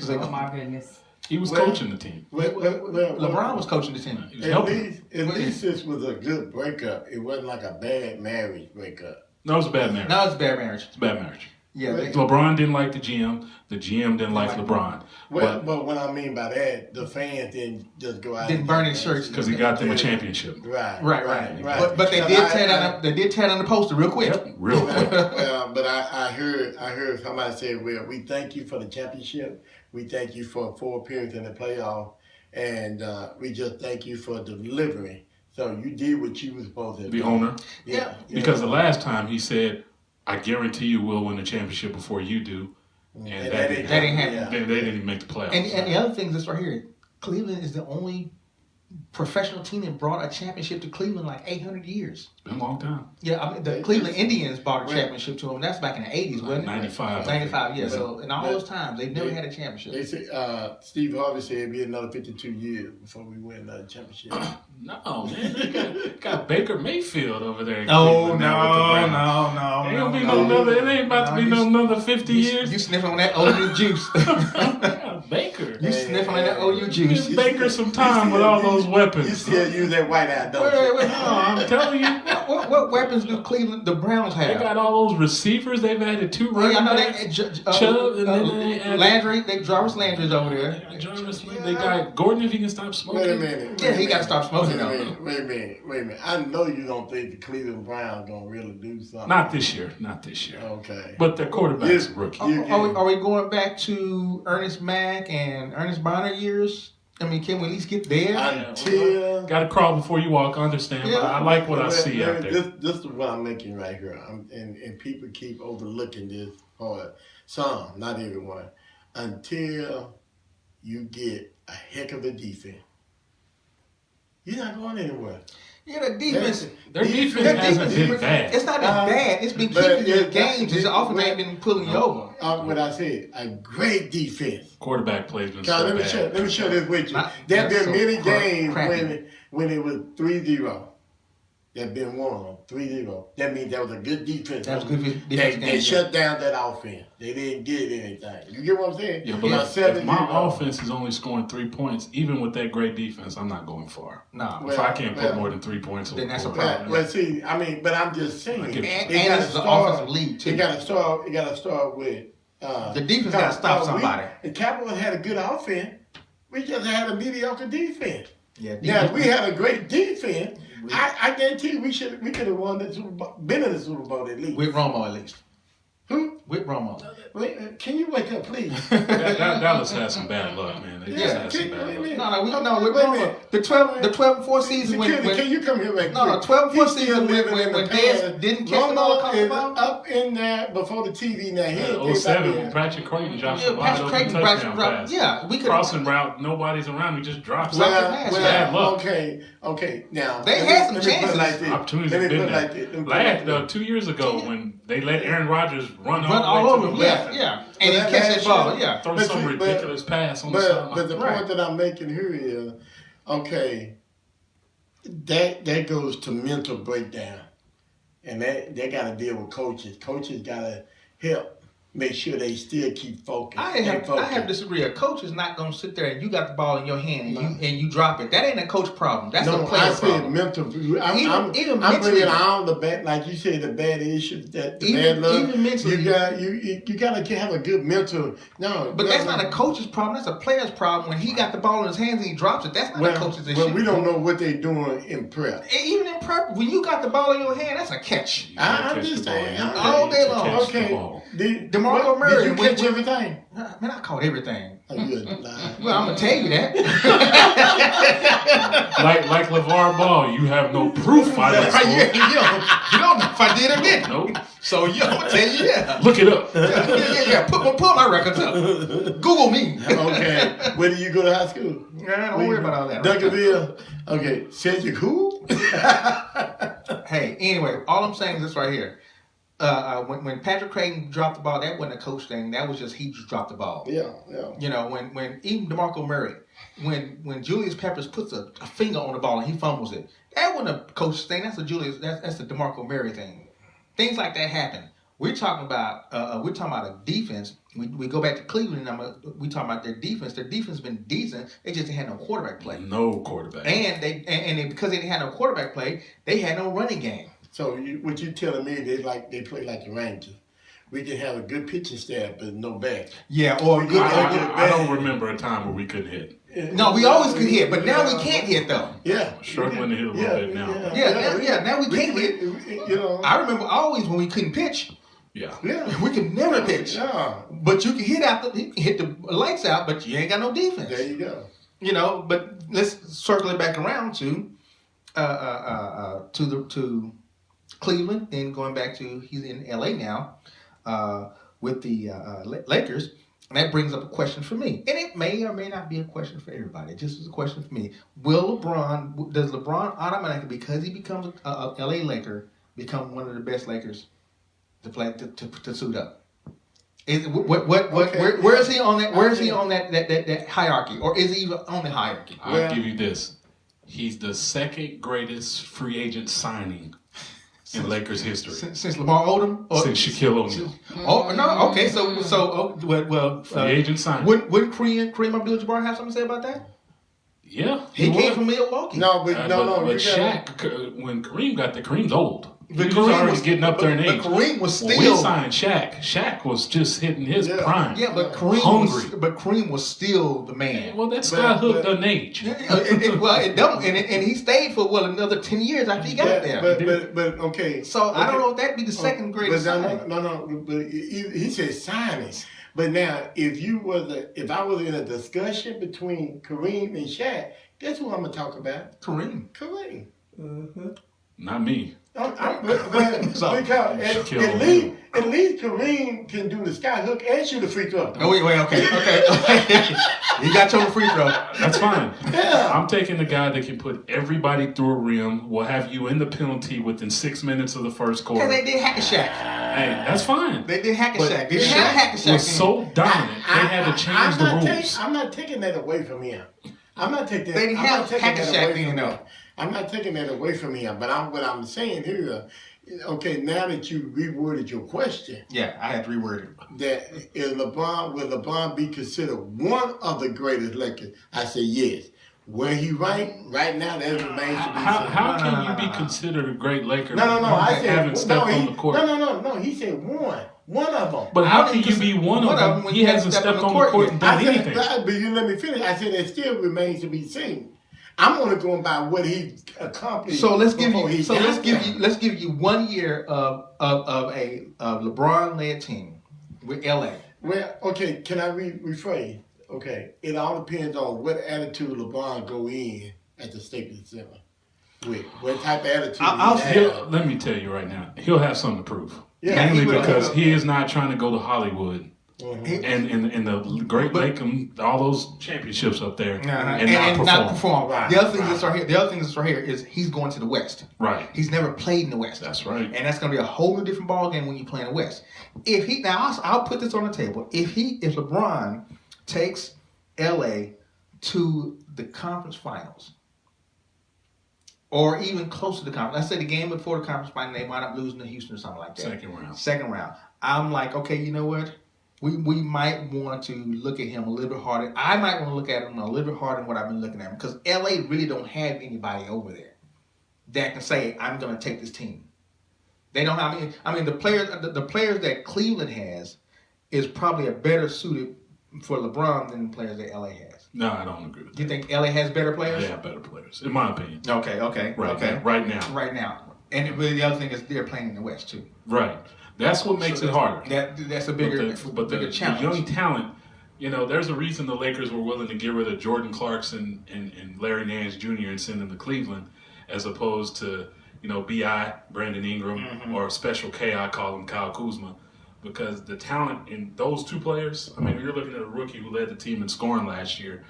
Oh my goodness. He was Well- coaching the team. LeBron was coaching the team. He was helping. At least this was a good breakup. It wasn't like a bad marriage breakup. No, it was a bad marriage. Now it's a bad marriage. It's a bad marriage. Yeah, LeBron didn't like the GM. The GM didn't like LeBron. Well, but what I mean by that, the fans didn't just go out. Didn't burn his shirts Because he got them a championship. Right. But they did tear down the poster real quick. Yep, real quick. But I heard somebody say, "Well, we thank you for the championship. We thank you for 4 appearances in the playoff, and we just thank you for delivering. So you did what you were supposed to do." The owner. Yeah. Because the last time he said, "I guarantee you we'll win the championship before you do," and that didn't happen. They didn't even make the playoffs. And the other thing is this right here: Cleveland is the only professional team that brought a championship to Cleveland like 800 years. It's been a long time. Yeah, I mean the Cleveland Indians brought a championship to them. That's back in the 80s, wasn't it? 95. 95, yeah. So in all those times, they've never had a championship. They say Steve Harvey said it'd be another 52 years before we win another championship. No, man. They got Baker Mayfield over there. in Oh, Cleveland now with the Browns. Ain't gonna be it ain't about to be another 50 years. You sniffing on that OU juice. Baker. You sniffing on that OU juice. Give Baker some time with all those You weapons. still use that white eye, don't you? Wait. No, I'm telling you. What weapons do the Browns have? They got all those receivers. They've added 2 Well, running I know backs. Chubb and then they added Landry. Jarvis Landry's over there. Jarvis, they got Gordon if he can stop smoking. Wait a minute. Yeah, he got to stop smoking though. Wait a minute. I know you don't think the Cleveland Browns gonna really do something. Not this year. Okay. But their quarterback's a rookie. Are we going back to Ernest Mack and Ernest Bonner years? I mean, can we at least get there? Until Got to crawl before you walk. I understand, but I like what I see out there. This is what I'm making right here, and people keep overlooking this part. Some, not everyone. Until you get a heck of a defense, you're not going anywhere. Yeah, the defense. Their defense hasn't been bad. It's not that bad. It's been keeping you in games. It's often ain't been pulling you over. What I said, a great defense. Quarterback plays been so Let me share this with you. There have been many games when it was 3-0. That been won 3-0. That means that was a good defense. That was good They defense. shut down that offense. They didn't get anything. You get what I'm saying? Yeah, but if my offense is only scoring 3 points, even with that great defense, I'm not going far. No. If I can't put more than 3 points, then that's a problem. problem. Well, see, I mean, but I'm just saying. And it's an offensive league too. It got to start with. The defense got to stop somebody. The Capitals had a good offense. We just had a mediocre defense. Yeah. Now, if we had a great defense, I guarantee you we could have won the Super Bowl, been in the Super Bowl at least. With Romo at least. Who? With Romo. Wait, can you wake up, please? Dallas has some bad luck, man. They just had some bad luck. No, with Romo. The 12-4 season when can you come here right No, quick? 12-4 season when Dez didn't catch the ball across the ball. Up in there before the TV now. He 07 when Patrick Creighton dropped a wide Patrick open Creighton touchdown dropped. pass. Yeah, we could Crossing route, nobody's around. He just drops. Well, luck. okay. Now They had some chances. Opportunities have been there. 2 years ago when they let Aaron Rodgers run all over him. Yeah. And he catch that ball. Yeah. Throw some ridiculous pass on the sideline. But the point that I'm making here is, okay, that goes to mental breakdown, and they got to deal with coaches. Coaches got to help make sure they still keep focused. I have disagree. A coach is not going to sit there and you got the ball in your hand and you drop it. That ain't a coach problem. That's a player problem. Mental. I'm even I'm mentally, bringing all the bad, like you say, the bad issues, the bad luck. Even mentally, you got to have a good mental. No, but that's not a coach's problem. That's a player's problem. When he got the ball in his hands and he drops it, that's not a coach's issue. Well, we don't know what they're doing in prep. Even in prep, when you got the ball in your hand, that's a catch. I'm just saying. All day long. Okay. DeMarco Murray. Did you catch everything? Man, I caught everything. Oh, you're lying. Well, I'm gonna tell you that. like LeVar Ball, you have no proof. I you don't know if I did or didn't. Nope. So I'm gonna tell you that. Look it up. Yeah. Pull my records up. Google me. Okay. Where did you go to high school? Yeah, don't worry about all that. Duncanville. Okay. Cedric who? Hey, anyway, all I'm saying is this right here. When Patrick Creighton dropped the ball, that wasn't a coach thing. That was just he just dropped the ball. Yeah. You know, when even DeMarco Murray, when Julius Peppers puts a finger on the ball and he fumbles it, that wasn't a coach thing. That's a DeMarco Murray thing. Things like that happen. We're talking about a defense. We go back to Cleveland. We talking about their defense. Their defense has been decent. They just had no quarterback play. No quarterback. And because they didn't have no quarterback play, they had no running game. So what you telling me? They play like the Rangers. we can have a good pitching staff, but no bat. Yeah, or good. I don't remember a time where we couldn't hit. No, we always could hit, but now we can't hit though. Yeah, Struggling to hit a little bit now. Now we can't hit. You know, I remember always when we couldn't pitch. Yeah. We could never pitch. Yeah. But you can hit the lights out, but you ain't got no defense. There you go. You know, but let's circle it back around to Cleveland, and going back to he's in LA now with the Lakers. And that brings up a question for me. And it may or may not be a question for everybody. It just is a question for me. Does LeBron automatically, because he becomes a LA Laker, become one of the best Lakers to play to suit up? Where is he on that? Where is he on that hierarchy, or is he even on the hierarchy? I'll give you this: he's the second greatest free agent signing in Lakers history since Lamar Odom, since Shaquille O'Neal. Oh no, okay, free agent signing. Wouldn't Kareem Abdul-Jabbar have something to say about that? Yeah, he came from Milwaukee. But Shaq, when Kareem got there, Kareem's old. He was already getting up there in age. But Kareem was still. When we signed Shaq, Shaq was just hitting his prime. Yeah, but Kareem was still the man. Yeah, well, that skyhook doesn't age. It don't, and he stayed for another 10 years after he got there. But okay. So I don't know if that'd be the second greatest. No. But he said signings. But now, if I was in a discussion between Kareem and Shaq, guess who I'm gonna talk about? Kareem. Mm-hmm. Not me. Because at least Kareem can do the sky hook and shoot a free throw. Oh, wait, okay. You got your free throw. That's fine. Yeah. I'm taking the guy that can put everybody through a rim, will have you in the penalty within 6 minutes of the first quarter. Because they did Hack-a-Shaq. Hey, that's fine. They did Hack-a-Shaq. But Shaq was so dominant, they had to change the rules. I'm not taking that away from him. I'm not taking that. They didn't have Hack-a-Shaq then, though. I'm not taking that away from him, but what I'm saying here, okay, now that you reworded your question. Yeah, I had to reword it. That will LeBron be considered one of the greatest Lakers? I say yes. Where he right now, that remains to be seen. How can you be considered a great Laker? No. I said haven't stepped on the court. No. He said one. One of them. But how can you be one of them when he hasn't stepped on the court and done anything? But you let me finish. I said it still remains to be seen. I'm only going by what he accomplished. So let's give you 1 year of a LeBron-led team with LA. Well, okay, can I rephrase? Okay, it all depends on what attitude LeBron go in at the Staples Center with. What type of attitude let me tell you right now, he'll have something to prove. Yeah, mainly because he is not trying to go to Hollywood. Mm-hmm. And in the Great Lake, all those championships up there, and not perform. Right. The other thing that's right here is he's going to the West. Right. He's never played in the West. That's right. And that's going to be a whole new different ball game when you play in the West. I'll put this on the table. If LeBron takes LA to the conference finals, or even close to the conference, let's say the game before the conference final, they wind up losing to Houston or something like that. Second round. I'm like, okay, you know what? We might want to look at him a little bit harder. I might want to look at him a little bit harder than what I've been looking at him, because LA really don't have anybody over there that can say, I'm going to take this team. They don't have. I mean, the players that Cleveland has is probably a better suited for LeBron than the players that LA has. No, I don't agree with that. You think LA has better players? They have better players, in my opinion. Okay. Right now. And the other thing is they're playing in the West too. Right. That's what makes it harder. That's a bigger challenge. The young talent, there's a reason the Lakers were willing to get rid of Jordan Clarkson and Larry Nance Jr. and send them to Cleveland, as opposed to B.I., Brandon Ingram, or Special K, I call him, Kyle Kuzma, because the talent in those two players. I mean, you're looking at a rookie who led the team in scoring last year.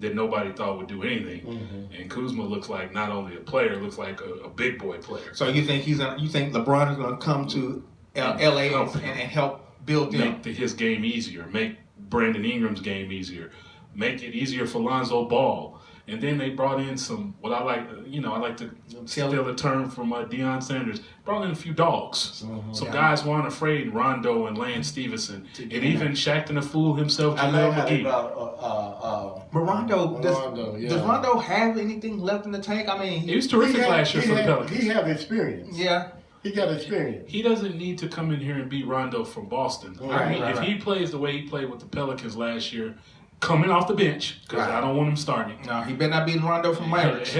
That nobody thought would do anything, and Kuzma looks like not only a player, looks like a big boy player. So you think LeBron is going to come to LA and help build them, make his game easier, make Brandon Ingram's game easier, make it easier for Lonzo Ball, and then they brought in some what I like, I like to steal a term from Deion Sanders. Brought in a few dogs, some guys who aren't afraid, Rondo and Lance Stevenson, and even Shaq the Fool himself, JaVale McGee. But does Rondo have anything left in the tank? I mean, he was terrific last year for the Pelicans. He have experience. Yeah. He got experience. He doesn't need to come in here and be Rondo from Boston. Right, if he plays the way he played with the Pelicans last year, coming off the bench, because I don't want him starting. No, he better not be Rondo from Mavericks.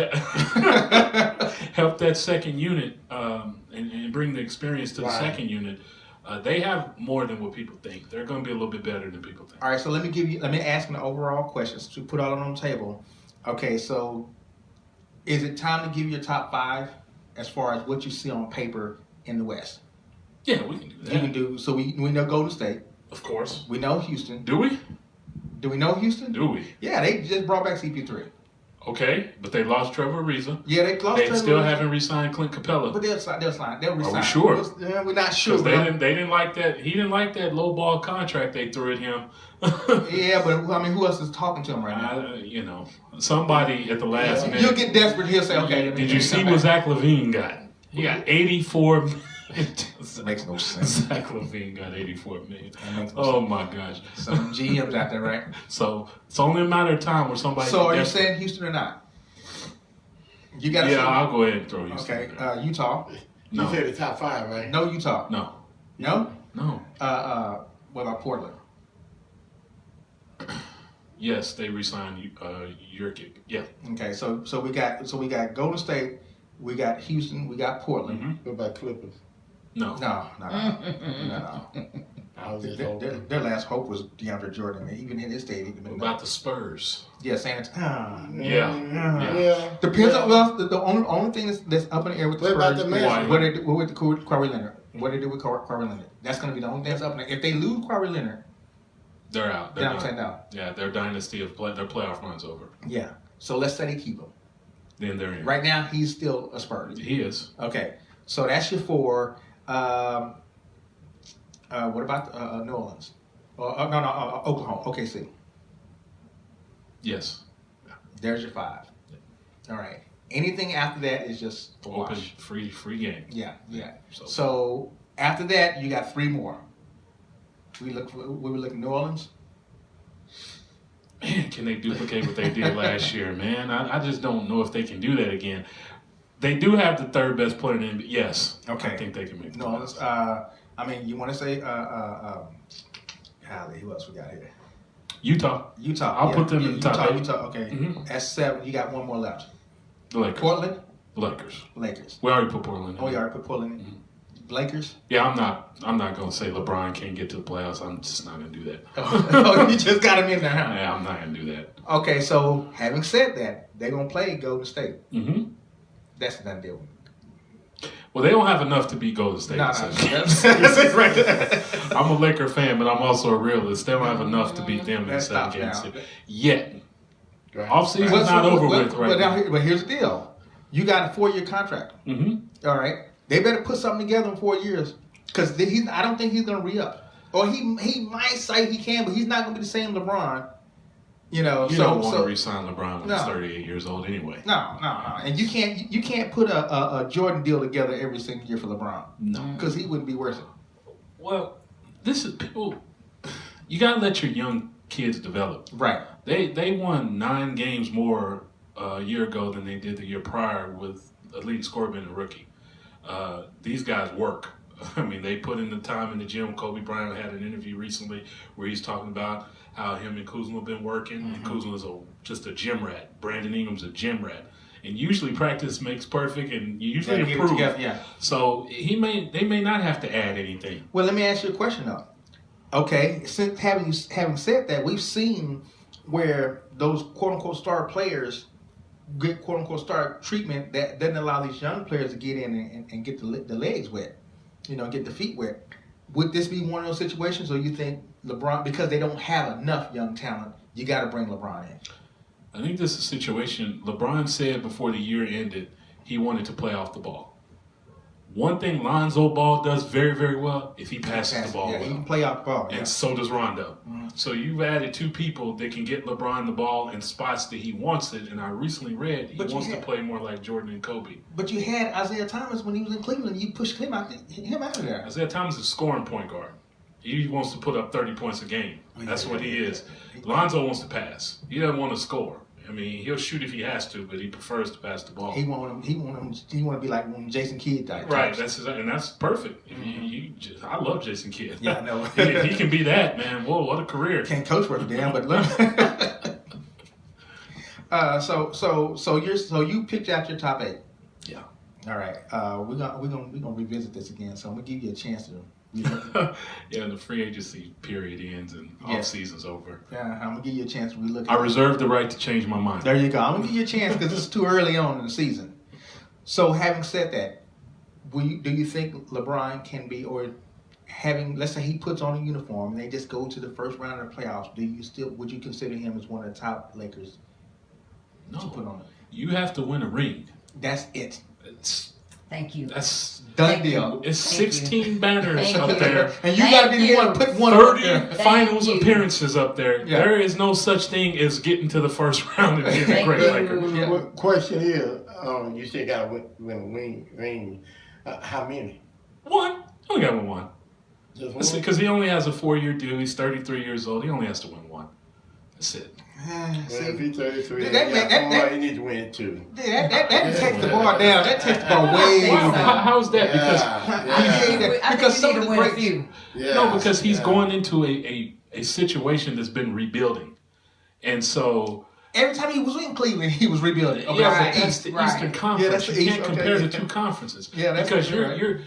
Help that second unit and bring the experience to the second unit. They have more than what people think. They're going to be a little bit better than people think. All right, so let me ask the overall questions to put all on the table. Okay, so is it time to give your top 5 as far as what you see on paper in the West? Yeah, we can do that. You can do, so we know Golden State. Of course. We know Houston. Do we? Do we know Houston? Do we? Yeah, they just brought back CP3. Okay, but they lost Trevor Ariza. Yeah, they lost They Trevor still Ariza. haven't re-signed Clint Capella. But they'll sign. They'll resign. Are we sure? We're not sure. Because they didn't like that. He didn't like that low ball contract they threw at him. Yeah, but I mean, who else is talking to him right now? Somebody at the last minute. You'll get desperate. He'll say, "Okay." Did you see what Zach LaVine got? He got 84 million. Makes no sense. Zach LaVine got 84 million. Makes no Oh my gosh. Some GMs out there, right? So it's only a matter of time where somebody. So are you saying Houston or not? You got to Yeah, I'll go ahead and throw Houston. Okay, in there. Utah. You No. said the top 5, right? No Utah. No. No. No. What about Portland? Yes, they re-signed Jurkic. Yeah. Okay, so we got Golden State, we got Houston, we got Portland. Mm-hmm. What about Clippers? No. No. I was just hoping. Their last hope was DeAndre Jordan. Man. Even in his state, he'd What been about the Spurs? yeah, San Antonio. Yeah. Depends on the only thing that's up in the air with the What about Spurs the is Magic? what they do with Kawhi Leonard. What they do with Kawhi Leonard. That's going to be the only thing that's up in the air. If they lose Kawhi Leonard, They're out. then I'm done. saying no. Yeah, their dynasty of their playoff run's over. Yeah. So let's say they keep him. Then they're in. Right now, he's still a Spurs. He is. Okay. So that's your 4. What about New Orleans? Oklahoma. OKC. Yes. There's your 5. All right. Anything after that is just a Open, wash. free game. Yeah. So, So after that, you got 3 more. We were looking New Orleans. man, can they duplicate what they did last year, man? I just don't know if they can do that again. They do have the 3rd best player in the NBA. Yes. Okay. I think they can make the New Orleans. playoffs. I mean, you want to say golly, who else we got here? Utah. Utah. I'll put them in the top 8. Utah. Okay. Mhm. That's 7. You got 1 more left. The Lakers. Portland. Lakers. Lakers. We already put Portland in. Oh, you already put Portland in. Mm-hmm. Lakers. Yeah, I'm not gonna say LeBron can't get to the playoffs. I'm just not gonna do that. Oh, you just got him in there, huh? Yeah, I'm not gonna do that. Okay, so having said that, they're gonna play Golden State. Mm-hmm. That's a done deal. Well, they don't have enough to beat Golden State. No, that's it right there. I'm a Laker fan, but I'm also a realist. They don't have enough to beat them in That's 7 tough games. now. Yet. Right. Offseason's Well, not over well, with right but, now. but here's the deal: you got a 4-year contract. Mm-hmm. All right, they better put something together in 4 years because I don't think he's gonna re-up. Or he might say he can, but he's not gonna be the same LeBron. You know, You so don't want so to re-sign LeBron when he's 38 years old anyway. no, and you can't put a Jordan deal together every single year for LeBron No. because he wouldn't be worth it. Well, this is people. You gotta let your young kids develop. Right. They won 9 games more a year ago than they did the year prior with a leading scorer being a rookie. These guys work. I mean, they put in the time in the gym. Kobe Bryant had an interview recently where he's talking about how him and Kuzma have been working. And Kuzma is just a gym rat. Brandon Ingram's a gym rat. And usually practice makes perfect, and you usually Yeah, keep it improve. together, yeah. So they may not have to add anything. Well, let me ask you a question though. Okay, since having said that, we've seen where those quote unquote star players get quote unquote star treatment that doesn't allow these young players to get in and get the legs wet, get the feet wet. Would this be one of those situations, or you think LeBron, because they don't have enough young talent, you got to bring LeBron in? I think this is a situation. LeBron said before the year ended he wanted to play off the ball. One thing Lonzo Ball does very, very well is he passes the ball Yeah, he well. can play off the ball. And Yeah. so does Rondo. So you've added 2 people that can get LeBron the ball in spots that he wants it. And I recently read he But you wants to had- play more like Jordan and Kobe. But you had Isaiah Thomas when he was in Cleveland. You pushed him out of there. Isaiah Thomas is a scoring point guard. He wants to put up 30 points a game. That's what he is. Lonzo wants to pass. He doesn't want to score. I mean, he'll shoot if he has to, but he prefers to pass the ball. He want to be like one Jason Kidd type. Right, that's perfect. I love Jason Kidd. Yeah, I know. if he can be that, man, whoa, what a career! Can't coach worth a damn, but look. So you picked out your top 8. Yeah. All right. We're gonna revisit this again. So I'm gonna give you a chance to. Yeah, the free agency period ends and off season's over. Yeah, I'm gonna give you a chance to relook. I reserve the right to change my mind. There you go. I'm gonna give you a chance because it's too early on in the season. So having said that, do you think LeBron can be, or let's say he puts on a uniform and they just go to the first round of the playoffs, would you consider him as one of the top Lakers to put on it? You have to win a ring. That's it. Thank you. That's done deal. It's 16 banners up there. And you got to be the one to put one 30 finals appearances up there. Yeah. There is no such thing as getting to the first round and being a great Laker. Yeah. Well, question is, you said got to win a ring. How many? One. Only got one. Just one? Because he only has a 4-year deal. He's 33 years old. He only has to win one. That's it. Well, if he's 33, that he needs to win 2. That takes the bar down. That takes the bar way down. How's that? Because some of the great because he's going into a situation that's been rebuilding, and so every time he was in Cleveland, he was rebuilding. Okay, that's the Eastern Conference. that's the you East, can't compare the two conferences. Yeah, that's because right. you're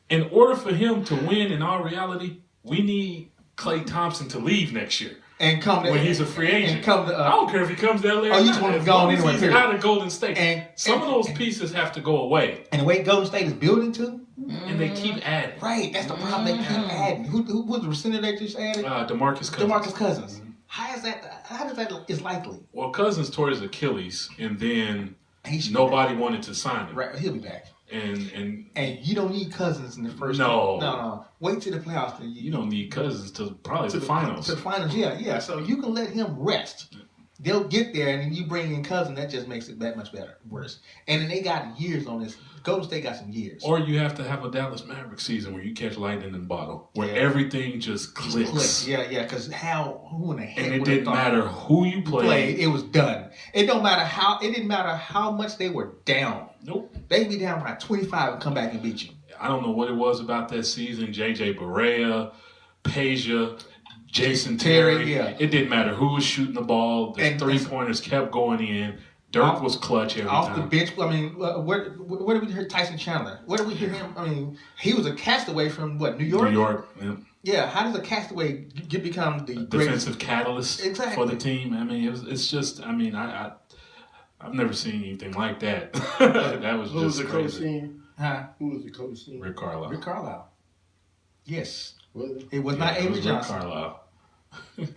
in order for him to win. In our reality, we need Klay Thompson to leave next year. And come to, when he's a free agent. And come to, I don't care if he comes to LA. Oh, you just want him gone anyway. He's out of Golden State. And some of those pieces have to go away. And the way Golden State is building to, and they keep adding. Right, that's the problem. They keep adding. Who was the receiver they just added? DeMarcus Cousins. DeMarcus Cousins. How does that is likely? Well, Cousins tore his Achilles, and then nobody wanted to sign him. Right, he'll be back. And you don't need Cousins in the first. No. Wait till the playoffs. You don't need Cousins to probably the finals. To the finals, yeah. So you can let him rest. They'll get there, and then you bring in Cousins. That just makes it that much worse. And then they got years on this. Golden State got some years. Or you have to have a Dallas Mavericks season where you catch lightning in a bottle, where everything just clicks. Yeah. Because who in the heck? And it didn't matter who you played. It was done. It don't matter how. It didn't matter how much they were down. Nope. They'd be down by 25 and come back and beat you. I don't know what it was about that season. J.J. Barea, Peja, Jason Terry. It didn't matter who was shooting the ball. The three-pointers kept going in. Dirk was clutch every time. Off the bench. I mean, where did we hear Tyson Chandler? Where did we hear him? I mean, he was a castaway from what, New York? New York, yeah. Yeah, how does a castaway become the defensive catalyst exactly. for the team? I mean, it's just, I mean, I've never seen anything like that. That was Who just was the crazy. coach team? Huh? Who was the coach team? Rick Carlisle. Rick Carlisle. Yes. Was it? It was not Avery Johnson. Rick Carlisle.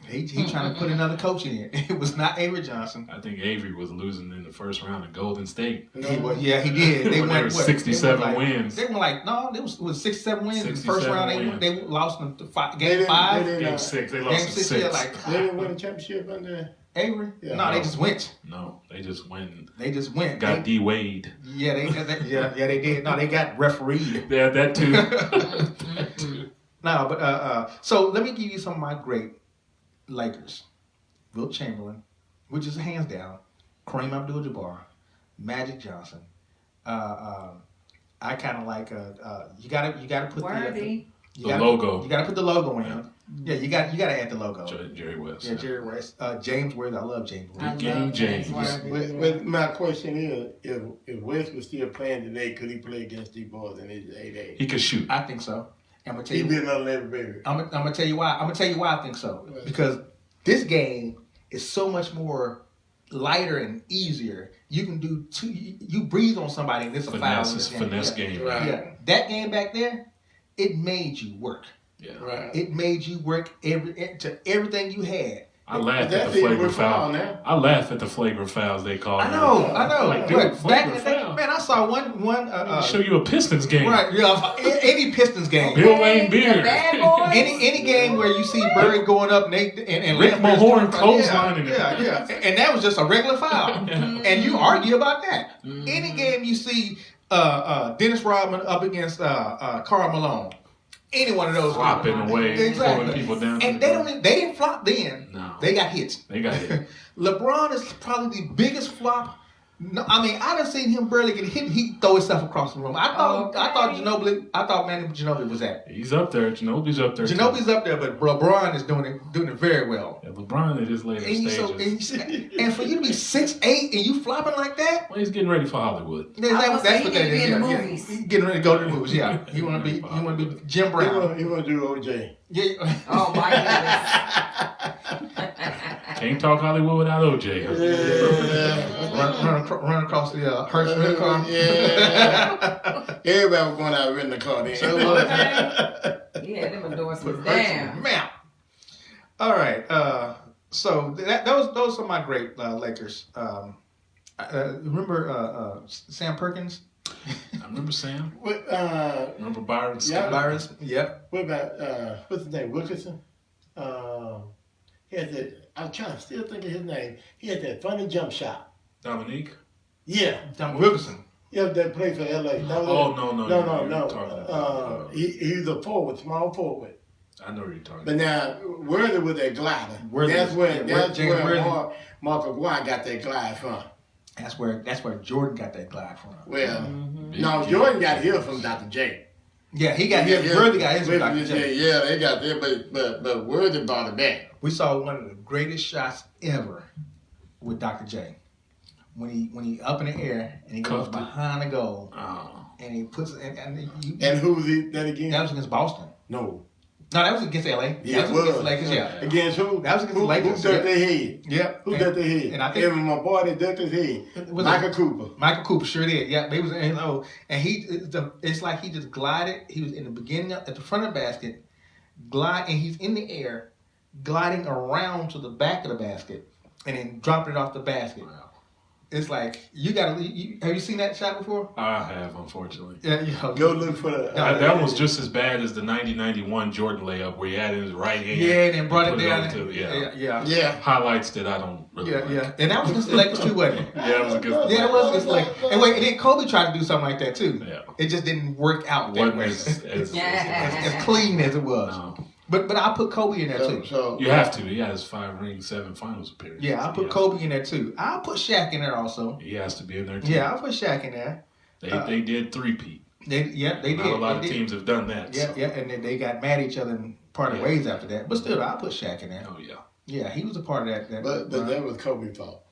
He trying to put another coach in here. It was not Avery Johnson. I think Avery was losing in the first round of Golden State. He did. They went 67 wins. They were like, no, it was 67 wins in the first round. They lost in Game 5. Game 6. They lost in 6. They didn't win a championship under Avery. Yeah, no, they just went. No, they just went. Got D Wade. Yeah, they did. No, they got refereed. Yeah, that too. No, but so let me give you some of my great Lakers. Wilt Chamberlain, which is hands down, Kareem Abdul-Jabbar, Magic Johnson. I kind of like you gotta put Worthy. The logo. You gotta put the logo in. Yeah, you gotta add the logo. Jerry West. Yeah, Jerry West. James Worthy. I love James Worthy. James. But my question is, if West was still playing today, could he play against these boys in his 8A? He could shoot. I think so. I'm gonna tell He you. be another Larry Bird. I'm gonna tell you why. I'm gonna tell you why I think so. Because this game is so much more lighter and easier. You can do you breathe on somebody and it's a foul. It's a finesse game. Right. Yeah, that game back there, it made you work. Yeah. Right. It made you work everything you had. I laugh at the flagrant foul. I laugh at the flagrant fouls they call. I know. Like, But back in the day, foul. man, I saw one. Show you a Pistons game. Right. Yeah. Any Pistons game. Bill Lane Beer. The bad boys. Any game where you see Bird going up and Rick Lambert's Mahorn throwing- clotheslining it. Yeah. And that was just a regular foul. And you argue about that. Any game you see Dennis Rodman up against Karl Malone, any one of those. Flopping away, Exactly. pulling people down. And they didn't flop then. No. They got hits. They got hit. LeBron is probably the biggest flop. No, I mean, I done seen him barely get hit. He throw himself across the room. I thought Manu Ginobili was that. He's up there. Ginobili's up there. Ginobili's up there, but LeBron is doing it very well. Yeah, LeBron at his later stages. And for you to be 6'8" and you flopping like that, Well, he's getting ready for Hollywood. gonna say, he need to be in the Yeah. movies. He's getting ready to go to the movies. Yeah, he want to be Jim Brown. He want to do OJ. Yeah. Oh my goodness. Can't talk Hollywood without OJ. Yeah. Run across the Hertz rental car. Yeah. Everybody was going out renting the car then. Okay. Yeah, them endorsements. Damn. Man. All right. So those are my great Lakers. Remember Sam Perkins? I remember Sam. What, Remember Byron Yeah. Scott? Byron? Yep. what about, what's his name, Wilkerson? He had that, I'm trying to still think of his name. He had that funny jump shot. Dominique? Yeah. Tom Wilkerson. Yeah, that played for LA. That was Oh, it. no. No. You're talking about, He was a forward, small forward. I know what you're talking But now, Worthy with that glider. Worthy That's was- where, yeah, that's James where Worthy. Mark Aguirre got that glide from. That's where Jordan got that glide from. Well, Big no, G. Jordan got his from Dr. J. Yeah, he got his. Worthy got his from Dr. J. Yeah, they got that, but Worthy brought it back. We saw one of the greatest shots ever with Dr. J. When he up in the air and he goes Cuffed it. behind the goal Oh. and he puts it And who was that again? that was against Boston. No. No, that was against LA. Yeah, that it was against was. the Lakers. Yeah. Against who? That was against the Who Lakers, ducked yeah. their head? Yeah. Who ducked their head? And I think Even my boy that ducked his head. Was Michael Cooper. Michael Cooper sure did. Yeah, they was and it's like he just glided. He was in the beginning at the front of the basket, and he's in the air, gliding around to the back of the basket, and then dropped it off the basket. It's like you gotta. Have you seen that shot before? I have, unfortunately. Yeah, Go look for the. That was just as bad as the 90-91 Jordan layup where he had it in his right hand. Yeah, and then brought it put down. over to- yeah. Yeah. Highlights that I don't really like. Yeah. And that was against the Lakers too, wasn't it? Yeah, it was a good. Yeah, it was against the Lakers. And wait, and then Kobe tried to do something like that too. Yeah. It just didn't work out that Wasn't way. as As clean as it was. no. But I put Kobe in there too. So You have to. He has 5 rings, 7 finals appearances. Yeah, I put Kobe in there too. I'll put Shaq in there also. He has to be in there too. Yeah, I'll put Shaq in there. They did 3-peat. They did. Not a lot of They did. teams have done that. Yeah, so. yeah, and then they got mad at each other and parted ways after that. But still, I'll put Shaq in there. Oh yeah. Yeah, he was a part of that. But that was Kobe's fault.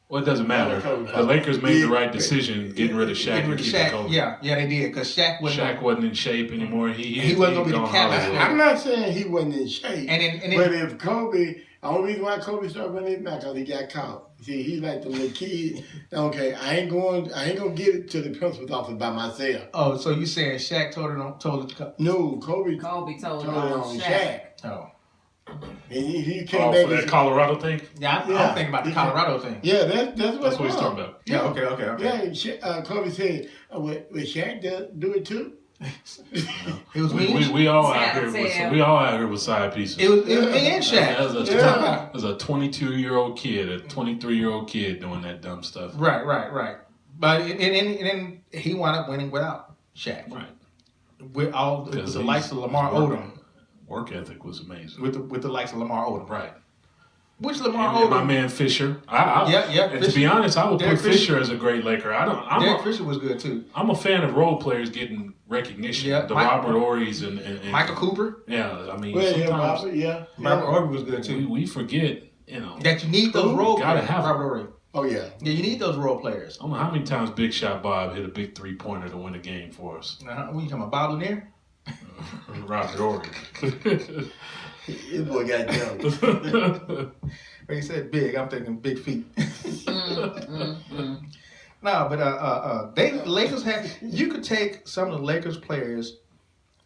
Well, it doesn't matter. The Lakers made the right decision getting rid of Shaq Getting and rid of keeping Shaq. Kobe. Yeah, they did because Shaq wasn't. Shaq wasn't in shape anymore. He wasn't gonna be the gone captain. Hollywood. I'm not saying he wasn't in shape. And then But if Kobe, the only reason why Kobe started running it back because he got caught. See, he like the little kid. Okay, I ain't gonna get it to the principal's office by myself. oh, so you saying Shaq told it? No, Kobe Kobe told told it on Shaq. Oh, And he came Oh, back for and that Colorado thing? yeah, I'm Yeah. thinking about the Colorado thing. yeah, that's what That's what he's talking about. Yeah, okay. Yeah, Kobe said, "Will Shaq do it too?" It was me. We all Sad out here tale. with side pieces. It was me and Shaq. As a 22-year-old kid, a 23-year-old kid doing that dumb stuff. Right. But and then he wound up winning without Shaq. Right. With all Because the likes of Lamar Odom. Work ethic was amazing. With the likes of Lamar Odom. Right. Which Lamar And my Odom? man Fisher. Yeah, And to be honest, I would Derek put Fisher as a great Laker. Derek Fisher was good too. I'm a fan of role players getting recognition. Yeah, The Mike- Robert Ory's and Michael Cooper. Yeah, I mean, Well, yeah, sometimes Robert, yeah. Robert Ory was good too. we forget, That you need those role Gotta players. have Robert Ory. Oh yeah. Yeah, you need those role players. I don't know how many times Big Shot Bob hit a big 3-pointer to win a game for us. What you talking about, Bob Lanier? Robert Ory. This boy got jumped. When he said big, I'm thinking big feet. No, but the Lakers have. You could take some of the Lakers players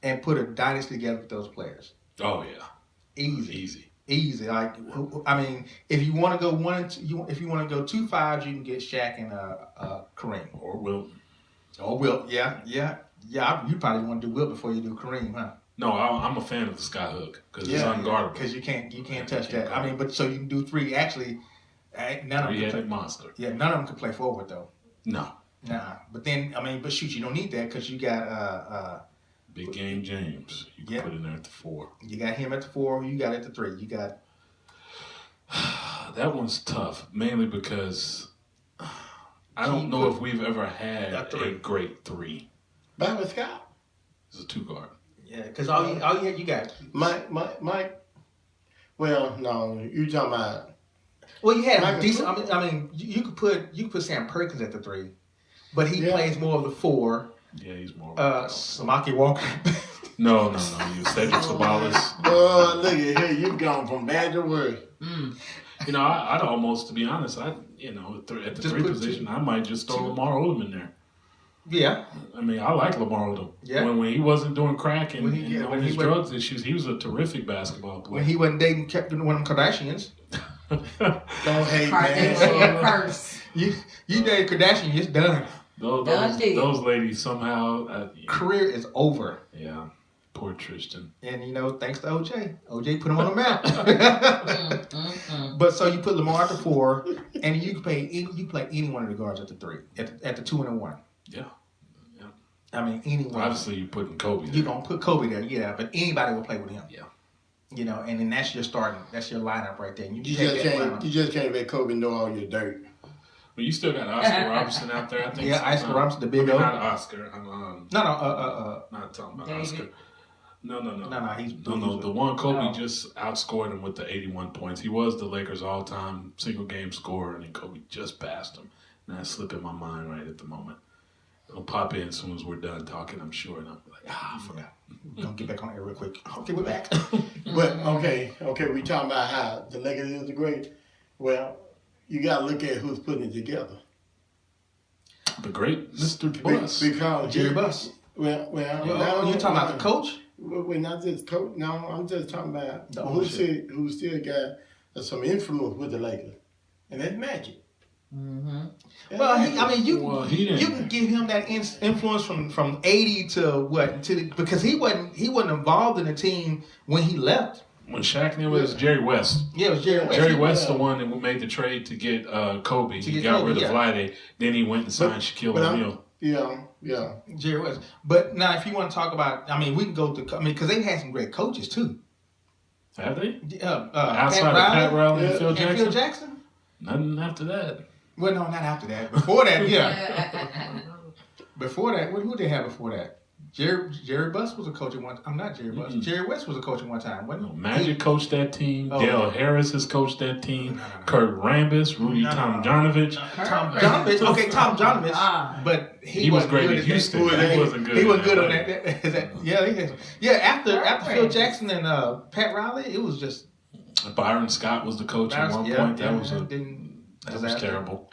and put a dynasty together with those players. Oh yeah, Easy. Like, I mean, if you want to go 1 and 2, if you want to go 2 5s, you can get Shaq and Kareem or Wilton. or Wilt. Yeah. You probably want to do Wilt before you do Kareem, huh? No, I'm a fan of the skyhook because it's unguardable. Because you can't touch that. I mean, but so you can do 3. Actually, none of them. Three-headed monster. Yeah, none of them can play forward though. No. Nah, but then I mean, but shoot, you don't need that because you got Big Game James. You can put in there at the 4. You got him at the 4. You got at the 3. You got. That one's tough, mainly because I don't know if we've ever had a great 3. Byron Scott. It's a 2 guard. Yeah, because all you got. Mike. Well, no, you talking about. Well, you had Michael decent. Jordan. I mean, you could put Sam Perkins at the 3, but he plays more of the 4. Yeah, he's more. Samaki Walker. No. You Cedric Sabalas. Oh, look at here. You've gone from bad to worse. You know, I'd almost, to be honest, at the 3 position, I might just throw Lamar Odom in there. Yeah. I mean, I like Lamar Odom. Yeah. When he wasn't doing crack and when his he drugs issues, he was a terrific basketball player. When he wasn't dating one of them Kardashians. Don't hate, Kardashian man. curse. You dated Kardashian, it's done. Those ladies somehow. Career is over. Yeah. Poor Tristan. And thanks to OJ. OJ put him on the map. But so you put Lamar at the 4, and you can play any one of the guards at the 3, at the 2 and the 1. Yeah. I mean, anyone. Obviously, you're putting Kobe there. You're gonna put Kobe there, yeah. But anybody will play with him. Yeah. And then that's your lineup right there. And You just can't let Kobe know all your dirt. But you still got Oscar Robertson out there, I think. Yeah, Oscar Robertson, the big O. Not Oscar. I'm not talking about David. Oscar. No. He's The one Kobe just outscored him with the 81 points. He was the Lakers' all-time single-game scorer, and then Kobe just passed him. And that's slipping my mind right at the moment. It'll pop in as soon as we're done talking, I'm sure, and I'll be like, I forgot. We're gonna get back on air real quick. Okay, we're back. But okay, we talking about how the Lakers is great. Well, you got to look at who's putting it together. The great Mr. Buss. Because Jerry Buss. Well, You talking about the coach? We're not just coach. No, I'm just talking about The who ownership. still got some influence with the Lakers, and that's Magic. Mm-hmm. Well, he didn't. you can give him that influence from 80 to what because he wasn't involved in the team when he left. When Shaq knew it was Jerry West. Yeah, it was Jerry West. Jerry West, the one that made the trade to get Kobe. He got rid of Vlade. Then he went and signed Shaquille O'Neal. Yeah. Jerry West. But now, if you want to talk about, we can go to, because they've had some great coaches too. Have they? Outside of Pat Riley and Phil Jackson? Phil Jackson? Nothing after that. Well, no, not after that. Before that, yeah. Before that, who did they have before that? Jerry Buss was a coach at one time. I'm not Jerry Buss. Jerry West was a coach at one time, wasn't he? Magic coached that team. Oh. Dale Harris has coached that team. No. Kurt Rambis, Rudy Tomjanovich. Tom Janovich. Okay, Tom Janovich. But he was wasn't great good in at Houston. that. He wasn't good. He wasn't good on LA. that. After Phil Jackson and Pat Riley, it was just Byron Scott was the coach at one point. That was terrible.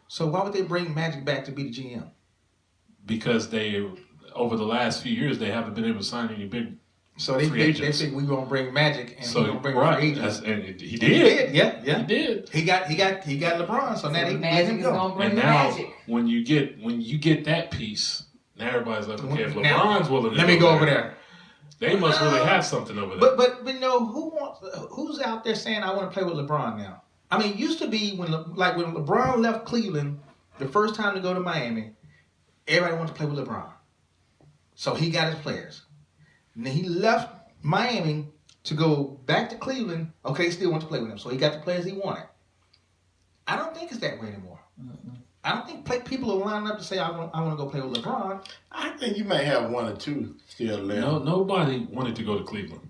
So why would they bring Magic back to be the GM? Because over the last few years, they haven't been able to sign any big So they free agents. think we're gonna bring Magic and So we're gonna bring free agents. And he He did. Yeah. He did. He got LeBron, so now they let Magic him is go. gonna bring And the now, magic. when you get that piece, now everybody's like, okay, if Now, LeBron's willing to Let me go over there. they must really have something over there. But who's out there saying I want to play with LeBron now? It used to be when LeBron left Cleveland the first time to go to Miami, everybody wanted to play with LeBron. So he got his players. And then he left Miami to go back to Cleveland. Okay, he still want to play with him. So he got the players he wanted. I don't think it's that way anymore. I don't think people are lining up to say I want to go play with LeBron. I think you may have one or two still left. No, nobody wanted to go to Cleveland.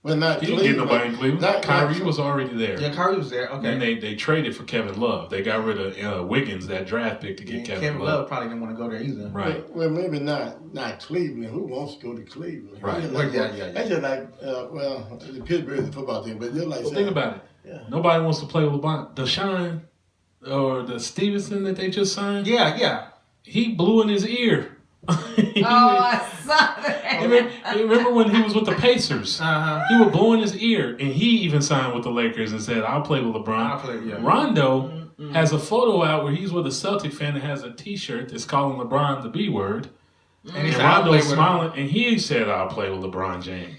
Well, not He didn't Cleveland. get nobody in Cleveland. Kyrie was already there. Yeah, Kyrie was there. Okay. Then they traded for Kevin Love. They got rid of Wiggins, that draft pick, to get Kevin Love. Probably didn't want to go there either. Right. Well, maybe not Cleveland. Who wants to go to Cleveland? Right. That's just like, the Pittsburgh is a football team, but they're like. Well, think about it. Yeah. Nobody wants to play with LeBron. Deshaun or the Stevenson that they just signed. Yeah. He blew in his ear. I saw that. Remember when he was with the Pacers? Uh-huh. He would blow in his ear, and he even signed with the Lakers and said, "I'll play with LeBron." I'll play, yeah. Rondo has a photo out where he's with a Celtic fan that has a T-shirt that's calling LeBron the B word, And he and said, I'll play Rondo's with him. smiling, and he said, "I'll play with LeBron James."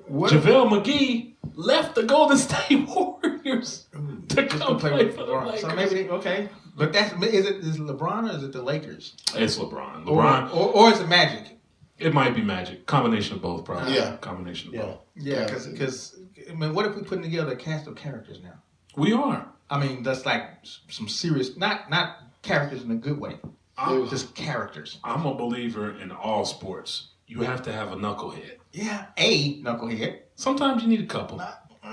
What? JaVale McGee left the Golden State Warriors to come play for the LeBron. Lakers. So maybe okay, but is it LeBron or is it the Lakers? It's LeBron. LeBron. Or is it Magic? It might be magic. Combination of both, probably. Yeah. Combination of Yeah. both. Yeah, because I mean, what if we putting together a cast of characters now? We are. I mean, that's like some serious, not characters in a good way, just characters. I'm a believer in all sports. You have to have a knucklehead. Yeah, a knucklehead. Sometimes you need a couple.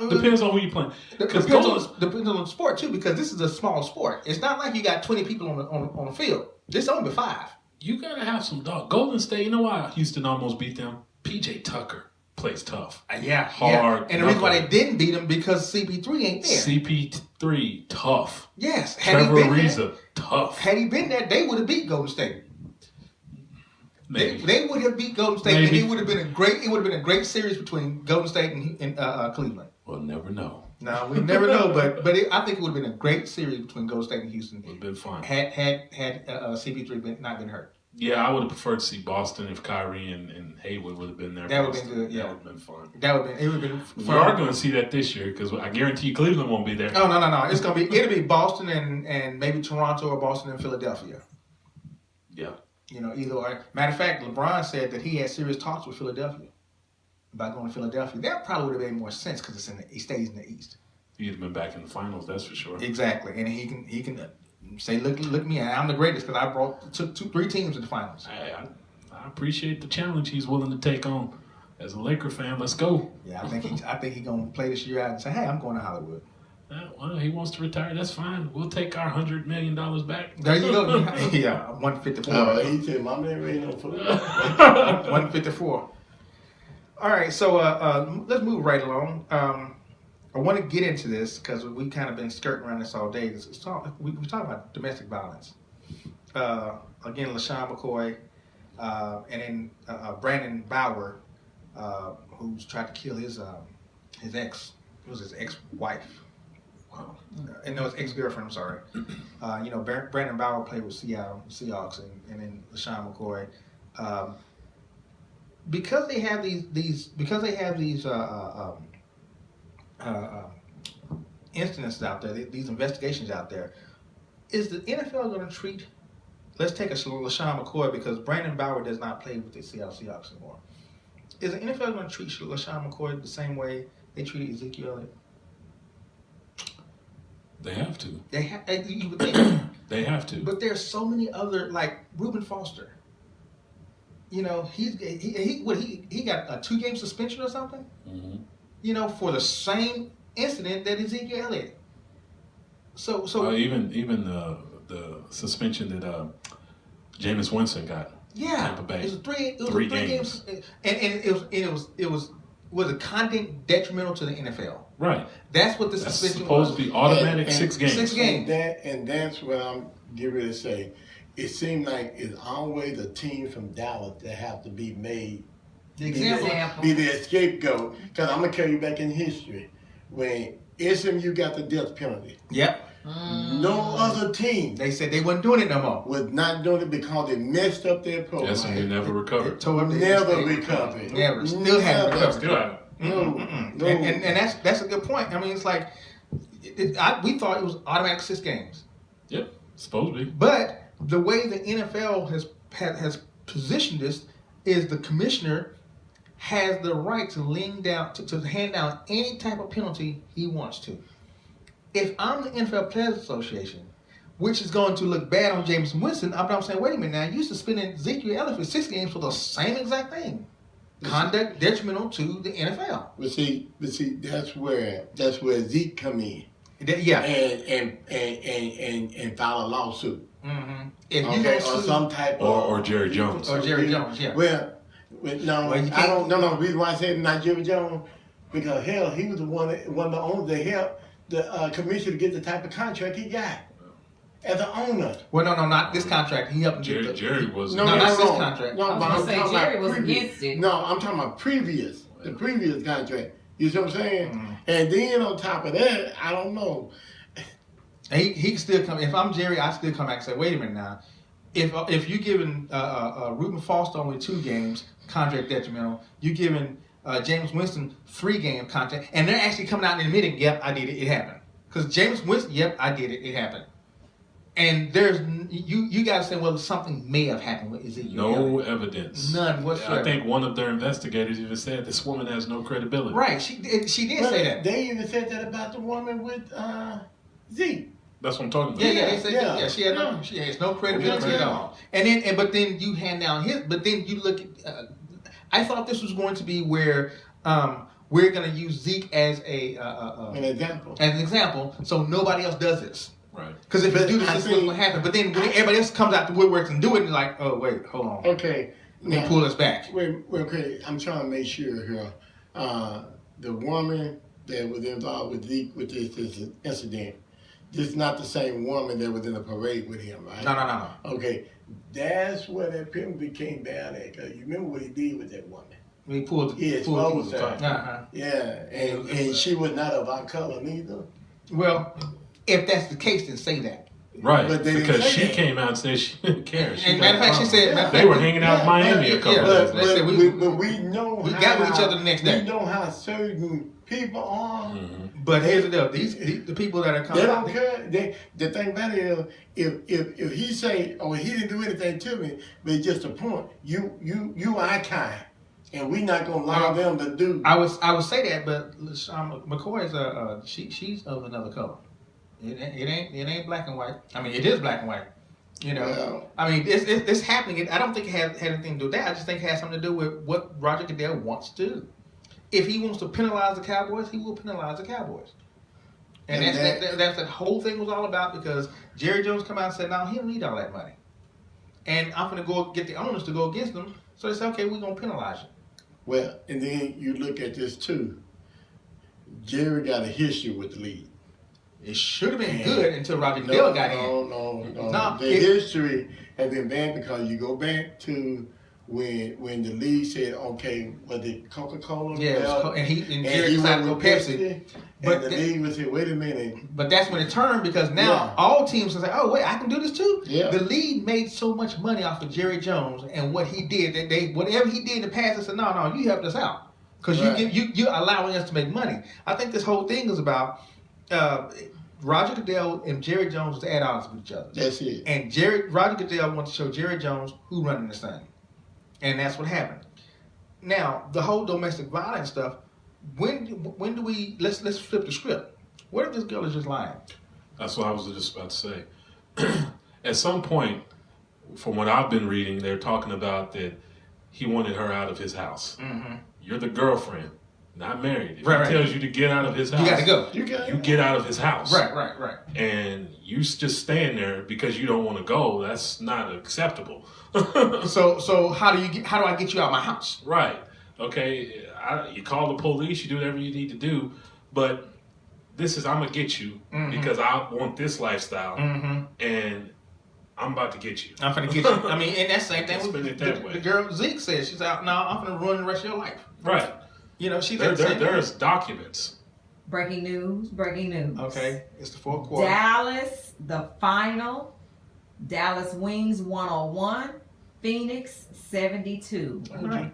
Depends on who you're playing. Depends on the sport too, because this is a small sport. It's not like you got 20 people on the field. This only 5. You gotta have some dog. Golden State, you know why Houston almost beat them? PJ Tucker plays tough. Yeah, Hard. And the reason why they didn't beat him because CP3 ain't there. CP3, tough. Yes, Trevor Ariza, tough. Had he been there, they would have beat Golden State. Maybe. They would have beat Golden State, Maybe. and it would have been a great series between Golden State and Cleveland. We'll never know. No, we never know, but I think it would have been a great series between Golden State and Houston. Would have been fun. Had CP3 not been hurt. Yeah, I would have preferred to see Boston if Kyrie and Haywood would have been there. That would have been good. Yeah, That would have been fun. It would have been fun. We are going to see that this year because I guarantee Cleveland won't be there. Oh no! It'll be Boston and maybe Toronto or Boston and Philadelphia. Yeah. You know, either or. Matter of fact, LeBron said that he had serious talks with Philadelphia about going to Philadelphia. That probably would have made more sense because he stays in the East. He'd have been back in the finals, that's for sure. Exactly, and he can say, look at me, I'm the greatest because I took 3 teams to the finals. I appreciate the challenge he's willing to take on. As a Laker fan, let's go. Yeah, I think he's gonna play this year out and say, hey, I'm going to Hollywood. Well, he wants to retire. That's fine. We'll take our $100 million back. There you go. Yeah, 154. He said, my man ain't no fool. 154. All right, so let's move right along. I want to get into this because we've kind of been skirting around this all day. We talk about domestic violence. Again, LaShawn McCoy, and then Brandon Bauer, who's tried to kill his ex-wife. And no, his ex-girlfriend. I'm sorry. Brandon Bauer played with Seattle Seahawks, and then LaShawn McCoy. Because they have these incidents out there, these investigations out there, is the NFL going to treat? Let's take a LaShawn McCoy because Brandon Bauer does not play with the Seattle Seahawks anymore. Is the NFL going to treat LaShawn McCoy the same way they treated Ezekiel Elliott? They have to. You would think. They have to. But there's so many other, like Reuben Foster. You know, he got a 2-game suspension or something. Mm-hmm. You know, for the same incident that Ezekiel Elliott. So even the suspension that Jameis Winston got. Yeah, Tampa Bay. it was 3 games, and it was a conduct detrimental to the NFL. Right. That's what the That's suspension supposed was. to be automatic And 6 games. 6 games. And that's what I'm getting ready to say. It seemed like it's always the team from Dallas that have to be made. The example. Be the scapegoat. Because I'm going to carry you back in history. When SMU got the death penalty, Yep. no other team They said they wasn't doing it no more. was not doing it because they messed up their program. Yes, and they never recovered. Never recovered. Never. Still haven't recovered. Still haven't. No. And that's a good point. I mean, it's like we thought it was automatic 6 games, Yep. Supposed to be. but the way the NFL has positioned this is the commissioner has the right to hand down any type of penalty he wants to. If I'm the NFL Players Association, which is going to look bad on Jameis Winston, I'm saying, wait a minute now, you suspended Ezekiel Elliott for 6 games for the same exact thing. Conduct detrimental to the NFL. But see, that's where Zeke come in. Yeah. And file a lawsuit. Mm-hmm. If you Okay, don't or sue, some type of Or Jerry Jones. or Jerry Jones, yeah. Well, no, Well, you I can't- don't. No, the reason why I said not Jerry Jones because hell, he was one of the owners that helped the commissioner to get the type of contract he got as an owner. Well, no, not this contract. He helped him get Jerry was. No, not this contract. No, I was but gonna I'm say talking Jerry about was previous. against it. No, I'm talking about the previous contract. You see what I'm saying? Mm-hmm. And then on top of that, I don't know. He can still come. If I'm Jerry, I still come back and say, wait a minute now. If you're giving Reuben Foster only 2 games contract detrimental, you're giving Jameis Winston 3-game contract, and they're actually coming out and admitting, yep, I did it. It happened. Because Jameis Winston, yep, I did it. It happened. And there's you got to say, well, something may have happened with Ezekiel. No evidence. None whatsoever. I think one of their investigators even said this woman has no credibility. Right, she did But say that. They even said that about the woman with Zeke. That's what I'm talking about. Yeah, they said Yeah. she has no credibility at all. But then you hand down but then you look at. I thought this was going to be where we're going to use Zeke as An example. as an example, so nobody else does this. Right. Because if you But do this, I this is what's think- going to happen. But then when everybody else comes out the woodworks and do it, and like, oh wait, hold on, Okay. they pull us back. Wait, okay, I'm trying to make sure here. The woman that was involved with Zeke with this incident, this is not the same woman that was in the parade with him, right? No. Okay, that's where that penalty came down at. Cause you remember what he did with that woman? We pulled. He exposed her. Yeah, and she was not of our color neither. Well, if that's the case, then say that. Right. But they didn't Because say she that. came out and said she didn't care. She And matter of fact, she said they were hanging out in Miami a couple yeah, of days but- later. But we know we how, got with each other the next day. We know how certain people are. Mm-hmm. But here's the deal: the people that are coming, They don't care. The thing about it is, if he say, "Oh, he didn't do anything to me," but it's just a point. You our kind, and we not gonna allow them to do. I would say that, but McCoy is she's of another color. It ain't black and white. I mean, it is black and white. You know, Well, I mean, it's happening. I don't think it had anything to do with that. I just think it has something to do with what Roger Goodell wants to do. If he wants to penalize the Cowboys, he will penalize the Cowboys. And that's the whole thing was all about, because Jerry Jones come out and said, no, he don't need all that money. And I'm going to go get the owners to go against them. So they said, okay, we're going to penalize you. well, and then you look at this too. Jerry got a history with the league. It should have been good until Roger Goodell got in. No. The history has been bad because you go back to when the league said, okay, was it Coca-Cola? Yeah, it was Well, and Jerry he decided to went go with Pepsi. But But the that- league would say, wait a minute. But that's when it turned, because now Yeah. all teams can say, oh, wait, I can do this too? Yeah. The league made so much money off of Jerry Jones and what he did, that they whatever he did in the past, they said, no, you helped us out. Because Right. you're allowing us to make money. I think this whole thing is about Roger Goodell and Jerry Jones was at odds with each other. That's it. And Roger Goodell wanted to show Jerry Jones who running this thing. And that's what happened. Now, the whole domestic violence stuff, when do we, let's flip the script. What if this girl is just lying? That's what I was just about to say. At some point, from what I've been reading, they're talking about that he wanted her out of his house. Mm-hmm. You're the girlfriend, not married. If Right, he tells you to get out of his house, You got to go. You get out of his house. Right. And you just stand there because you don't want to go. That's not acceptable. So how do I get you out of my house? Right. Okay. You call the police. You do whatever you need to do. But I'm going to get you because I want this lifestyle. Mm-hmm. And I'm about to get you. I'm finna get you. I mean, and that's the same thing Spin with it that way. the girl Zeke said. She's out now. I'm finna ruin the rest of your life. Right. You know, she said There's documents. Breaking news. Okay, it's the fourth quarter. Dallas, the final. Dallas wins 101. Phoenix 72. All right.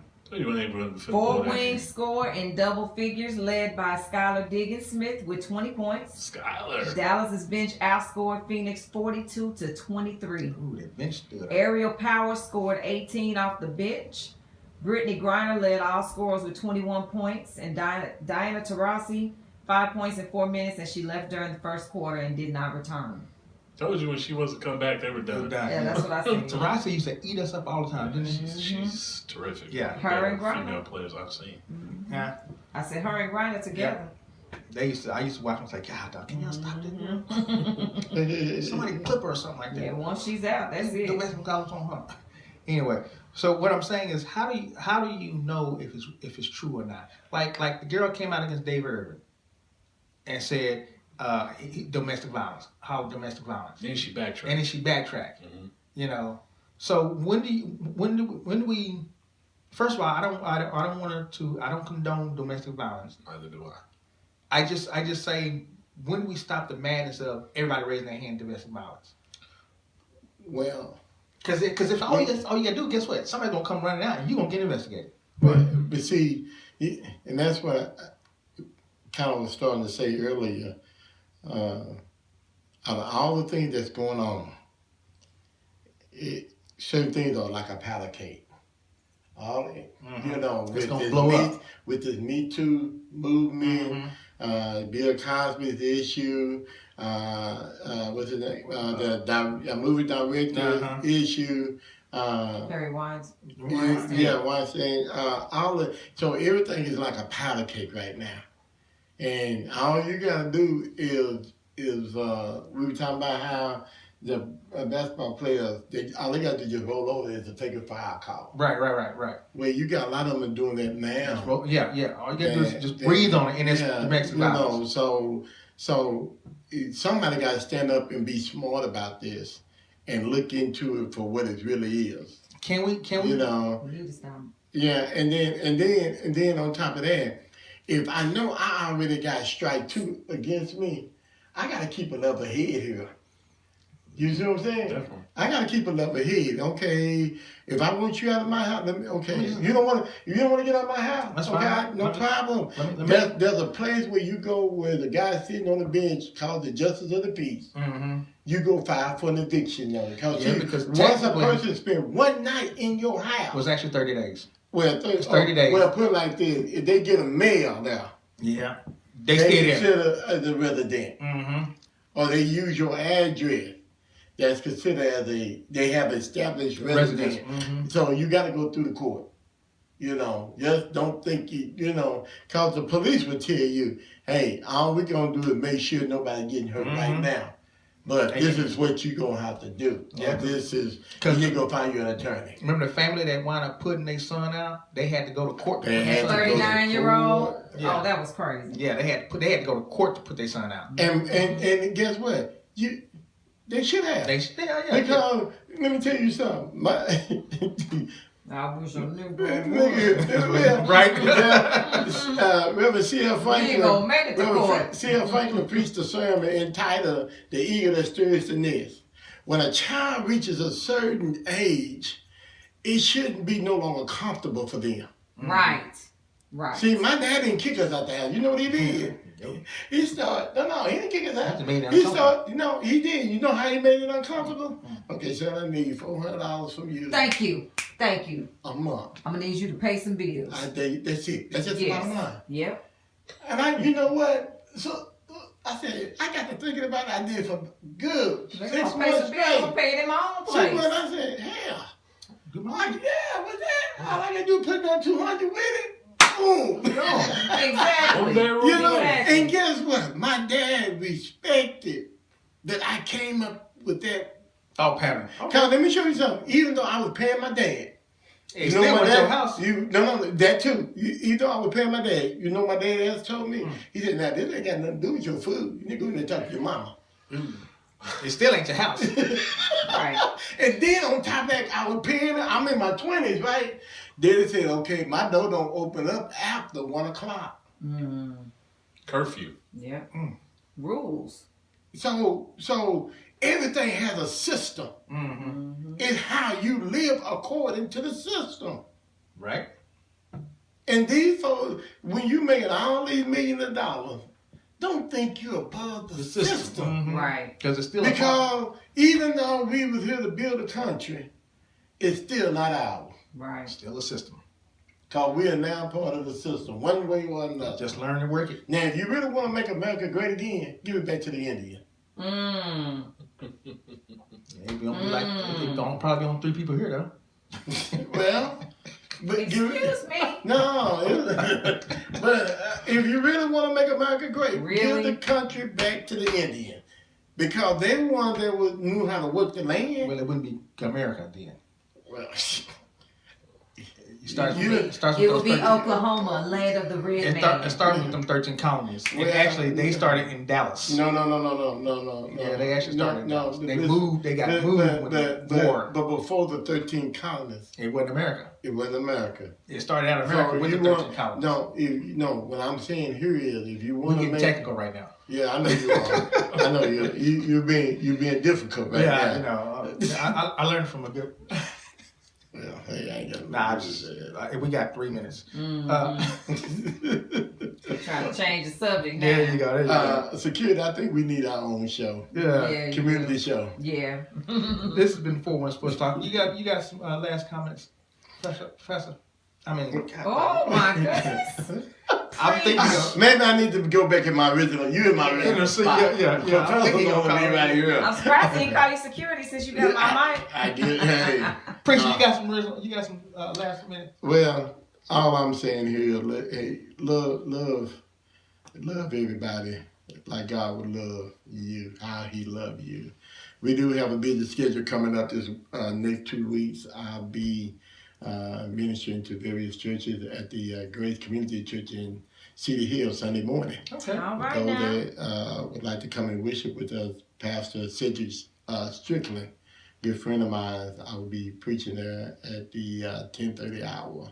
Four wings score in double figures, led by Skylar Diggins-Smith with 20 points. Skylar. Dallas's bench outscored Phoenix 42-23. Ooh, that bench stood up. Ariel Power scored 18 off the bench. Brittany Griner led all scorers with 21 points, and Diana Taurasi 5 points in 4 minutes, and she left during the first quarter and did not return. Told you when she wasn't come back, they were done. Yeah, that's what I said. Tarasi used to eat us up all the time, didn't she? She's terrific. Yeah. Her and Better Griner. female players I've seen. Yeah. I said her and Griner together. I used to watch them and say, God, dog, can y'all stop this girl? Somebody clip her or something like that. Yeah, once she's out, that's it. Domestic violence on her. Anyway, so what I'm saying is, how do you know if it's true or not? Like the girl came out against Dave Irvin and said domestic violence. Then she backtracked. And then she backtracked. Mhm. You know, so when do we? First of all, I don't condone domestic violence. Neither do I. I just say, when do we stop the madness of everybody raising their hand domestic violence? Well, Because if all you gotta do, guess what? Somebody's gonna come running out and you're gonna get investigated. but see, and that's what I kind of was starting to say earlier. out of all the things that's going on, certain things are like a powder cake. All you know, It's gonna blow up. With this Me Too movement, Bill Cosby's issue, what's his name? The movie director issue. Harry Weinstein. Weinstein. So everything is like a powder cake right now, and all you gotta do is we were talking about how the basketball players, all they got to just roll over is to take a foul call. Right. Well, you got a lot of them doing that now. All you gotta do is just breathe on it, and it's domestic violence. So somebody got to stand up and be smart about this and look into it for what it really is. Can we? You know. We need to stop. Yeah, and then on top of that, if I know I already got strike 2 against me, I got to keep a level head here. You see what I'm saying? Definitely. I gotta keep a level head. Okay, if I want you out of my house, you don't want to get out of my house. That's okay, fine. no problem. There's a place where you go where the guy sitting on the bench called the Justice of the Peace. Mm-hmm. You go file for an eviction notice. Because once a person spent one night in your house, it was actually 30 days. Well, 30 days. Well, put it like this: if they get a mail there, Yeah, they stay there. consider the resident, Mm-hmm. or they use your address. That's considered as they have established residence. Mm-hmm. So you got to go through the court. You know, just don't think because the police will tell you, hey, all we're going to do is make sure nobody getting hurt right now. But this is what you're going to have to do. Yeah. This is, because you're going to find you an attorney. Remember the family that wound up putting their son out? They had to go to court. They had to go to 39-year-old. Yeah. Oh, that was crazy. Yeah, they had to go to court to put their son out. And guess what? They should have. Because, let me tell you something. I wish I knew. Right? Reverend C.L. Franklin. You ain't gonna make it to court. C.L. Franklin preached a sermon entitled "The Eagle That Stirs the Nest." When a child reaches a certain age, it shouldn't be no longer comfortable for them. Right. See, my dad didn't kick us out the house. You know what he did? He started, he didn't kick us out. He did. You know how he made it uncomfortable? Okay, son, I need $400 from you. Thank you. A month. I'm gonna need you to pay some bills. That's it. That's just the bottom line. Yep. And you know what? So I said, I got to thinking about the idea for good. 6 months straight. I paid in my own place. 6 months, I said, hell. What's that? All I got to do is put down 200 with it. Boom. Exactly. And guess what? My dad respected that I came up with that thought pattern. Because let me show you something. Even though I was paying my dad, you know what your house? That too. Even though I was paying my dad, you know what my dad has told me? He said, now this ain't got nothing to do with your food. You need to go in there and talk to your mama. It still ain't your house. Right. And then on top of that, I was paying, I'm in my 20s, right? Then they said, okay, my door don't open up after 1 o'clock. Curfew. Yeah. Rules. So everything has a system. It's how you live according to the system. Right. And these folks, when you making all these millions of dollars, don't think you're above the system. Right. Because it's still because even though we was here to build a country, it's still not ours. Right. Still a system. Because we are now part of the system, one way or another. Just learn to work it. Now, if you really want to make America great again, give it back to the Indian. Maybe don't probably on 3 people here though. Well, but excuse me. No, but if you really want to make America great, give the country back to the Indian, because they the ones that knew how to work the land. Well, it wouldn't be America then. Well, it would be Oklahoma, land of the red man. It started with them 13 colonies. Well, actually, they started in Dallas. No. Yeah, they actually started in Dallas. They moved. They got moved with the war. But before the 13 colonies, it wasn't America. It wasn't America. It started out of America with the 13 colonies. No, what I'm saying here is, if you want to make technical right now. Yeah, I know you are. I know you're being difficult right now. Yeah, I learned from a good. Well, hey, I ain't got we got 3 minutes. Trying to change the subject now. There you go. There you go. Security, I think we need our own show. Yeah. you Community do. show. Yeah. This has been 4-1 Sports Talk. You got some last comments, Professor? I mean, Oh my goodness. I'm thinking. Maybe I need to go back in my original. You in my original spot. Yeah. I'm Professor thinking gonna you'll be call right me. here. I'm surprised he didn't call you security since you got my mic. I get. Hey. Preacher, you got some last minute. Well, all I'm saying here, hey, love everybody like God would love you, how He loved you. We do have a busy schedule coming up this next 2 weeks. I'll be ministering to various churches at the Grace Community Church in City Hill Sunday morning. Okay. All right Those now. that would like to come and worship with us, Pastor Cedric Strickland, good friend of mine, I will be preaching there at the 10:30 hour.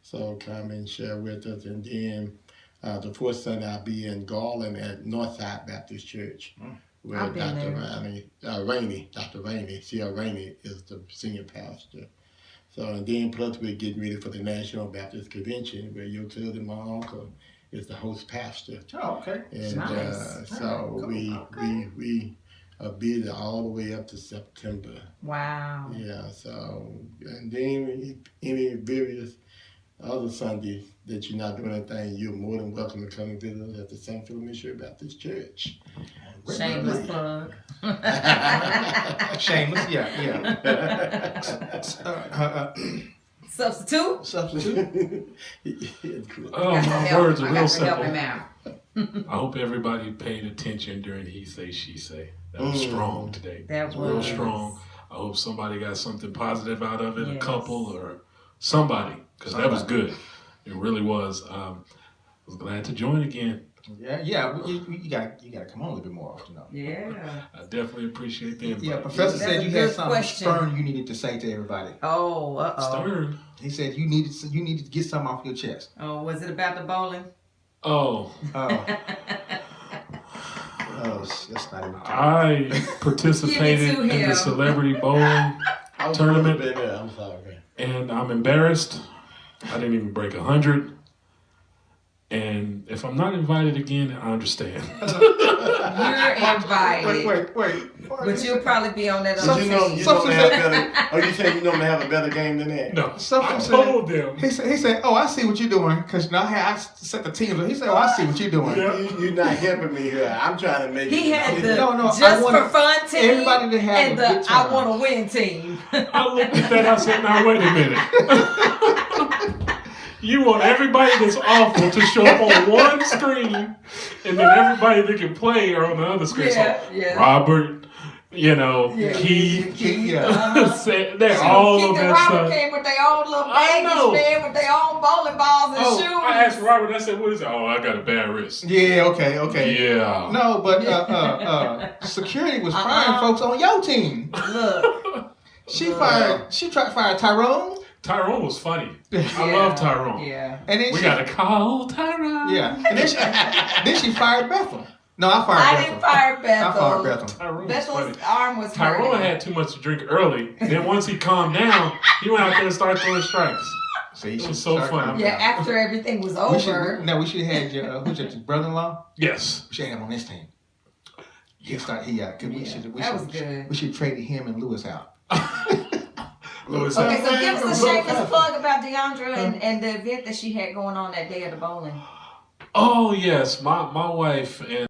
So come and share with us. And then the fourth Sunday, I'll be in Garland at Northside Baptist Church, where I've been Dr. Rainey, C.L. Rainey is the senior pastor. So, and then plus we're getting ready for the National Baptist Convention, where your cousin, my uncle, is the host pastor. Oh, okay. And Nice. so we are busy all the way up to September. Wow. Yeah, so, and then any various other Sundays that you're not doing anything, you're more than welcome to come and visit us at the St. Philip Missionary Baptist Church. Shameless plug. Shameless, yeah. Substitute. Substitute. Oh, my words are real Help simple. him out. I hope everybody paid attention during He Say, She Say. That was strong today. That Real was. strong. I hope somebody got something positive out of it, a Yes. couple or somebody, because that was good. It really was. I was glad to join again. Yeah. You gotta come on a little bit more often, though. Yeah. I definitely appreciate the invite. Yeah, Professor That's said a you good had something question. stern you needed to say to everybody. Oh, Stern. He said you needed to get something off your chest. Oh, was it about the bowling? Oh, That's not even. I participated Give it to in him. the celebrity bowling I was tournament, supposed to be there. I'm sorry. and I'm embarrassed. I didn't even break 100. And if I'm not invited again, I understand. You're invited. Wait. But you'll probably be on that But other you know, team. you don't have better. Are you saying you don't have a better game than that? No, Something I said- told them. He said, "Oh, I see what you're doing." Because now I set the team. He said, "Oh, I see what you're doing." Yeah. You're not helping me here. I'm trying to make He had the No, I just want for fun team everybody to have and a the good time. I want to win team. I looked at that. I said, "Now wait a minute. You want everybody that's awful to show up on one screen, and then everybody that can play are on the other screen." Yeah. Robert, Keith, Yeah. they're all Keith on and that Robert stuff. came with their own little I know. baggage man with their own bowling balls and shoes. Oh, I asked Robert. I said, "What is it?" "Oh, I got a bad wrist." Yeah. Okay. Yeah. No, but security was firing folks on your team. Look, She tried to fire Tyrone. Tyrone was funny. I yeah, love Tyrone. Yeah. And then We got to call Tyrone. Yeah. And then she fired Bethel. No, I fired I Bethel. didn't fire I Bethel. fired Bethel. Tyrone was funny. Bethel's arm was Tyrone hurting. had too much to drink early. Then once he calmed down, he went out there and started throwing strikes. See, It was so funny. Yeah, after everything was We over. should have had your who's your brother-in-law? Yes. We should have him on this team. We that was good. We should trade him and Lewis out. Louis Okay, had- so give us a shameless plug about Deandra and the event that she had going on that day at the bowling. Oh yes, my wife and